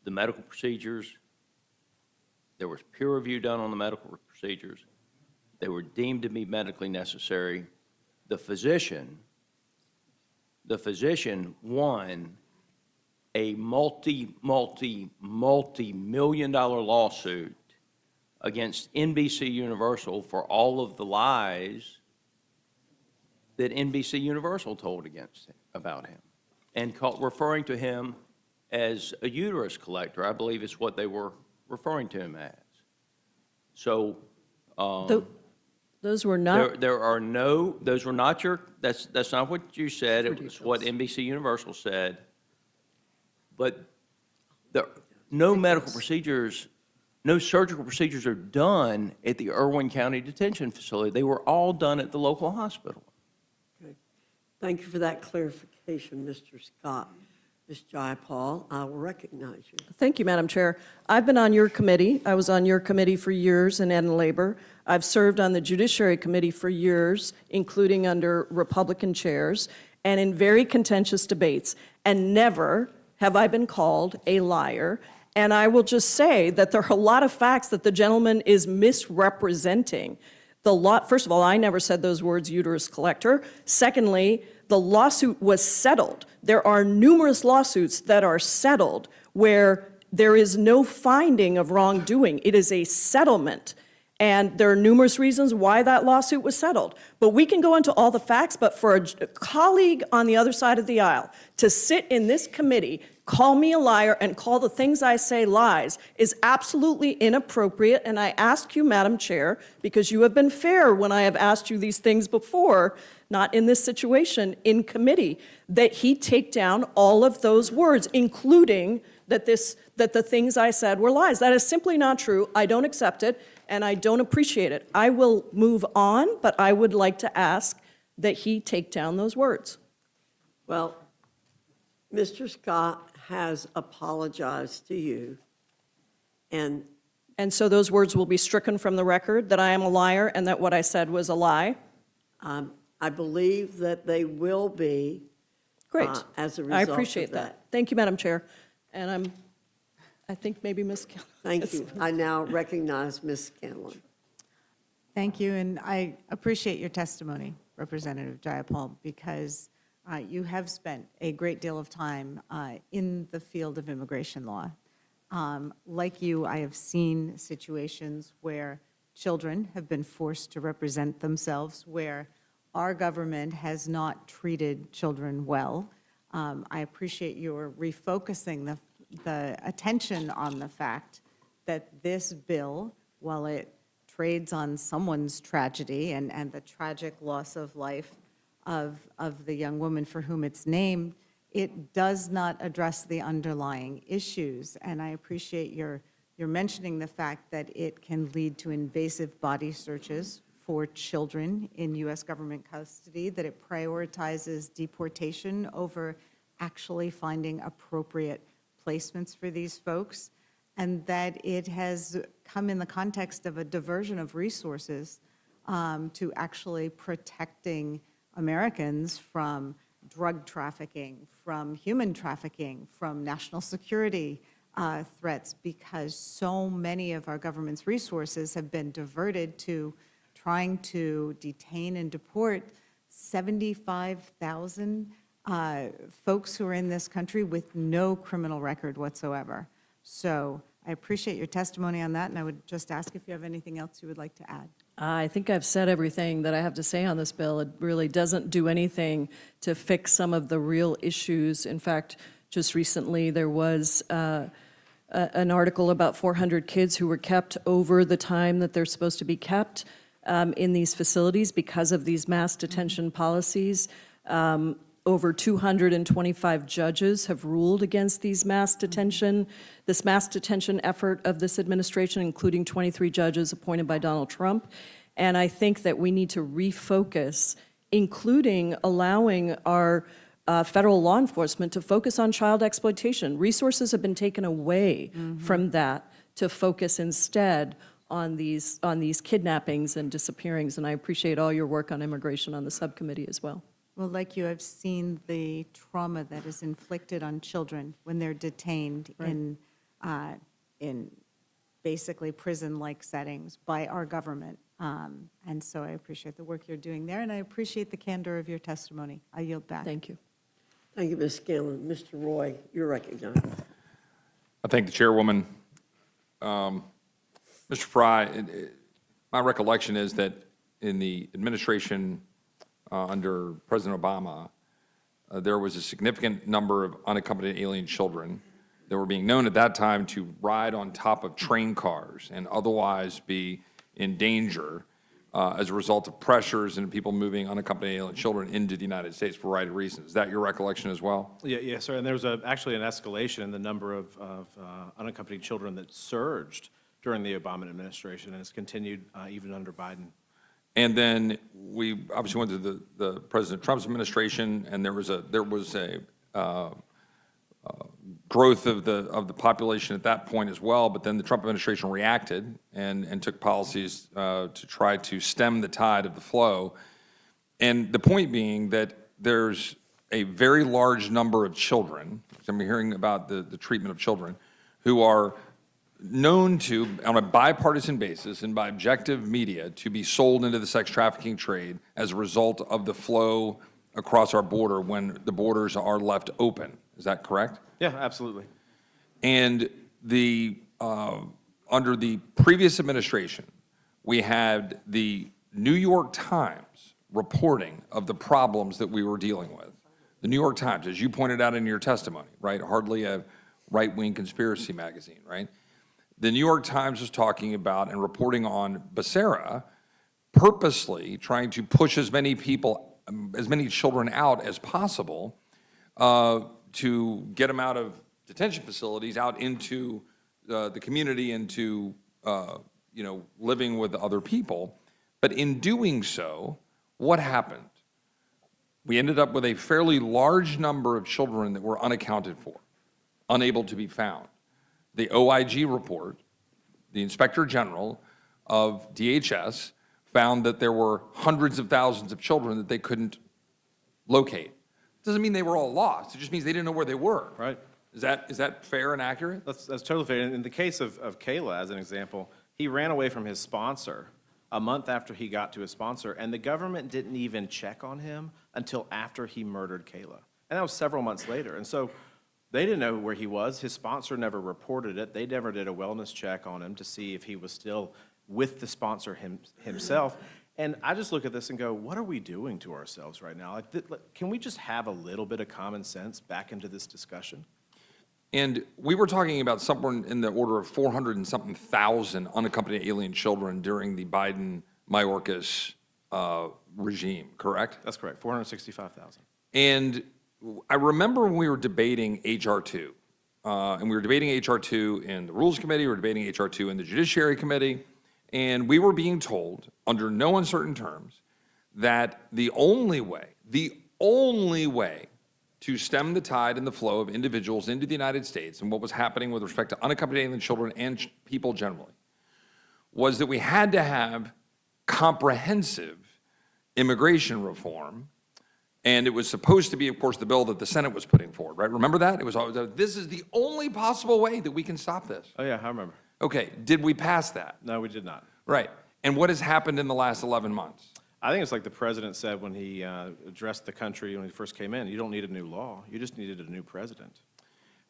Speaker 11: The medical procedures, there was peer review done on the medical procedures. They were deemed to be medically necessary. The physician won a multi-million-dollar lawsuit against NBC Universal for all of the lies that NBC Universal told about him, and referring to him as a uterus collector. I believe is what they were referring to him as. So,
Speaker 16: Those were not,
Speaker 11: there are no, those were not your, that's not what you said. It was what NBC Universal said. But no medical procedures, no surgical procedures are done at the Irwin County Detention Facility. They were all done at the local hospital.
Speaker 1: Okay. Thank you for that clarification, Mr. Scott. Ms. Jayapal, I will recognize you.
Speaker 16: thank you, Madam Chair. I've been on your committee. I was on your committee for years in Ed and Labor. I've served on the Judiciary Committee for years, including under Republican chairs, and in very contentious debates. And never have I been called a liar. And I will just say that there are a lot of facts that the gentleman is misrepresenting. First of all, I never said those words, uterus collector. Secondly, the lawsuit was settled. There are numerous lawsuits that are settled where there is no finding of wrongdoing. It is a settlement. And there are numerous reasons why that lawsuit was settled. But we can go into all the facts, but for a colleague on the other side of the aisle to sit in this committee, call me a liar, and call the things I say lies is absolutely inappropriate. And I ask you, Madam Chair, because you have been fair when I have asked you these things before, not in this situation, in committee, that he take down all of those words, including that the things I said were lies. That is simply not true. I don't accept it, and I don't appreciate it. I will move on, but I would like to ask that he take down those words.
Speaker 1: Well, Mr. Scott has apologized to you, and
Speaker 16: so those words will be stricken from the record, that I am a liar and that what I said was a lie?
Speaker 1: I believe that they will be.
Speaker 16: Great.
Speaker 1: As a result
Speaker 16: I
Speaker 1: of
Speaker 16: appreciate that. Thank you, Madam Chair. And I think maybe Ms. Scanlon.
Speaker 1: Thank you. I now recognize Ms. Scanlon.
Speaker 8: Thank you, and I appreciate your testimony, Representative Jayapal, because you have spent a great deal of time in the field of immigration law. Like you, I have seen situations where children have been forced to represent themselves, where our government has not treated children well. I appreciate your refocusing the attention on the fact that this bill, while it trades on someone's tragedy and the tragic loss of life of the young woman for whom it's named, it does not address the underlying issues. And I appreciate your mentioning the fact that it can lead to invasive body searches for children in U.S. government custody, that it prioritizes deportation over actually finding appropriate placements for these folks, and that it has come in the context of a diversion of resources to actually protecting Americans from drug trafficking, from human trafficking, from national security threats, because so many of our government's resources have been diverted to trying to detain and deport 75,000 folks who are in this country with no criminal record whatsoever. So I appreciate your testimony on that, and I would just ask if you have anything else you would like to add.
Speaker 16: I think I've said everything that I have to say on this bill. It really doesn't do anything to fix some of the real issues. In fact, just recently there was an article about 400 kids who were kept over the time that they're supposed to be kept. in these facilities because of these mass detention policies. Over 225 judges have ruled against these this mass detention effort of this administration, including 23 judges appointed by Donald Trump. And I think that we need to refocus, including allowing our federal law enforcement to focus on child exploitation. Resources have been taken away from that to focus instead on these kidnappings and disappearings. And I appreciate all your work on immigration on the subcommittee as well.
Speaker 8: Well, like you, I've seen the trauma that is inflicted on children when they're detained in basically prison-like settings by our government. And so I appreciate the work you're doing there, and I appreciate the candor of your testimony. I yield back.
Speaker 16: Thank you.
Speaker 1: Thank you, Ms. Scanlon. Mr. Roy, you're recognized.
Speaker 17: I thank the chairwoman. Mr. Fry, my recollection is that in the administration under President Obama, there was a significant number of unaccompanied alien children that were being known at that time to ride on top of train cars and otherwise be in danger as a result of pressures and people moving unaccompanied alien children into the United States for a variety of reasons. Is that your recollection as well?
Speaker 15: Yes, sir. And there was actually an escalation in the number of unaccompanied children that surged during the Obama administration, and it's continued even under Biden.
Speaker 17: And then we obviously went to the President Trump's administration, and there was a growth of the population at that point as well. But then the Trump administration reacted and took policies to try to stem the tide of the flow. And the point being that there's a very large number of children, because I'm hearing about the treatment of children, who are known to, on a bipartisan basis and by objective media, to be sold into the sex trafficking trade as a result of the flow across our border when the borders are left open. Is that correct?
Speaker 15: Yeah, absolutely.
Speaker 17: And under the previous administration, we had the New York Times reporting of the problems that we were dealing with. The New York Times, as you pointed out in your testimony, right? Hardly a right-wing conspiracy magazine, right? The New York Times was talking about and reporting on Becerra purposely trying to push as many children out as possible to get them out of detention facilities, out into the community, into living with other people. But in doing so, what happened? We ended up with a fairly large number of children that were unaccounted for, unable to be found. The OIG report, the Inspector General of DHS, found that there were hundreds of thousands of children that they couldn't locate. Doesn't mean they were all lost. It just means they didn't know where they were.
Speaker 15: Right.
Speaker 17: Is that fair and accurate?
Speaker 15: That's totally fair. In the case of Kayla, as an example, he ran away from his sponsor a month after he got to his sponsor, and the government didn't even check on him until after he murdered Kayla. And that was several months later. And so they didn't know where he was. His sponsor never reported it. They never did a wellness check on him to see if he was still with the sponsor himself. And I just look at this and go, what are we doing to ourselves right now? Can we just have a little bit of common sense back into this discussion?
Speaker 17: And we were talking about somewhere in the order of 400 and something thousand unaccompanied alien children during the Biden-Mayorkas regime, correct?
Speaker 15: That's correct, 465,000.
Speaker 17: And I remember when we were debating H.R. 2, and we were debating H.R. 2 in the Rules Committee, we were debating H.R. 2 in the Judiciary Committee, and we were being told, under no uncertain terms, that the only way to stem the tide and the flow of individuals into the United States and what was happening with respect to unaccompanied alien children and people generally was that we had to have comprehensive immigration reform. And it was supposed to be, of course, the bill that the Senate was putting forward, right? Remember that? It was always, this is the only possible way that we can stop this.
Speaker 15: Oh, yeah, I remember.
Speaker 17: Okay, did we pass that?
Speaker 15: No, we did not.
Speaker 17: Right. And what has happened in the last 11 months?
Speaker 15: I think it's like the president said when he addressed the country when he first came in. You don't need a new law. You just needed a new president.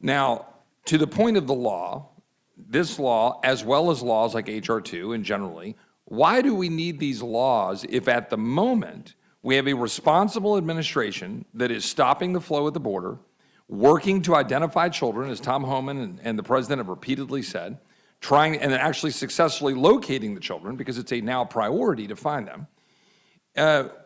Speaker 17: Now, to the point of the law, this law, as well as laws like H.R. 2 and generally, why do we need these laws if at the moment we have a responsible administration that is stopping the flow at the border, working to identify children, as Tom Homan and the president have repeatedly said, trying, and then actually successfully locating the children, because it's a now priority to find them.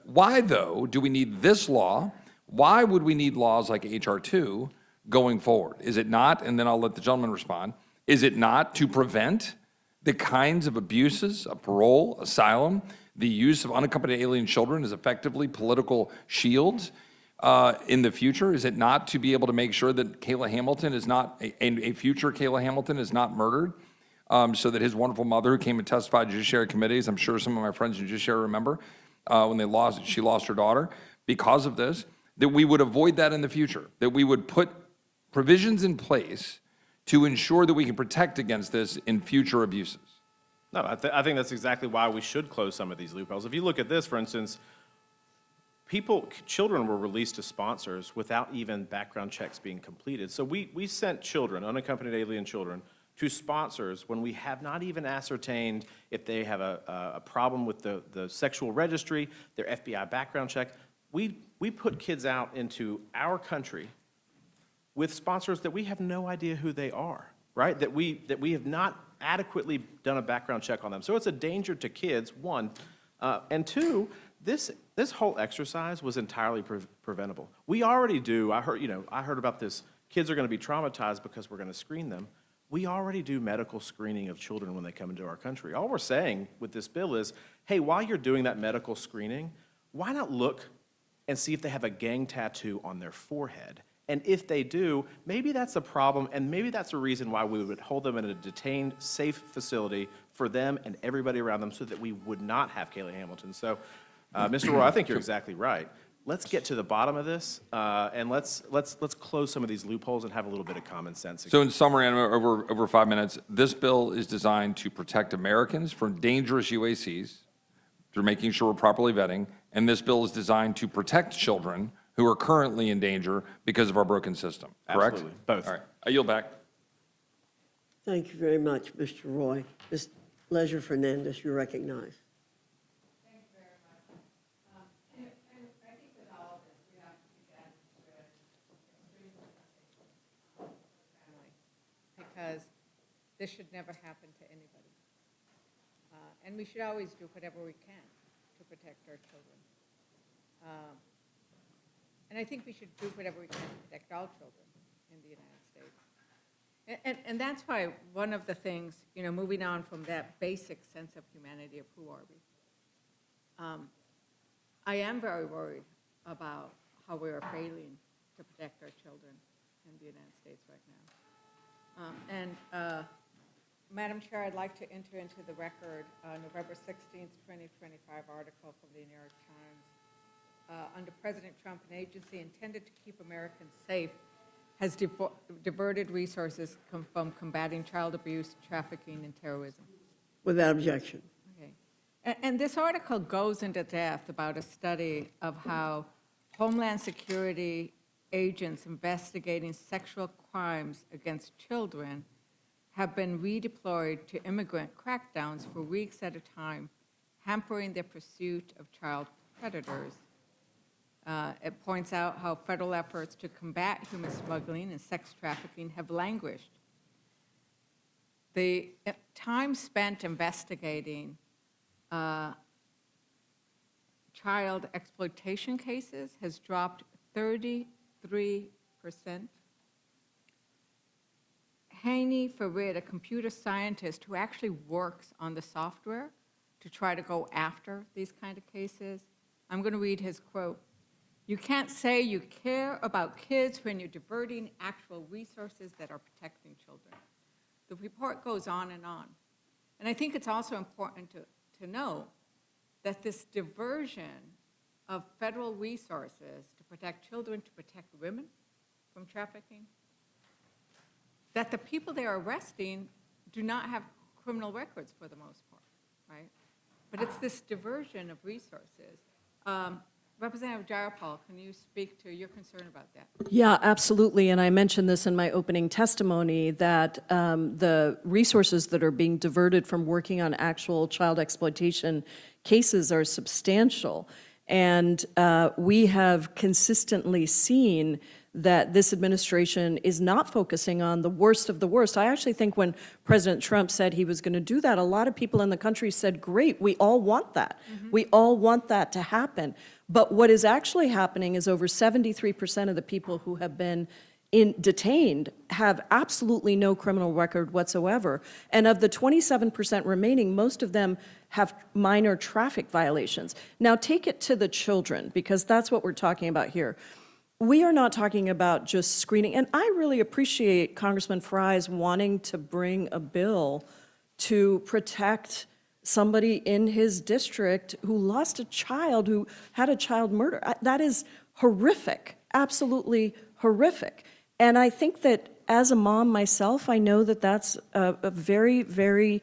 Speaker 17: Why, though, do we need this law? Why would we need laws like H.R. 2 going forward? Is it not, and then I'll let the gentleman respond, is it not to prevent the kinds of abuses of parole, asylum, the use of unaccompanied alien children as effectively political shields in the future? Is it not to be able to make sure that Kayla Hamilton is not, a future Kayla Hamilton is not murdered, so that his wonderful mother, who came and testified in judiciary committees, I'm sure some of my friends in judiciary remember, when she lost her daughter because of this, that we would avoid that in the future, that we would put provisions in place to ensure that we can protect against this in future abuses.
Speaker 15: No, I think that's exactly why we should close some of these loopholes. If you look at this, for instance, children were released to sponsors without even background checks being completed. So we sent children, unaccompanied alien children, to sponsors when we have not even ascertained if they have a problem with the sexual registry, their FBI background check. We put kids out into our country with sponsors that we have no idea who they are, right? That we have not adequately done a background check on them. So it's a danger to kids, one. And two, this whole exercise was entirely preventable. We already do, I heard about this, kids are going to be traumatized because we're going to screen them. We already do medical screening of children when they come into our country. All we're saying with this bill is, hey, while you're doing that medical screening, why not look and see if they have a gang tattoo on their forehead? And if they do, maybe that's a problem, and maybe that's a reason why we would hold them in a detained, safe facility for them and everybody around them so that we would not have Kayla Hamilton. So, Mr. Roy, I think you're exactly right. Let's get to the bottom of this, and let's close some of these loopholes and have a little bit of common sense.
Speaker 17: So in summary, over 5 minutes, this bill is designed to protect Americans from dangerous UACs through making sure we're properly vetting, and this bill is designed to protect children who are currently in danger because of our broken system, correct?
Speaker 15: Absolutely, both.
Speaker 17: All right, I yield back.
Speaker 1: Thank you very much, Mr. Roy. Ms. Leisure Fernandez, you're recognized.
Speaker 12: Thank you very much. And I think with all of this, we have to keep that extremely for family, because this should never happen to anybody. And we should always do whatever we can to protect our children. And I think we should do whatever we can to protect all children in the United States. And that's why one of the things, moving on from that basic sense of humanity of who are we, I am very worried about how we are failing to protect our children in the United States right now. Madam Chair, I'd like to enter into the record November 16th, 2025 article from the New York Times. Under President Trump, an agency intended to keep Americans safe has diverted resources from combating child abuse, trafficking, and terrorism.
Speaker 1: Without objection.
Speaker 12: Okay. And this article goes into depth about a study of how Homeland Security agents investigating sexual crimes against children have been redeployed to immigrant crackdowns for weeks at a time, hampering their pursuit of child predators. It points out how federal efforts to combat human smuggling and sex trafficking have languished. The time spent investigating child exploitation cases has dropped 33%. Haney Farid, a computer scientist who actually works on the software to try to go after these kind of cases, I'm going to read his quote. "You can't say you care about kids when you're diverting actual resources that are protecting children." The report goes on. And I think it's also important to know that this diversion of federal resources to protect children, to protect women from trafficking, that the people they're arresting do not have criminal records for the most part, right? But it's this diversion of resources. Representative Jayapal, can you speak to your concern about that?
Speaker 16: Yeah, absolutely. And I mentioned this in my opening testimony that the resources that are being diverted from working on actual child exploitation cases are substantial. And we have consistently seen that this administration is not focusing on the worst of the worst. I actually think when President Trump said he was going to do that, a lot of people in the country said, great, we all want that. We all want that to happen. But what is actually happening is over 73% of the people who have been detained have absolutely no criminal record whatsoever. And of the 27% remaining, most of them have minor traffic violations. Now take it to the children, because that's what we're talking about here. We are not talking about just screening, and I really appreciate Congressman Fry's wanting to bring a bill to protect somebody in his district who lost a child, who had a child murder. That is horrific, absolutely horrific. And I think that as a mom myself, I know that that's a very, very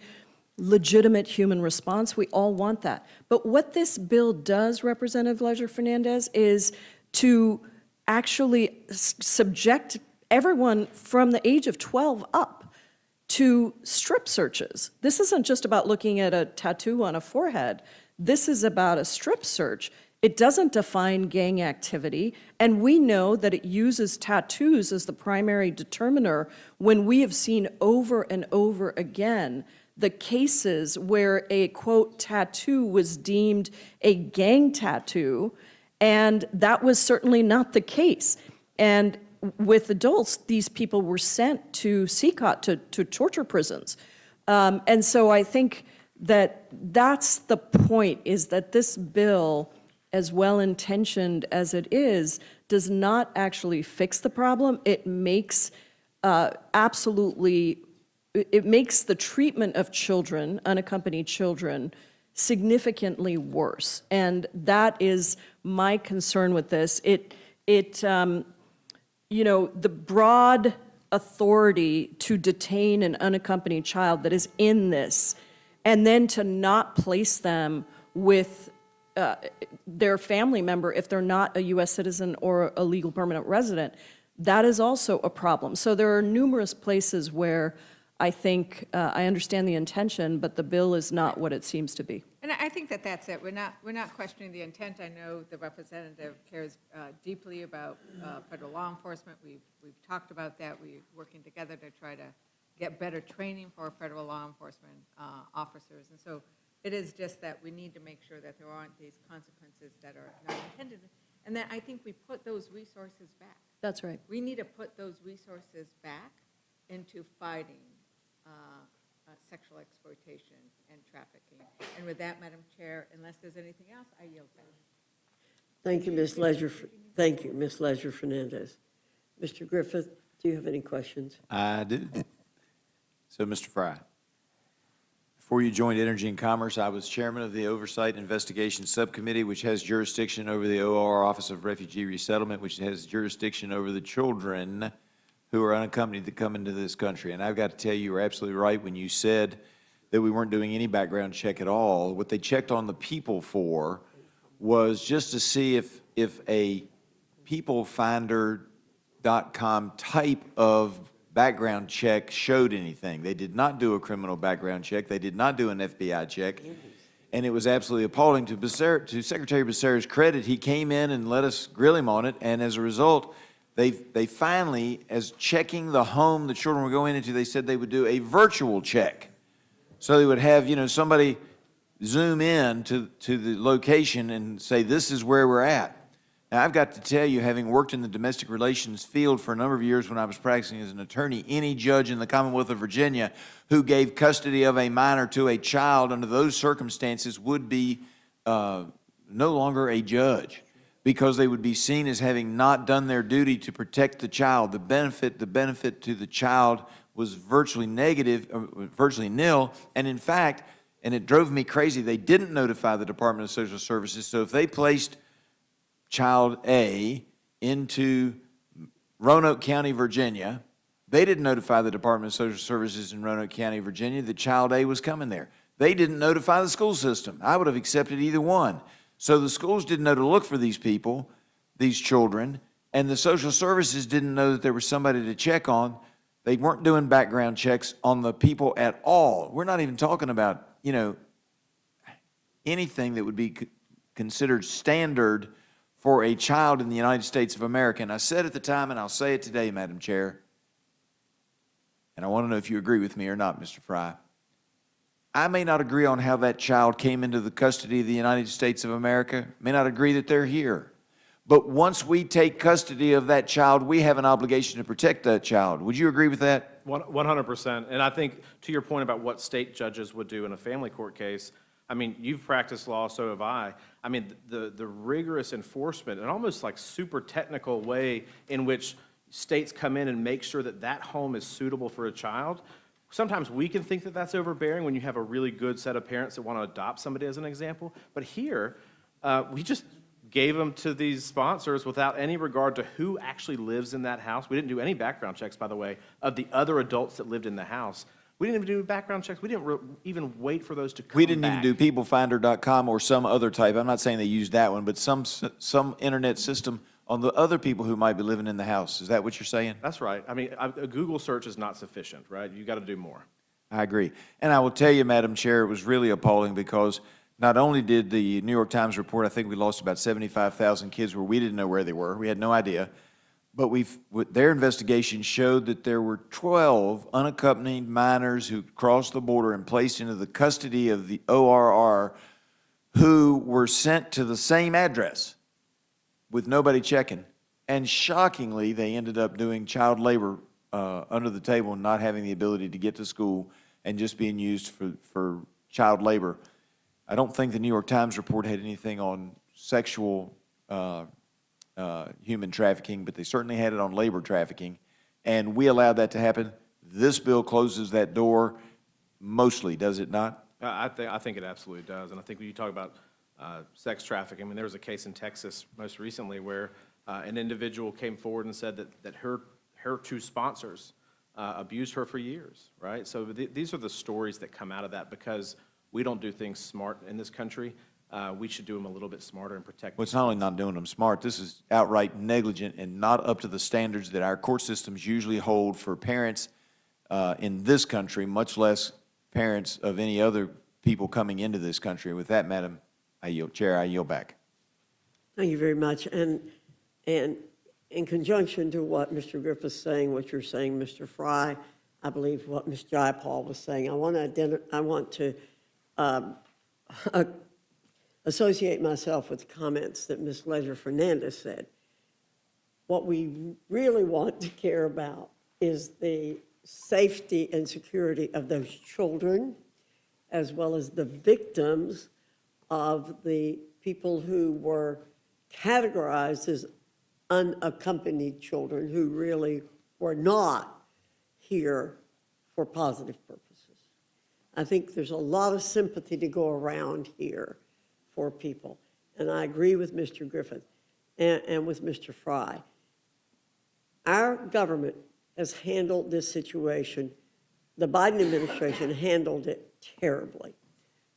Speaker 16: legitimate human response. We all want that. But what this bill does, Representative Leger-Fernandez, is to actually subject everyone from the age of 12 up to strip searches. This isn't just about looking at a tattoo on a forehead. This is about a strip search. It doesn't define gang activity, and we know that it uses tattoos as the primary determiner when we have seen over and over again the cases where a, quote, tattoo was deemed a gang tattoo, and that was certainly not the case. And with adults, these people were sent to CCOT, to torture prisons. And so I think that that's the point, is that this bill, as well-intentioned as it is, does not actually fix the problem. It makes it makes the treatment of children, unaccompanied children, significantly worse. And that is my concern with this. You know, the broad authority to detain an unaccompanied child that is in this, and then to not place them with their family member if they're not a U.S. citizen or a legal permanent resident, that is also a problem. So there are numerous places where I think I understand the intention, but the bill is not what it seems to be.
Speaker 12: And I think that that's it. We're not questioning the intent. I know the representative cares deeply about federal law enforcement. We've talked about that. We're working together to try to get better training for federal law enforcement officers. And so it is just that we need to make sure that there aren't these consequences that are not intended. And that I think we put those resources back.
Speaker 16: That's right.
Speaker 12: We need to put those resources back into fighting sexual exploitation and trafficking. And with that, Madam Chair, unless there's anything else, I yield back.
Speaker 1: Thank you, Ms. Leger. Thank you, Ms. Leger-Fernandez. Mr. Griffith, do you have any questions?
Speaker 4: I do. So, Mr. Fry, before you joined Energy and Commerce, I was chairman of the Oversight and Investigation Subcommittee, which has jurisdiction over the OR Office of Refugee Resettlement, which has jurisdiction over the children who are unaccompanied that come into this country. And I've got to tell you, you were absolutely right when you said that we weren't doing any background check at all. What they checked on the people for was just to see if a peoplefinder.com type of background check showed anything. They did not do a criminal background check. They did not do an FBI check. And it was absolutely appalling. To Secretary Becerra's credit, he came in and let us grill him on it, and as a result, they finally, as checking the home the children were going into, they said they would do a virtual check. So they would have, somebody zoom in to the location and say, this is where we're at. Now, I've got to tell you, having worked in the domestic relations field for a number of years when I was practicing as an attorney, any judge in the Commonwealth of Virginia who gave custody of a minor to a child under those circumstances would be no longer a judge, because they would be seen as having not done their duty to protect the child. The benefit to the child was virtually negative, virtually nil. And in fact, and it drove me crazy, they didn't notify the Department of Social Services. So if they placed child A into Roanoke County, Virginia, they didn't notify the Department of Social Services in Roanoke County, Virginia, that child A was coming there. They didn't notify the school system. I would have accepted either one. So the schools didn't know to look for these people, these children, and the social services didn't know that there was somebody to check on. They weren't doing background checks on the people at all. We're not even talking about, anything that would be considered standard for a child in the United States of America. And I said at the time, and I'll say it today, Madam Chair, and I want to know if you agree with me or not, Mr. Fry. I may not agree on how that child came into the custody of the United States of America, may not agree that they're here. But once we take custody of that child, we have an obligation to protect that child. Would you agree with that?
Speaker 15: 100%. And I think to your point about what state judges would do in a family court case, I mean, you've practiced law, so have I. I mean, the rigorous enforcement, an almost like super technical way in which states come in and make sure that that home is suitable for a child. Sometimes we can think that that's overbearing when you have a really good set of parents that want to adopt somebody as an example. But here, we just gave them to these sponsors without any regard to who actually lives in that house. We didn't do any background checks, by the way, of the other adults that lived in the house. We didn't even do background checks. We didn't even wait for those to come back.
Speaker 4: We didn't even do peoplefinder.com or some other type. I'm not saying they used that one, but some internet system on the other people who might be living in the house. Is that what you're saying?
Speaker 15: That's right. I mean, a Google search is not sufficient, right? You got to do more.
Speaker 4: I agree. And I will tell you, Madam Chair, it was really appalling because not only did the New York Times report, I think we lost about 75,000 kids where we didn't know where they were. We had no idea. But their investigation showed that there were 12 unaccompanied minors who crossed the border and placed into the custody of the ORR who were sent to the same address with nobody checking. And shockingly, they ended up doing child labor under the table and not having the ability to get to school and just being used for child labor. I don't think the New York Times report had anything on sexual human trafficking, but they certainly had it on labor trafficking, and we allowed that to happen. This bill closes that door mostly, does it not?
Speaker 15: I think it absolutely does. And I think when you talk about sex trafficking, I mean, there was a case in Texas most recently where an individual came forward and said that her two sponsors abused her for years, right? So these are the stories that come out of that because we don't do things smart in this country. We should do them a little bit smarter and protect.
Speaker 4: Well, it's not only not doing them smart, this is outright negligent and not up to the standards that our court systems usually hold for parents in this country, much less parents of any other people coming into this country. With that, Madam Chair, I yield back.
Speaker 1: Thank you very much. And in conjunction to what Mr. Griffith's saying, what you're saying, Mr. Fry, I believe what Ms. Jayapal was saying, I want to associate myself with the comments that Ms. Ledger-Fernandez said. What we really want to care about is the safety and security of those children, as well as the victims of the people who were categorized as unaccompanied children who really were not here for positive purposes. I think there's a lot of sympathy to go around here for people. And I agree with Mr. Griffith and with Mr. Fry. Our government has handled this situation, the Biden administration handled it terribly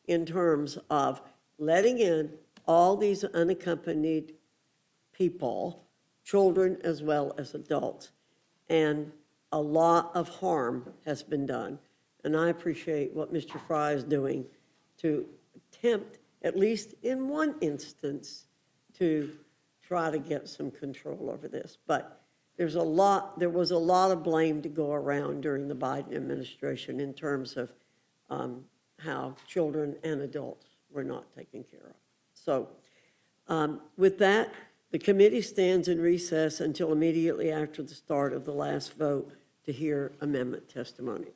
Speaker 1: in terms of letting in all these unaccompanied people, children as well as adults. And a lot of harm has been done. And I appreciate what Mr. Fry is doing to attempt, at least in one instance, to try to get some control over this. But there was a lot of blame to go around during the Biden administration in terms of how children and adults were not taken care of. So with that, the committee stands in recess until immediately after the start of the last vote to hear amendment testimony.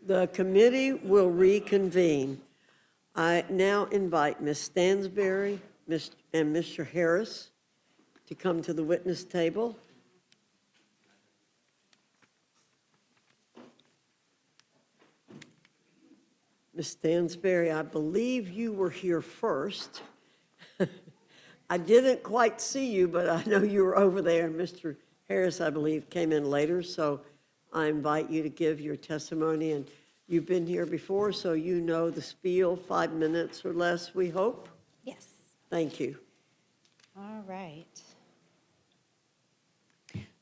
Speaker 1: The committee will reconvene. I now invite Ms. Stansberry and Mr. Harris to come to the witness table. Ms. Stansberry, I believe you were here first. I didn't quite see you, but I know you were over there. And Mr. Harris, I believe, came in later, so I invite you to give your testimony. And you've been here before, so you know the spiel, 5 minutes or less, we hope.
Speaker 18: Yes.
Speaker 1: Thank you.
Speaker 18: All right.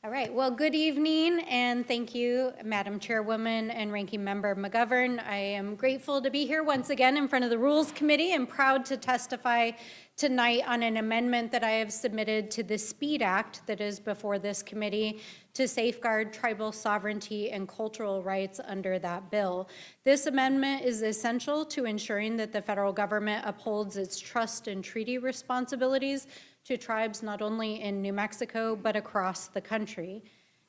Speaker 18: All right, well, good evening, and thank you, Madam Chairwoman and Ranking Member McGovern. I am grateful to be here once again in front of the Rules Committee and proud to testify tonight on an amendment that I have submitted to the SPEED Act that is before this committee to safeguard tribal sovereignty and cultural rights under that bill. This amendment is essential to ensuring that the federal government upholds its trust and treaty responsibilities to tribes not only in New Mexico, but across the country.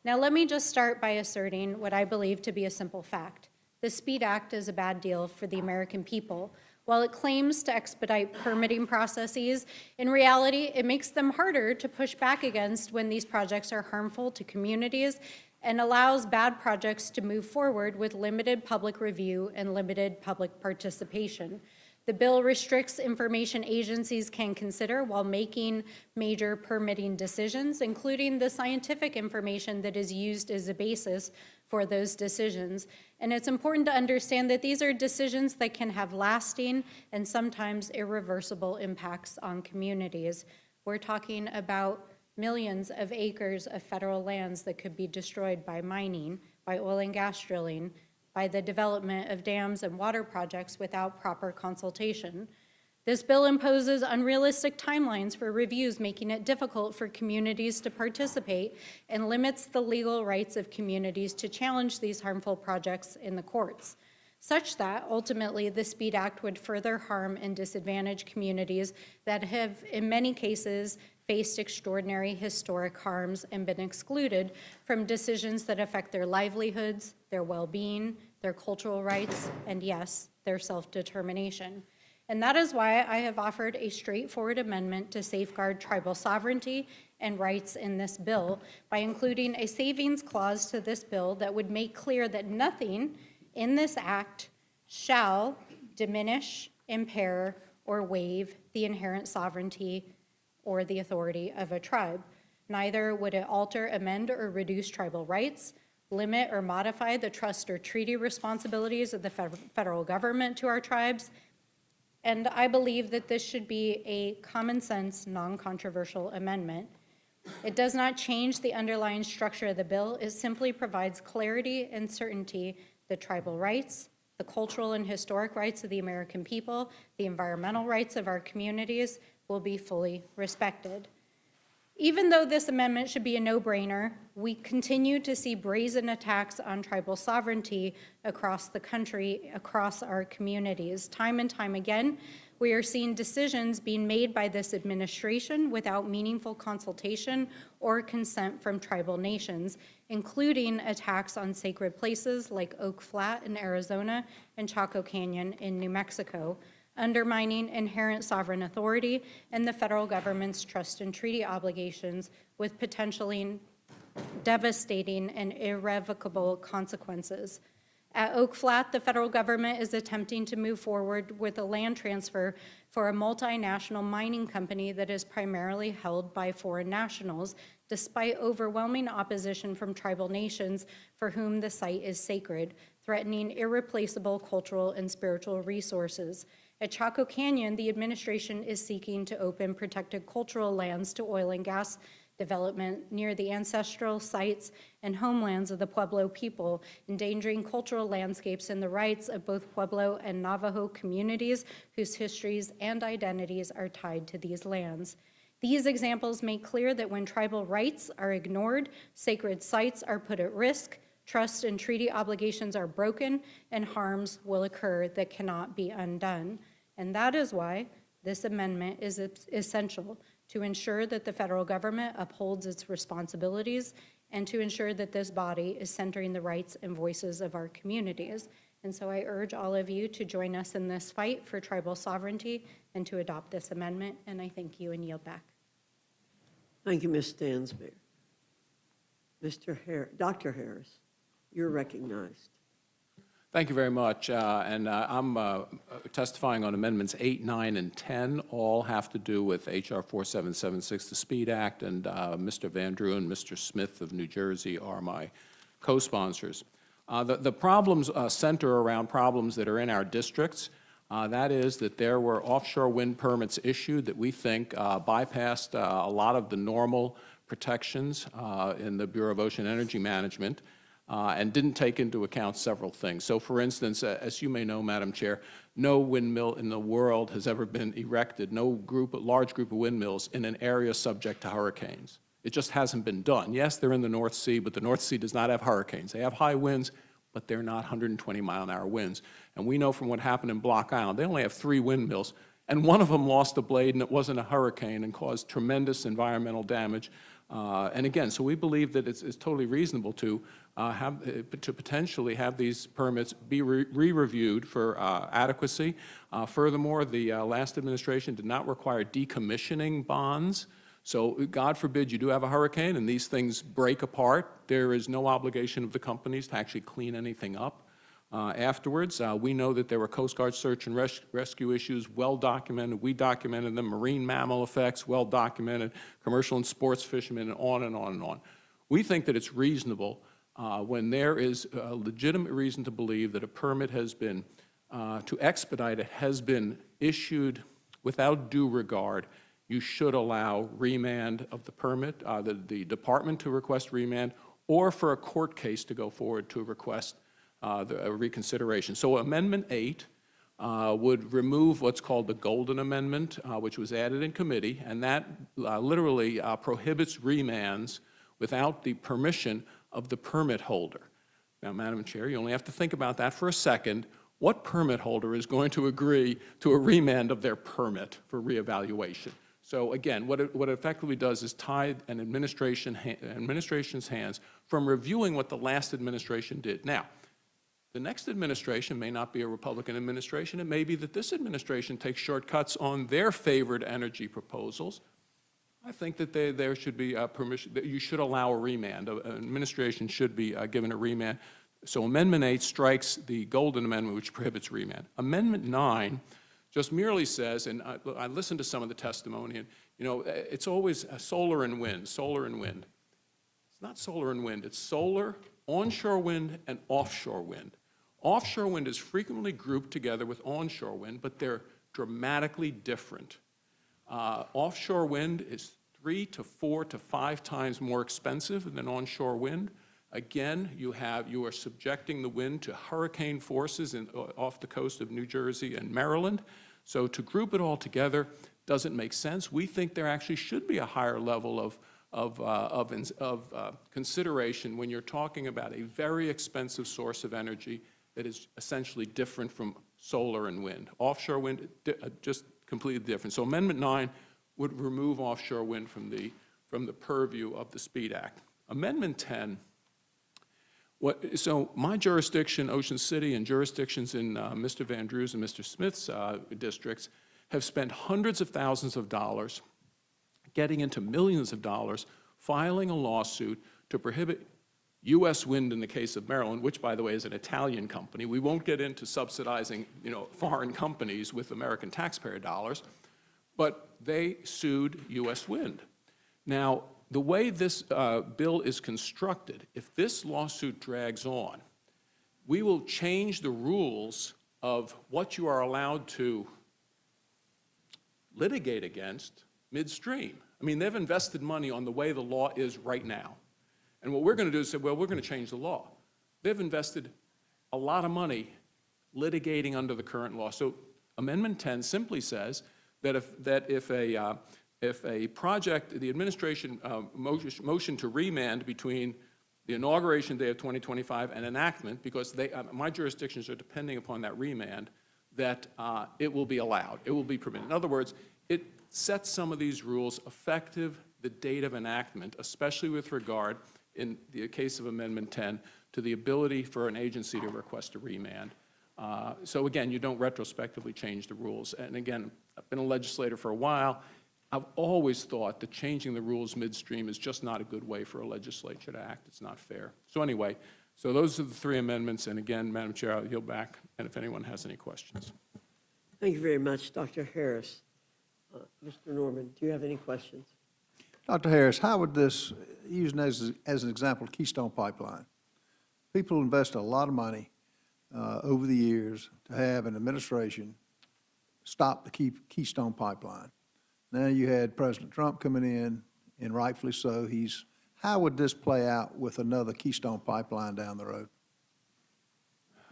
Speaker 18: Now, let me just start by asserting what I believe to be a simple fact. The SPEED Act is a bad deal for the American people. While it claims to expedite permitting processes, in reality, it makes them harder to push back against when these projects are harmful to communities and allows bad projects to move forward with limited public review and limited public participation. The bill restricts information agencies can consider while making major permitting decisions, including the scientific information that is used as a basis for those decisions. And it's important to understand that these are decisions that can have lasting and sometimes irreversible impacts on communities. We're talking about millions of acres of federal lands that could be destroyed by mining, by oil and gas drilling, by the development of dams and water projects without proper consultation. This bill imposes unrealistic timelines for reviews, making it difficult for communities to participate and limits the legal rights of communities to challenge these harmful projects in the courts, such that ultimately the SPEED Act would further harm and disadvantage communities that have, in many cases, faced extraordinary historic harms and been excluded from decisions that affect their livelihoods, their well-being, their cultural rights, and yes, their self-determination. And that is why I have offered a straightforward amendment to safeguard tribal sovereignty and rights in this bill by including a savings clause to this bill that would make clear that nothing in this act shall diminish, impair, or waive the inherent sovereignty or the authority of a tribe. Neither would it alter, amend, or reduce tribal rights, limit or modify the trust or treaty responsibilities of the federal government to our tribes, and I believe that this should be a common sense, non-controversial amendment. It does not change the underlying structure of the bill. It simply provides clarity and certainty that tribal rights, the cultural and historic rights of the American people, the environmental rights of our communities will be fully respected. Even though this amendment should be a no-brainer, we continue to see brazen attacks on tribal sovereignty across the country, across our communities. Time and time again, we are seeing decisions being made by this administration without meaningful consultation or consent from tribal nations, including attacks on sacred places like Oak Flat in Arizona and Chaco Canyon in New Mexico, undermining inherent sovereign authority and the federal government's trust and treaty obligations with potentially devastating and irrevocable consequences. At Oak Flat, the federal government is attempting to move forward with a land transfer for a multinational mining company that is primarily held by foreign nationals, despite overwhelming opposition from tribal nations for whom the site is sacred, threatening irreplaceable cultural and spiritual resources. At Chaco Canyon, the administration is seeking to open protected cultural lands to oil and gas development near the ancestral sites and homelands of the Pueblo people, endangering cultural landscapes and the rights of both Pueblo and Navajo communities whose histories and identities are tied to these lands. These examples make clear that when tribal rights are ignored, sacred sites are put at risk, trust and treaty obligations are broken, and harms will occur that cannot be undone. And that is why this amendment is essential to ensure that the federal government upholds its responsibilities and to ensure that this body is centering the rights and voices of our communities. And so I urge all of you to join us in this fight for tribal sovereignty and to adopt this amendment, and I thank you and yield back.
Speaker 1: Thank you, Ms. Stansberry. Dr. Harris, you're recognized.
Speaker 19: Thank you very much. I'm testifying on Amendments 8, 9, and 10. All have to do with H.R. 4776, the Speed Act, and Mr. Van Drew and Mr. Smith of New Jersey are my co-sponsors. The problems center around problems that are in our districts. That is that there were offshore wind permits issued that we think bypassed a lot of the normal protections in the Bureau of Ocean Energy Management and didn't take into account several things. So, for instance, as you may know, Madam Chair, no windmill in the world has ever been erected, no large group of windmills in an area subject to hurricanes. It just hasn't been done. Yes, they're in the North Sea, but the North Sea does not have hurricanes. They have high winds, but they're not 120-mile-an-hour winds. And we know from what happened in Block Island, they only have 3 windmills, and one of them lost a blade, and it wasn't a hurricane and caused tremendous environmental damage. And again, so we believe that it's totally reasonable to potentially have these permits be re-reviewed for adequacy. Furthermore, the last administration did not require decommissioning bonds. So God forbid you do have a hurricane and these things break apart, there is no obligation of the companies to actually clean anything up afterwards. We know that there were Coast Guard search and rescue issues, well documented. We documented them, marine mammal effects, well documented, commercial and sports fishermen, and on and on and on. We think that it's reasonable when there is a legitimate reason to believe that a permit has been, to expedite it, has been issued without due regard. You should allow remand of the permit, the department to request remand, or for a court case to go forward to request a reconsideration. So Amendment 8 would remove what's called the Golden Amendment, which was added in committee, and that literally prohibits remands without the permission of the permit holder. Now, Madam Chair, you only have to think about that for a second. What permit holder is going to agree to a remand of their permit for reevaluation? So again, what it effectively does is tie an administration's hands from reviewing what the last administration did. Now, the next administration may not be a Republican administration. It may be that this administration takes shortcuts on their favored energy proposals. I think that there should be permission, that you should allow a remand. An administration should be given a remand. So Amendment 8 strikes the Golden Amendment, which prohibits remand. Amendment 9 just merely says, and I listened to some of the testimony, and you know, it's always solar and wind, solar and wind. It's not solar and wind, it's solar, onshore wind, and offshore wind. Offshore wind is frequently grouped together with onshore wind, but they're dramatically different. Offshore wind is 3 to 4 to 5 times more expensive than onshore wind. Again, you are subjecting the wind to hurricane forces off the coast of New Jersey and Maryland. So to group it all together doesn't make sense. We think there actually should be a higher level of consideration when you're talking about a very expensive source of energy that is essentially different from solar and wind. Offshore wind, just completely different. So Amendment 9 would remove offshore wind from the purview of the SPEED Act. Amendment 10, so my jurisdiction, Ocean City, and jurisdictions in Mr. Van Drew's and Mr. Smith's districts have spent hundreds of thousands of dollars, getting into millions of dollars, filing a lawsuit to prohibit U.S. wind in the case of Maryland, which, by the way, is an Italian company. We won't get into subsidizing, foreign companies with American taxpayer dollars, but they sued U.S. wind. Now, the way this bill is constructed, if this lawsuit drags on, we will change the rules of what you are allowed to litigate against midstream. I mean, they've invested money on the way the law is right now. And what we're going to do is say, well, we're going to change the law. They've invested a lot of money litigating under the current law. So Amendment 10 simply says that if a project, the administration motion to remand between the inauguration day of 2025 and enactment, because my jurisdictions are depending upon that remand, that it will be allowed, it will be permitted. In other words, it sets some of these rules effective the date of enactment, especially with regard, in the case of Amendment 10, to the ability for an agency to request a remand. So again, you don't retrospectively change the rules. And again, I've been a legislator for a while. I've always thought that changing the rules midstream is just not a good way for a legislature to act. It's not fair. So anyway, so those are the three amendments. And again, Madam Chair, I'll yield back, and if anyone has any questions.
Speaker 1: Thank you very much, Dr. Harris. Mr. Norman, do you have any questions?
Speaker 7: Dr. Harris, how would this, using as an example, Keystone Pipeline, people invest a lot of money over the years to have an administration stop the Keystone Pipeline. Now you had President Trump coming in, and rightfully so. How would this play out with another Keystone Pipeline down the road?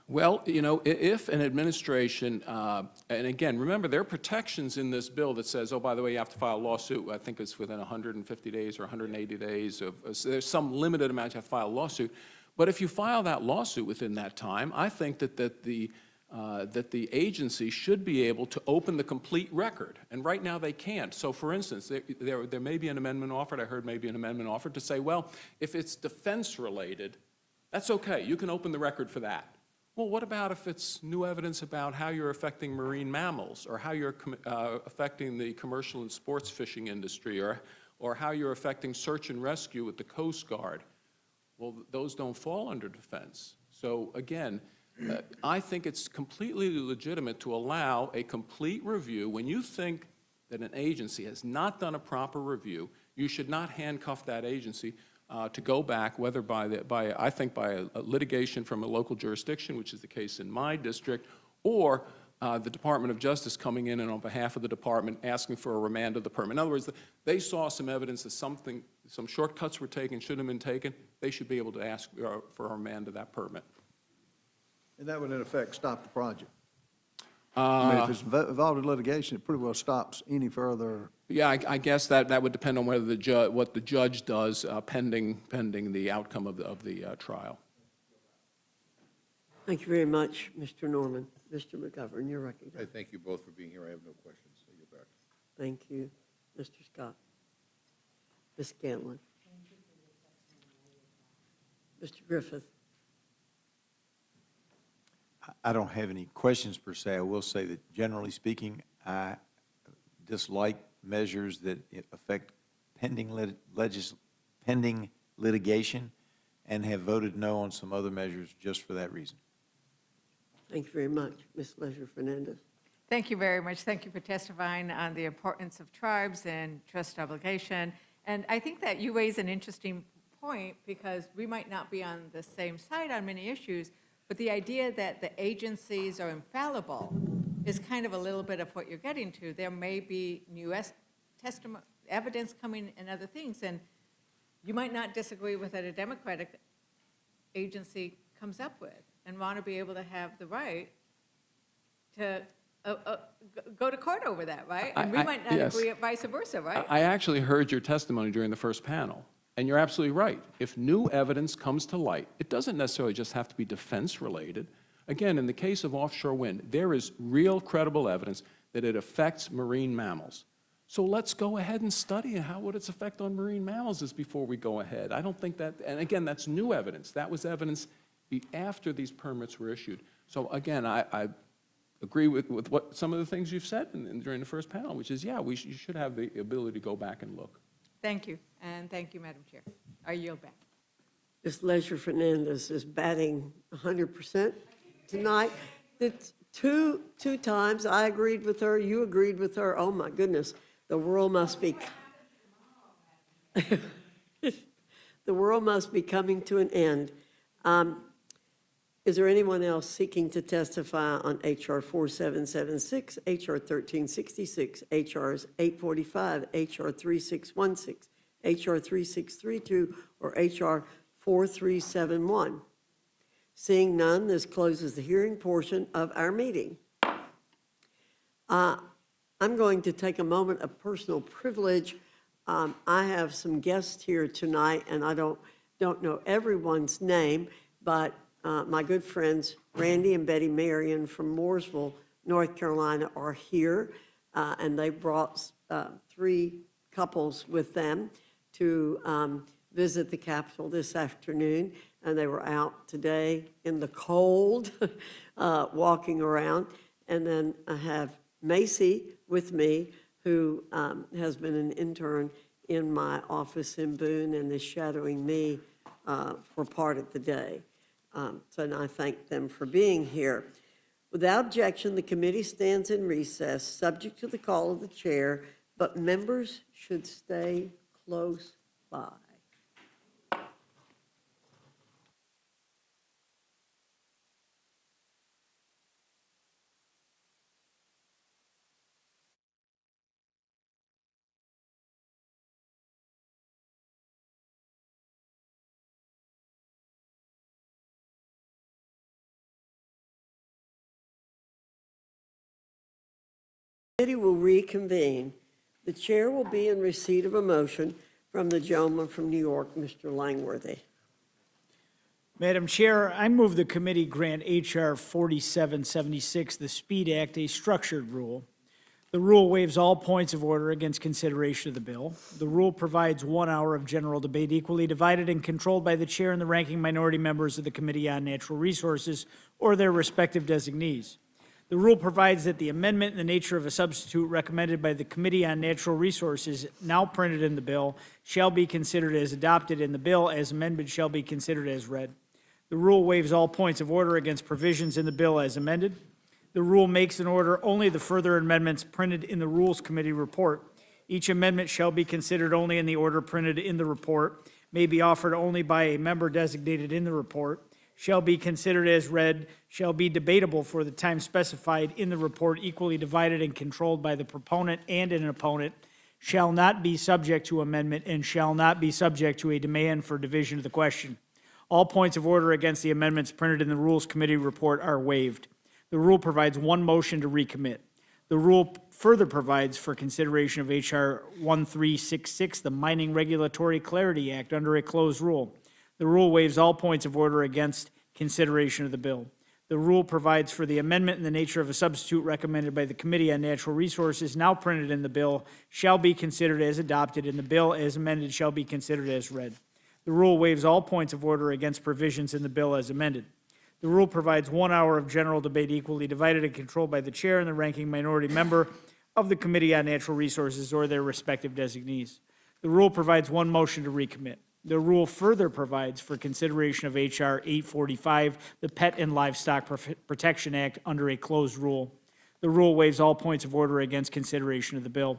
Speaker 19: Well, you know, if an administration, and again, remember, there are protections in this bill that says, oh, by the way, you have to file a lawsuit. I think it's within 150 days or 180 days. So there's some limited amount you have to file a lawsuit. But if you file that lawsuit within that time, I think that the agency should be able to open the complete record. And right now they can't. So for instance, there may be an amendment offered. I heard maybe an amendment offered to say, well, if it's defense related, that's okay. You can open the record for that. Well, what about if it's new evidence about how you're affecting marine mammals, or how you're affecting the commercial and sports fishing industry, or how you're affecting search and rescue with the Coast Guard? Well, those don't fall under defense. So again, I think it's completely legitimate to allow a complete review. When you think that an agency has not done a proper review, you should not handcuff that agency to go back, whether by a litigation from a local jurisdiction, which is the case in my district, or the Department of Justice coming in and on behalf of the department asking for a remand of the permit. In other words, they saw some evidence that some shortcuts were taken, shouldn't have been taken. They should be able to ask for a remand of that permit.
Speaker 7: And that would, in effect, stop the project. I mean, if it's involved in litigation, it pretty well stops any further.
Speaker 19: Yeah, I guess that would depend on whether what the judge does pending the outcome of the trial.
Speaker 1: Thank you very much, Mr. Norman. Mr. McGovern, you're recognized.
Speaker 2: I thank you both for being here. I have no questions. I yield back.
Speaker 1: Thank you, Mr. Scott. Ms. Scanlon. Mr. Griffith.
Speaker 4: I don't have any questions per se. I will say that generally speaking, I dislike measures that affect pending litigation, and have voted no on some other measures just for that reason.
Speaker 1: Thank you very much. Ms. Leisure-Fernandez.
Speaker 12: Thank you very much. Thank you for testifying on the importance of tribes and trust obligation. And I think that you raise an interesting point, because we might not be on the same side on many issues, but the idea that the agencies are infallible is kind of a little bit of what you're getting to. There may be new evidence coming and other things, and you might not disagree with what a Democratic agency comes up with, and want to be able to have the right to go to court over that, right? And we might not
Speaker 19: yes.
Speaker 12: agree, vice versa, right?
Speaker 19: I actually heard your testimony during the first panel, and you're absolutely right. If new evidence comes to light, it doesn't necessarily just have to be defense-related. Again, in the case of offshore wind, there is real credible evidence that it affects marine mammals. So let's go ahead and study how would its effect on marine mammals is before we go ahead. I don't think that, and again, that's new evidence. That was evidence after these permits were issued. So again, I agree with what some of the things you've said during the first panel, which is, yeah, you should have the ability to go back and look.
Speaker 12: Thank you, and thank you, Madam Chair. I yield back.
Speaker 1: Ms. Leisure-Fernandez is batting 100% tonight. It's two times I agreed with her, you agreed with her. Oh, my goodness. The world must be the world must be coming to an end. Is there anyone else seeking to testify on H.R. 4776, H.R. 1366, H.R.s 845, H.R. 3616, H.R. 3632, or H.R. 4371? Seeing none, this closes the hearing portion of our meeting. I'm going to take a moment of personal privilege. I have some guests here tonight, and I don't know everyone's name, but my good friends Randy and Betty Marion from Mooresville, North Carolina, are here, and they brought 3 couples with them to visit the Capitol this afternoon, and they were out today in the cold, walking around. And then I have Macy with me, who has been an intern in my office in Boone and is shadowing me for part of the day. And I thank them for being here. Without objection, the committee stands in recess, subject to the call of the chair, but members should stay close by. Committee will reconvene. The chair will be in receipt of a motion from the gentleman from New York, Mr. Langworthy.
Speaker 9: Madam Chair, I move the committee grant H.R. 4776, the Speed Act, a structured rule. The rule waives all points of order against consideration of the bill. The rule provides 1 hour of general debate equally divided and controlled by the chair and the ranking minority members of the Committee on Natural Resources or their respective designees. The rule provides that the amendment in the nature of a substitute recommended by the Committee on Natural Resources, now printed in the bill, shall be considered as adopted, and the bill as amended shall be considered as read. The rule waives all points of order against provisions in the bill as amended. The rule makes an order only the further amendments printed in the Rules Committee report. Each amendment shall be considered only in the order printed in the report, may be offered only by a member designated in the report, shall be considered as read, shall be debatable for the time specified in the report, equally divided and controlled by the proponent and an opponent, shall not be subject to amendment, and shall not be subject to a demand for division of the question. All points of order against the amendments printed in the Rules Committee report are waived. The rule provides one motion to recommit. The rule further provides for consideration of H.R. 1366, the Mining Regulatory Clarity Act, under a closed rule. The rule waives all points of order against consideration of the bill. The rule provides for the amendment in the nature of a substitute recommended by the Committee on Natural Resources, now printed in the bill, shall be considered as adopted, and the bill as amended shall be considered as read. The rule waives all points of order against provisions in the bill as amended. The rule provides 1 hour of general debate equally divided and controlled by the chair and the ranking minority member of the Committee on Natural Resources or their respective designees. The rule provides one motion to recommit. The rule further provides for consideration of H.R. 845, the Pet and Livestock Protection Act, under a closed rule. The rule waives all points of order against consideration of the bill.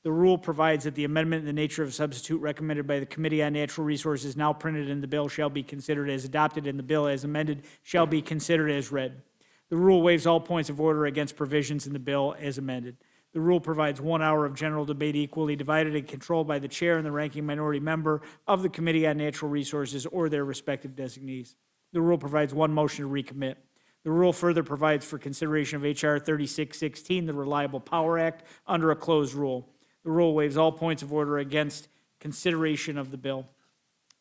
Speaker 9: The rule provides that the amendment in the nature of a substitute recommended by the Committee on Natural Resources, now printed in the bill, shall be considered as adopted, and the bill as amended shall be considered as read. The rule waives all points of order against provisions in the bill as amended. The rule provides 1 hour of general debate equally divided and controlled by the chair and the ranking minority member of the Committee on Natural Resources or their respective designees. The rule provides one motion to recommit. The rule further provides for consideration of H.R. 3616, the Reliable Power Act, under a closed rule. The rule waives all points of order against consideration of the bill.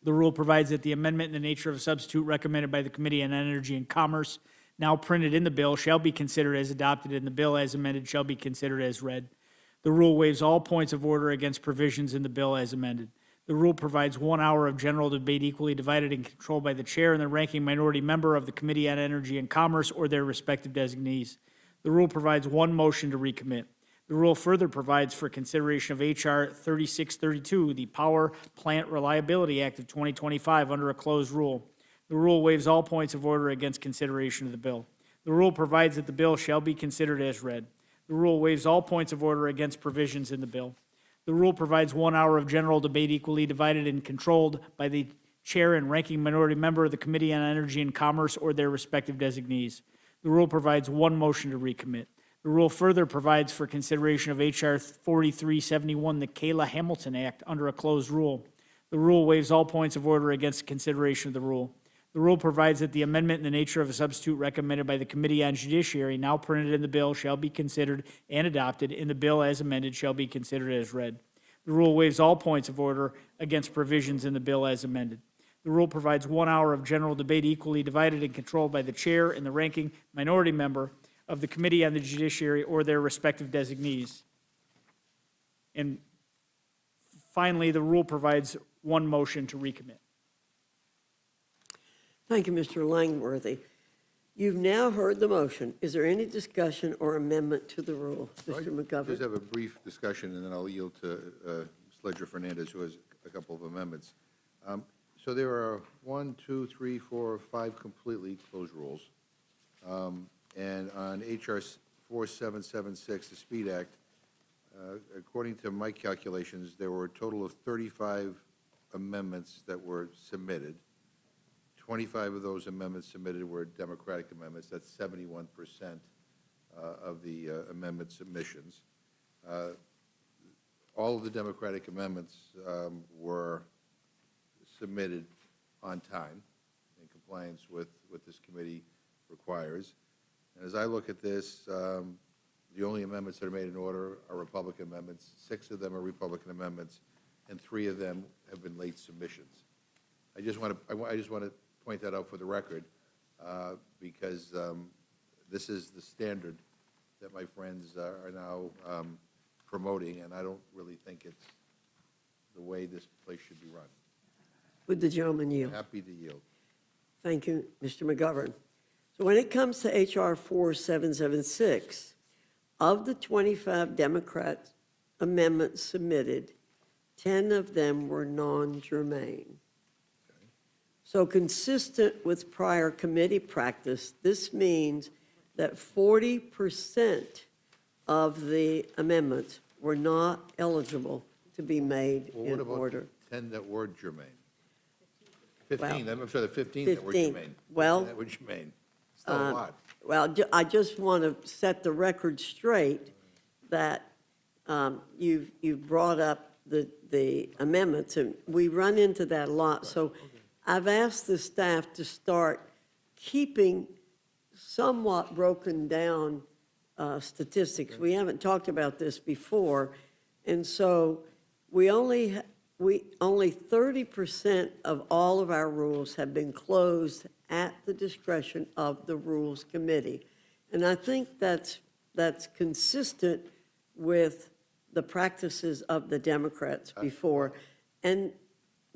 Speaker 9: The rule provides that the amendment in the nature of a substitute recommended by the Committee on Energy and Commerce, now printed in the bill, shall be considered as adopted, and the bill as amended shall be considered as read. The rule waives all points of order against provisions in the bill as amended. The rule provides 1 hour of general debate equally divided and controlled by the chair and the ranking minority member of the Committee on Energy and Commerce or their respective designees. The rule provides one motion to recommit. The rule further provides for consideration of H.R. 3632, the Power Plant Reliability Act of 2025, under a closed rule. The rule waives all points of order against consideration of the bill. The rule provides that the bill shall be considered as read. The rule waives all points of order against provisions in the bill. The rule provides 1 hour of general debate equally divided and controlled by the chair and ranking minority member of the Committee on Energy and Commerce or their respective designees. The rule provides one motion to recommit. The rule further provides for consideration of H.R. 4371, the Kayla Hamilton Act, under a closed rule. The rule waives all points of order against consideration of the rule. The rule provides that the amendment in the nature of a substitute recommended by the Committee on Judiciary, now printed in the bill, shall be considered and adopted, and the bill as amended shall be considered as read. The rule waives all points of order against provisions in the bill as amended. The rule provides 1 hour of general debate equally divided and controlled by the chair and the ranking minority member of the Committee on the Judiciary or their respective designees. And finally, the rule provides one motion to recommit.
Speaker 1: Thank you, Mr. Langworthy. You've now heard the motion. Is there any discussion or amendment to the rule? Mr.
Speaker 2: Just
Speaker 1: McGovern?
Speaker 2: have a brief discussion, and then I'll yield to Ms. Ledger-Fernandez, who has a couple of amendments. So there are 1, 2, 3, 4, 5 completely closed rules. And on H.R. 4776, the Speed Act, according to my calculations, there were a total of 35 amendments that were submitted. 25 of those amendments submitted were Democratic amendments. That's 71% of the amendment submissions. All of the Democratic amendments were submitted on time in compliance with what this committee requires. And as I look at this, the only amendments that are made in order are Republican amendments. 6 of them are Republican amendments, and 3 of them have been late submissions. I just want to point that out for the record, because this is the standard that my friends are now promoting, and I don't really think it's the way this place should be run.
Speaker 1: Would the gentleman yield?
Speaker 2: Happy to yield.
Speaker 1: Thank you, Mr. McGovern. So when it comes to H.R. 4776, of the 25 Democrat amendments submitted, 10 of them were non-germane. So consistent with prior committee practice, this means that 40% of the amendments were not eligible to be made
Speaker 2: Well,
Speaker 1: in
Speaker 2: what about
Speaker 1: order.
Speaker 2: 10 that were germane? 15,
Speaker 1: Well,
Speaker 2: I'm sorry, the 15 that were
Speaker 1: 15.
Speaker 2: germane.
Speaker 1: Well,
Speaker 2: 15 that were germane. Still a lot.
Speaker 1: Well, I just want to set the record straight that you've brought up the amendments, and we run into that a lot. So I've asked the staff to start keeping somewhat broken down statistics. We haven't talked about this before, and so only 30% of all of our rules have been closed at the discretion of the Rules Committee. And I think that's consistent with the practices of the Democrats before. And,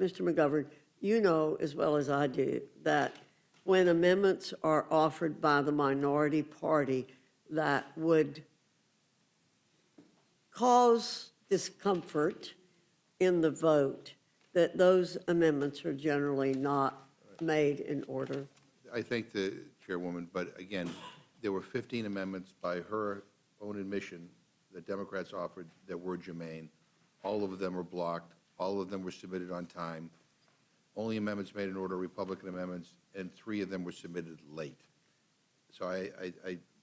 Speaker 1: Mr. McGovern, you know as well as I do that when amendments are offered by the minority party that would cause discomfort in the vote, that those amendments are generally not made in order.
Speaker 2: I thank the chairwoman, but again, there were 15 amendments by her own admission that Democrats offered that were germane. All of them were blocked. All of them were submitted on time. Only amendments made in order, Republican amendments, and 3 of them were submitted late. So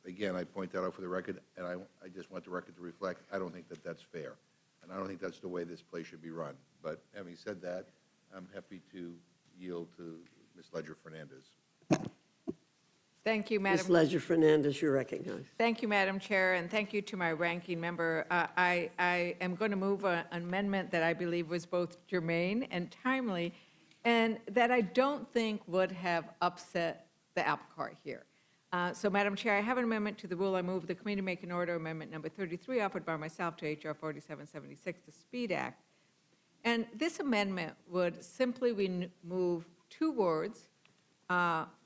Speaker 2: again, I point that out for the record, and I just want the record to reflect, I don't think that that's fair. And I don't think that's the way this place should be run. But having said that, I'm happy to yield to Ms. Ledger-Fernandez.
Speaker 12: Thank you,
Speaker 1: Ms.
Speaker 12: Madam.
Speaker 1: Ledger-Fernandez, you're recognized.
Speaker 12: Thank you, Madam Chair, and thank you to my ranking member. I am going to move an amendment that I believe was both germane and timely, and that I don't think would have upset the apple cart here. So, Madam Chair, I have an amendment to the rule. I move the committee make an order amendment number 33 offered by myself to H.R. 4776, the Speed Act. And this amendment would simply remove 2 words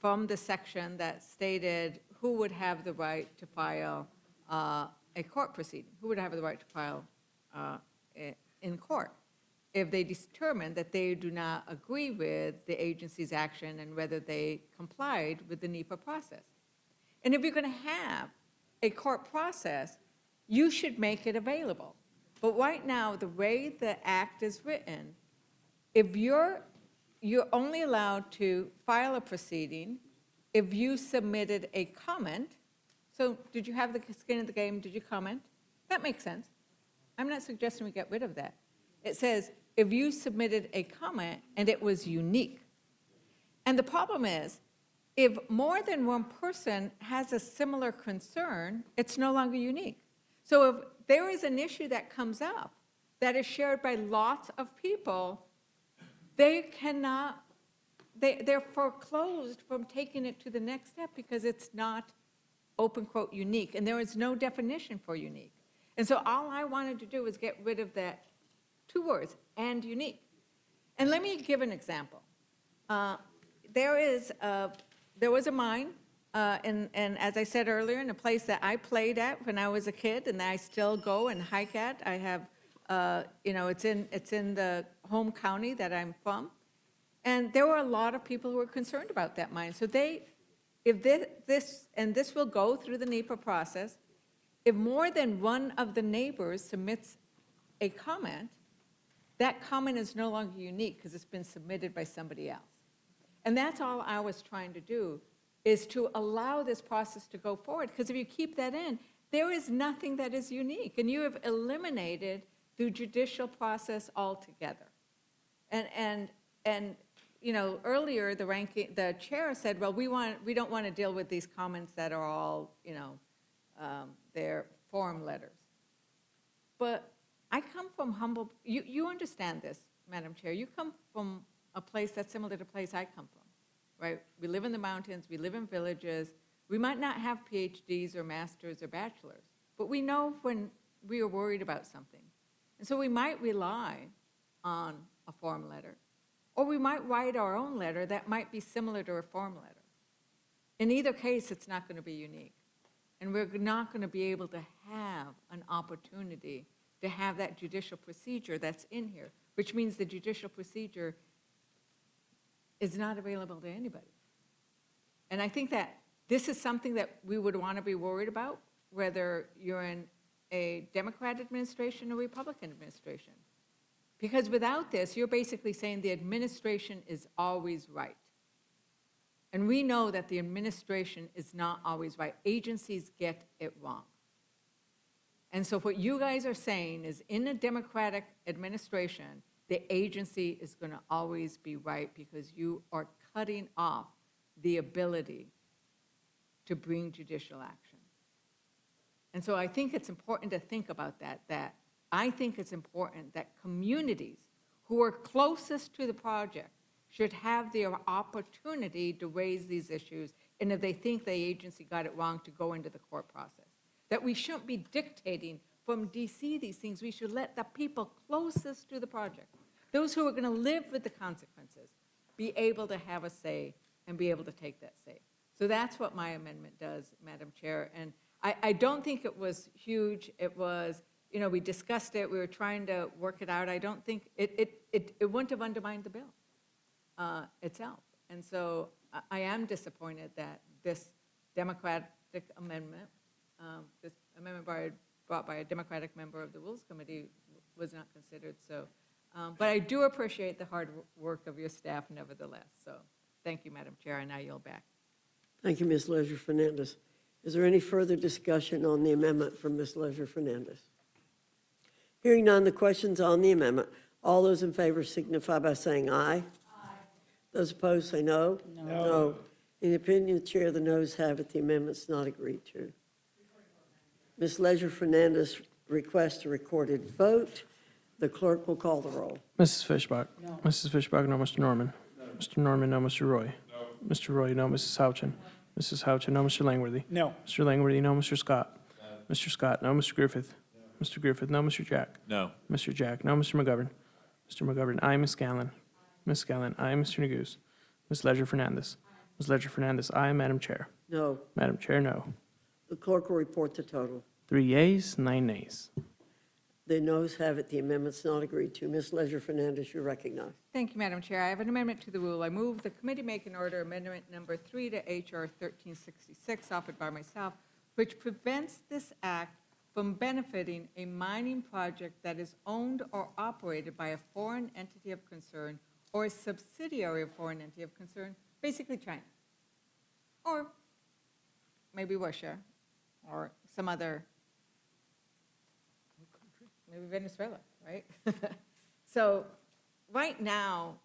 Speaker 12: from the section that stated who would have the right to file a court proceeding, who would have the right to file in court if they determine that they do not agree with the agency's action and whether they complied with the NEPA process. And if you're going to have a court process, you should make it available. But right now, the way the act is written, if you're only allowed to file a proceeding if you submitted a comment. So did you have the skin in the game? Did you comment? That makes sense. I'm not suggesting we get rid of that. It says if you submitted a comment and it was unique. And the problem is, if more than one person has a similar concern, it's no longer unique. So if there is an issue that comes up that is shared by lots of people, they're foreclosed from taking it to the next step because it's not, open quote, unique. And there is no definition for unique. And so all I wanted to do was get rid of that 2 words, and unique. And let me give an example. There was a mine, and as I said earlier, in a place that I played at when I was a kid, and I still go and hike at. I have, it's in the home county that I'm from. And there were a lot of people who were concerned about that mine. So if this will go through the NEPA process, if more than one of the neighbors submits a comment, that comment is no longer unique because it's been submitted by somebody else. And that's all I was trying to do, is to allow this process to go forward. Because if you keep that in, there is nothing that is unique. And you have eliminated the judicial process altogether. And earlier the chair said, well, we don't want to deal with these comments that are all, they're form letters. But I come from humble, you understand this, Madam Chair. You come from a place that's similar to the place I come from, right? We live in the mountains, we live in villages. We might not have PhDs or masters or bachelors, but we know when we are worried about something. And so we might rely on a form letter, or we might write our own letter that might be similar to a form letter. In either case, it's not going to be unique. And we're not going to be able to have an opportunity to have that judicial procedure that's in here, which means the judicial procedure is not available to anybody. And I think that this is something that we would want to be worried about, whether you're in a Democrat administration or Republican administration. Because without this, you're basically saying the administration is always right. And we know that the administration is not always right. Agencies get it wrong. And so what you guys are saying is, in a Democratic administration, the agency is going to always be right because you are cutting off the ability to bring judicial action. And so I think it's important to think about that I think it's important that communities who are closest to the project should have the opportunity to raise these issues, and if they think the agency got it wrong, to go into the court process. That we shouldn't be dictating from DC these things. We should let the people closest to the project, those who are going to live with the consequences, be able to have a say and be able to take that say. So that's what my amendment does, Madam Chair. And I don't think it was huge. It was, we discussed it. We were trying to work it out. I don't think it wouldn't have undermined the bill itself. And so I am disappointed that this Democratic amendment, this amendment brought by a Democratic member of the Rules Committee, was not considered. So, but I do appreciate the hard work of your staff nevertheless. So thank you, Madam Chair, and I yield back.
Speaker 1: Thank you, Ms. Leisure-Fernandez. Is there any further discussion on the amendment from Ms. Leisure-Fernandez? Hearing none, the question's on the amendment. All those in favor signify by saying aye. Aye. Those opposed say no. No. In the opinion of the chair, the noes have it. The amendment's not agreed to. Ms. Leisure-Fernandez requests a recorded vote. The clerk will call the roll.
Speaker 20: Mrs. Fishbach? No. Mrs. Fishbach, no. Mr. Norman? No. Mr. Norman, no. Mr. Roy? No. Mr. Roy, no. Mrs. Houchin? Mrs. Houchin, no. Mr. Langworthy?
Speaker 9: No.
Speaker 20: Mr. Langworthy, no. Mr. Scott? No. Mr. Scott, no. Mr. Griffith? No. Mr. Griffith, no. Mr. Jack?
Speaker 4: No.
Speaker 20: Mr. Jack, no. Mr. McGovern? Mr. McGovern, aye. Ms. Scanlon? Ms. Scanlon, aye. Mr. Neguse? Ms. Leisure-Fernandez? Ms. Leisure-Fernandez, aye. Madam Chair?
Speaker 1: No.
Speaker 20: Madam Chair, no.
Speaker 1: The clerk will report the total.
Speaker 20: 3 yeas, 9 nays.
Speaker 1: The noes have it. The amendment's not agreed to. Ms. Leisure-Fernandez, you're recognized.
Speaker 12: Thank you, Madam Chair. I have an amendment to the rule. I move the committee make an order amendment number 3 to H.R. 1366, offered by myself, which prevents this act from benefiting a mining project that is owned or operated by a foreign entity of concern or a subsidiary of foreign entity of concern, basically China, or maybe Russia, or some other, maybe Venezuela, right? So right now,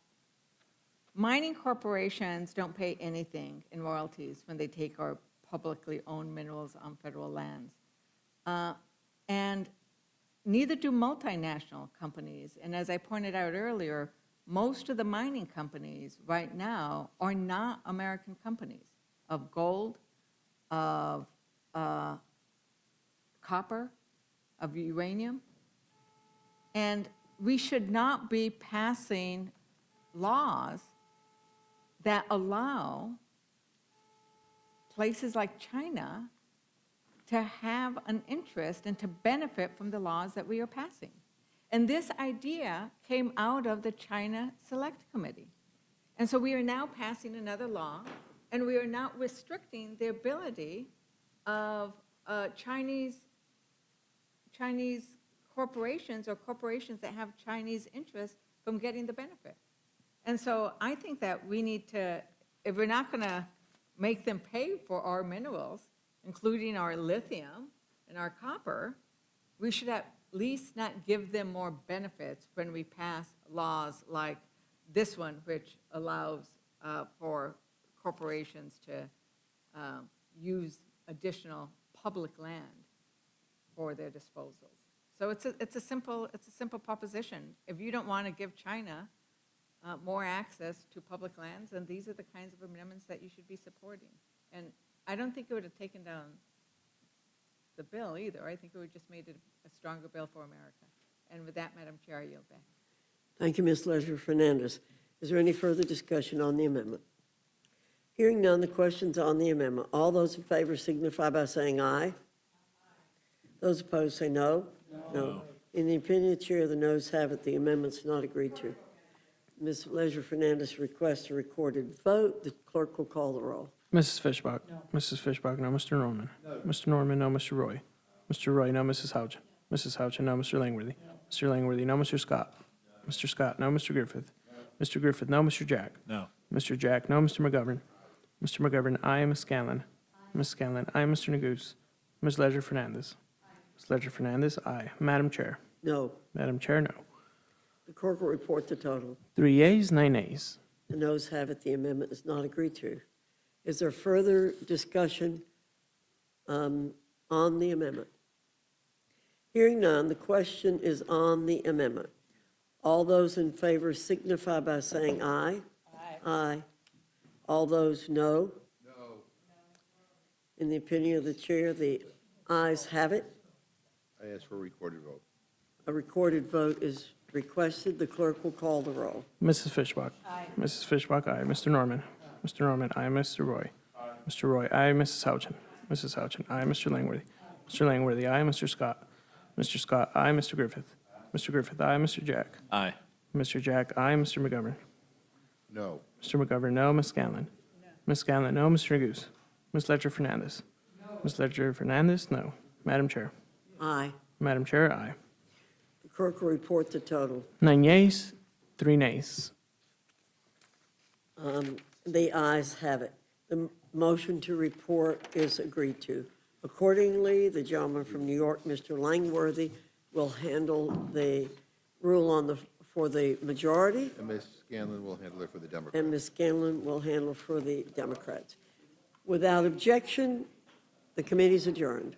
Speaker 12: mining corporations don't pay anything in royalties when they take our publicly owned minerals on federal lands. And neither do multinational companies. And as I pointed out earlier, most of the mining companies right now are not American companies of gold, of copper, of uranium. And we should not be passing laws that allow places like China to have an interest and to benefit from the laws that we are passing. And this idea came out of the China Select Committee. And so we are now passing another law, and we are now restricting the ability of Chinese corporations or corporations that have Chinese interests from getting the benefit. And so I think that we need to, if we're not going to make them pay for our minerals, including our lithium and our copper, we should at least not give them more benefits when we pass laws like this one, which allows for corporations to use additional public land for their disposals. So it's a simple proposition. If you don't want to give China more access to public lands, then these are the kinds of amendments that you should be supporting. And I don't think it would have taken down the bill either. I think it would have just made it a stronger bill for America. And with that, Madam Chair, I yield back.
Speaker 1: Thank you, Ms. Leisure Fernandez. Is there any further discussion on the amendment? Hearing none, the question's on the amendment. All those in favor signify by saying aye. Those opposed say no. No. In the opinion of the chair, the noes have it. The amendment's not agreed to. Ms. Leisure Fernandez requests a recorded vote. The clerk will call the roll.
Speaker 20: Mrs. Fishbach? No. Mrs. Fishbach, no. Mr. Norman? No. Mr. Norman, no. Mr. Roy? Mr. Roy, no. Mrs. Houchin? Mrs. Houchin, no. Mr. Langworthy? Mr. Langworthy, no. Mr. Scott? Mr. Scott, no. Mr. Griffith? Mr. Griffith, no. Mr. Jack?
Speaker 4: No.
Speaker 20: Mr. Jack, no. Mr. McGovern? Mr. McGovern, aye. Ms. Scanlon? Ms. Scanlon, aye. Mr. Neguse? Ms. Leisure Fernandez? Ms. Leisure Fernandez, aye. Madam Chair?
Speaker 1: No.
Speaker 20: Madam Chair, no.
Speaker 1: The clerk will report the total.
Speaker 20: 3 yeas, 9 nays.
Speaker 1: The noes have it. The amendment is not agreed to. Is there further discussion on the amendment? Hearing none, the question is on the amendment. All those in favor signify by saying aye. Aye. Aye. All those no? No. In the opinion of the chair, the ayes have it.
Speaker 2: I ask for a recorded vote.
Speaker 1: A recorded vote is requested. The clerk will call the roll.
Speaker 20: Mrs. Fishbach? Aye. Mrs. Fishbach, aye. Mr. Norman? Mr. Norman, aye. Mr. Roy? Aye. Mr. Roy, aye. Mrs. Houchin? Mrs. Houchin, aye. Mr. Langworthy? Mr. Langworthy, aye. Mr. Scott? Mr. Scott, aye. Mr. Griffith? Mr. Griffith, aye. Mr. Jack?
Speaker 4: Aye.
Speaker 20: Mr. Jack, aye. Mr. McGovern?
Speaker 2: No.
Speaker 20: Mr. McGovern, no. Ms. Scanlon? No. Ms. Scanlon, no. Mr. Neguse? Ms. Leisure Fernandez? No. Ms. Leisure Fernandez, no. Madam Chair?
Speaker 1: Aye.
Speaker 20: Madam Chair, aye.
Speaker 1: The clerk will report the total.
Speaker 20: 9 yeas, 3 nays.
Speaker 1: The ayes have it. The motion to report is agreed to. Accordingly, the gentleman from New York, Mr. Langworthy, will handle the rule for the majority,
Speaker 2: And Ms. Scanlon will handle it for the Democrats.
Speaker 1: and Ms. Scanlon will handle for the Democrats. Without objection, the committee's adjourned.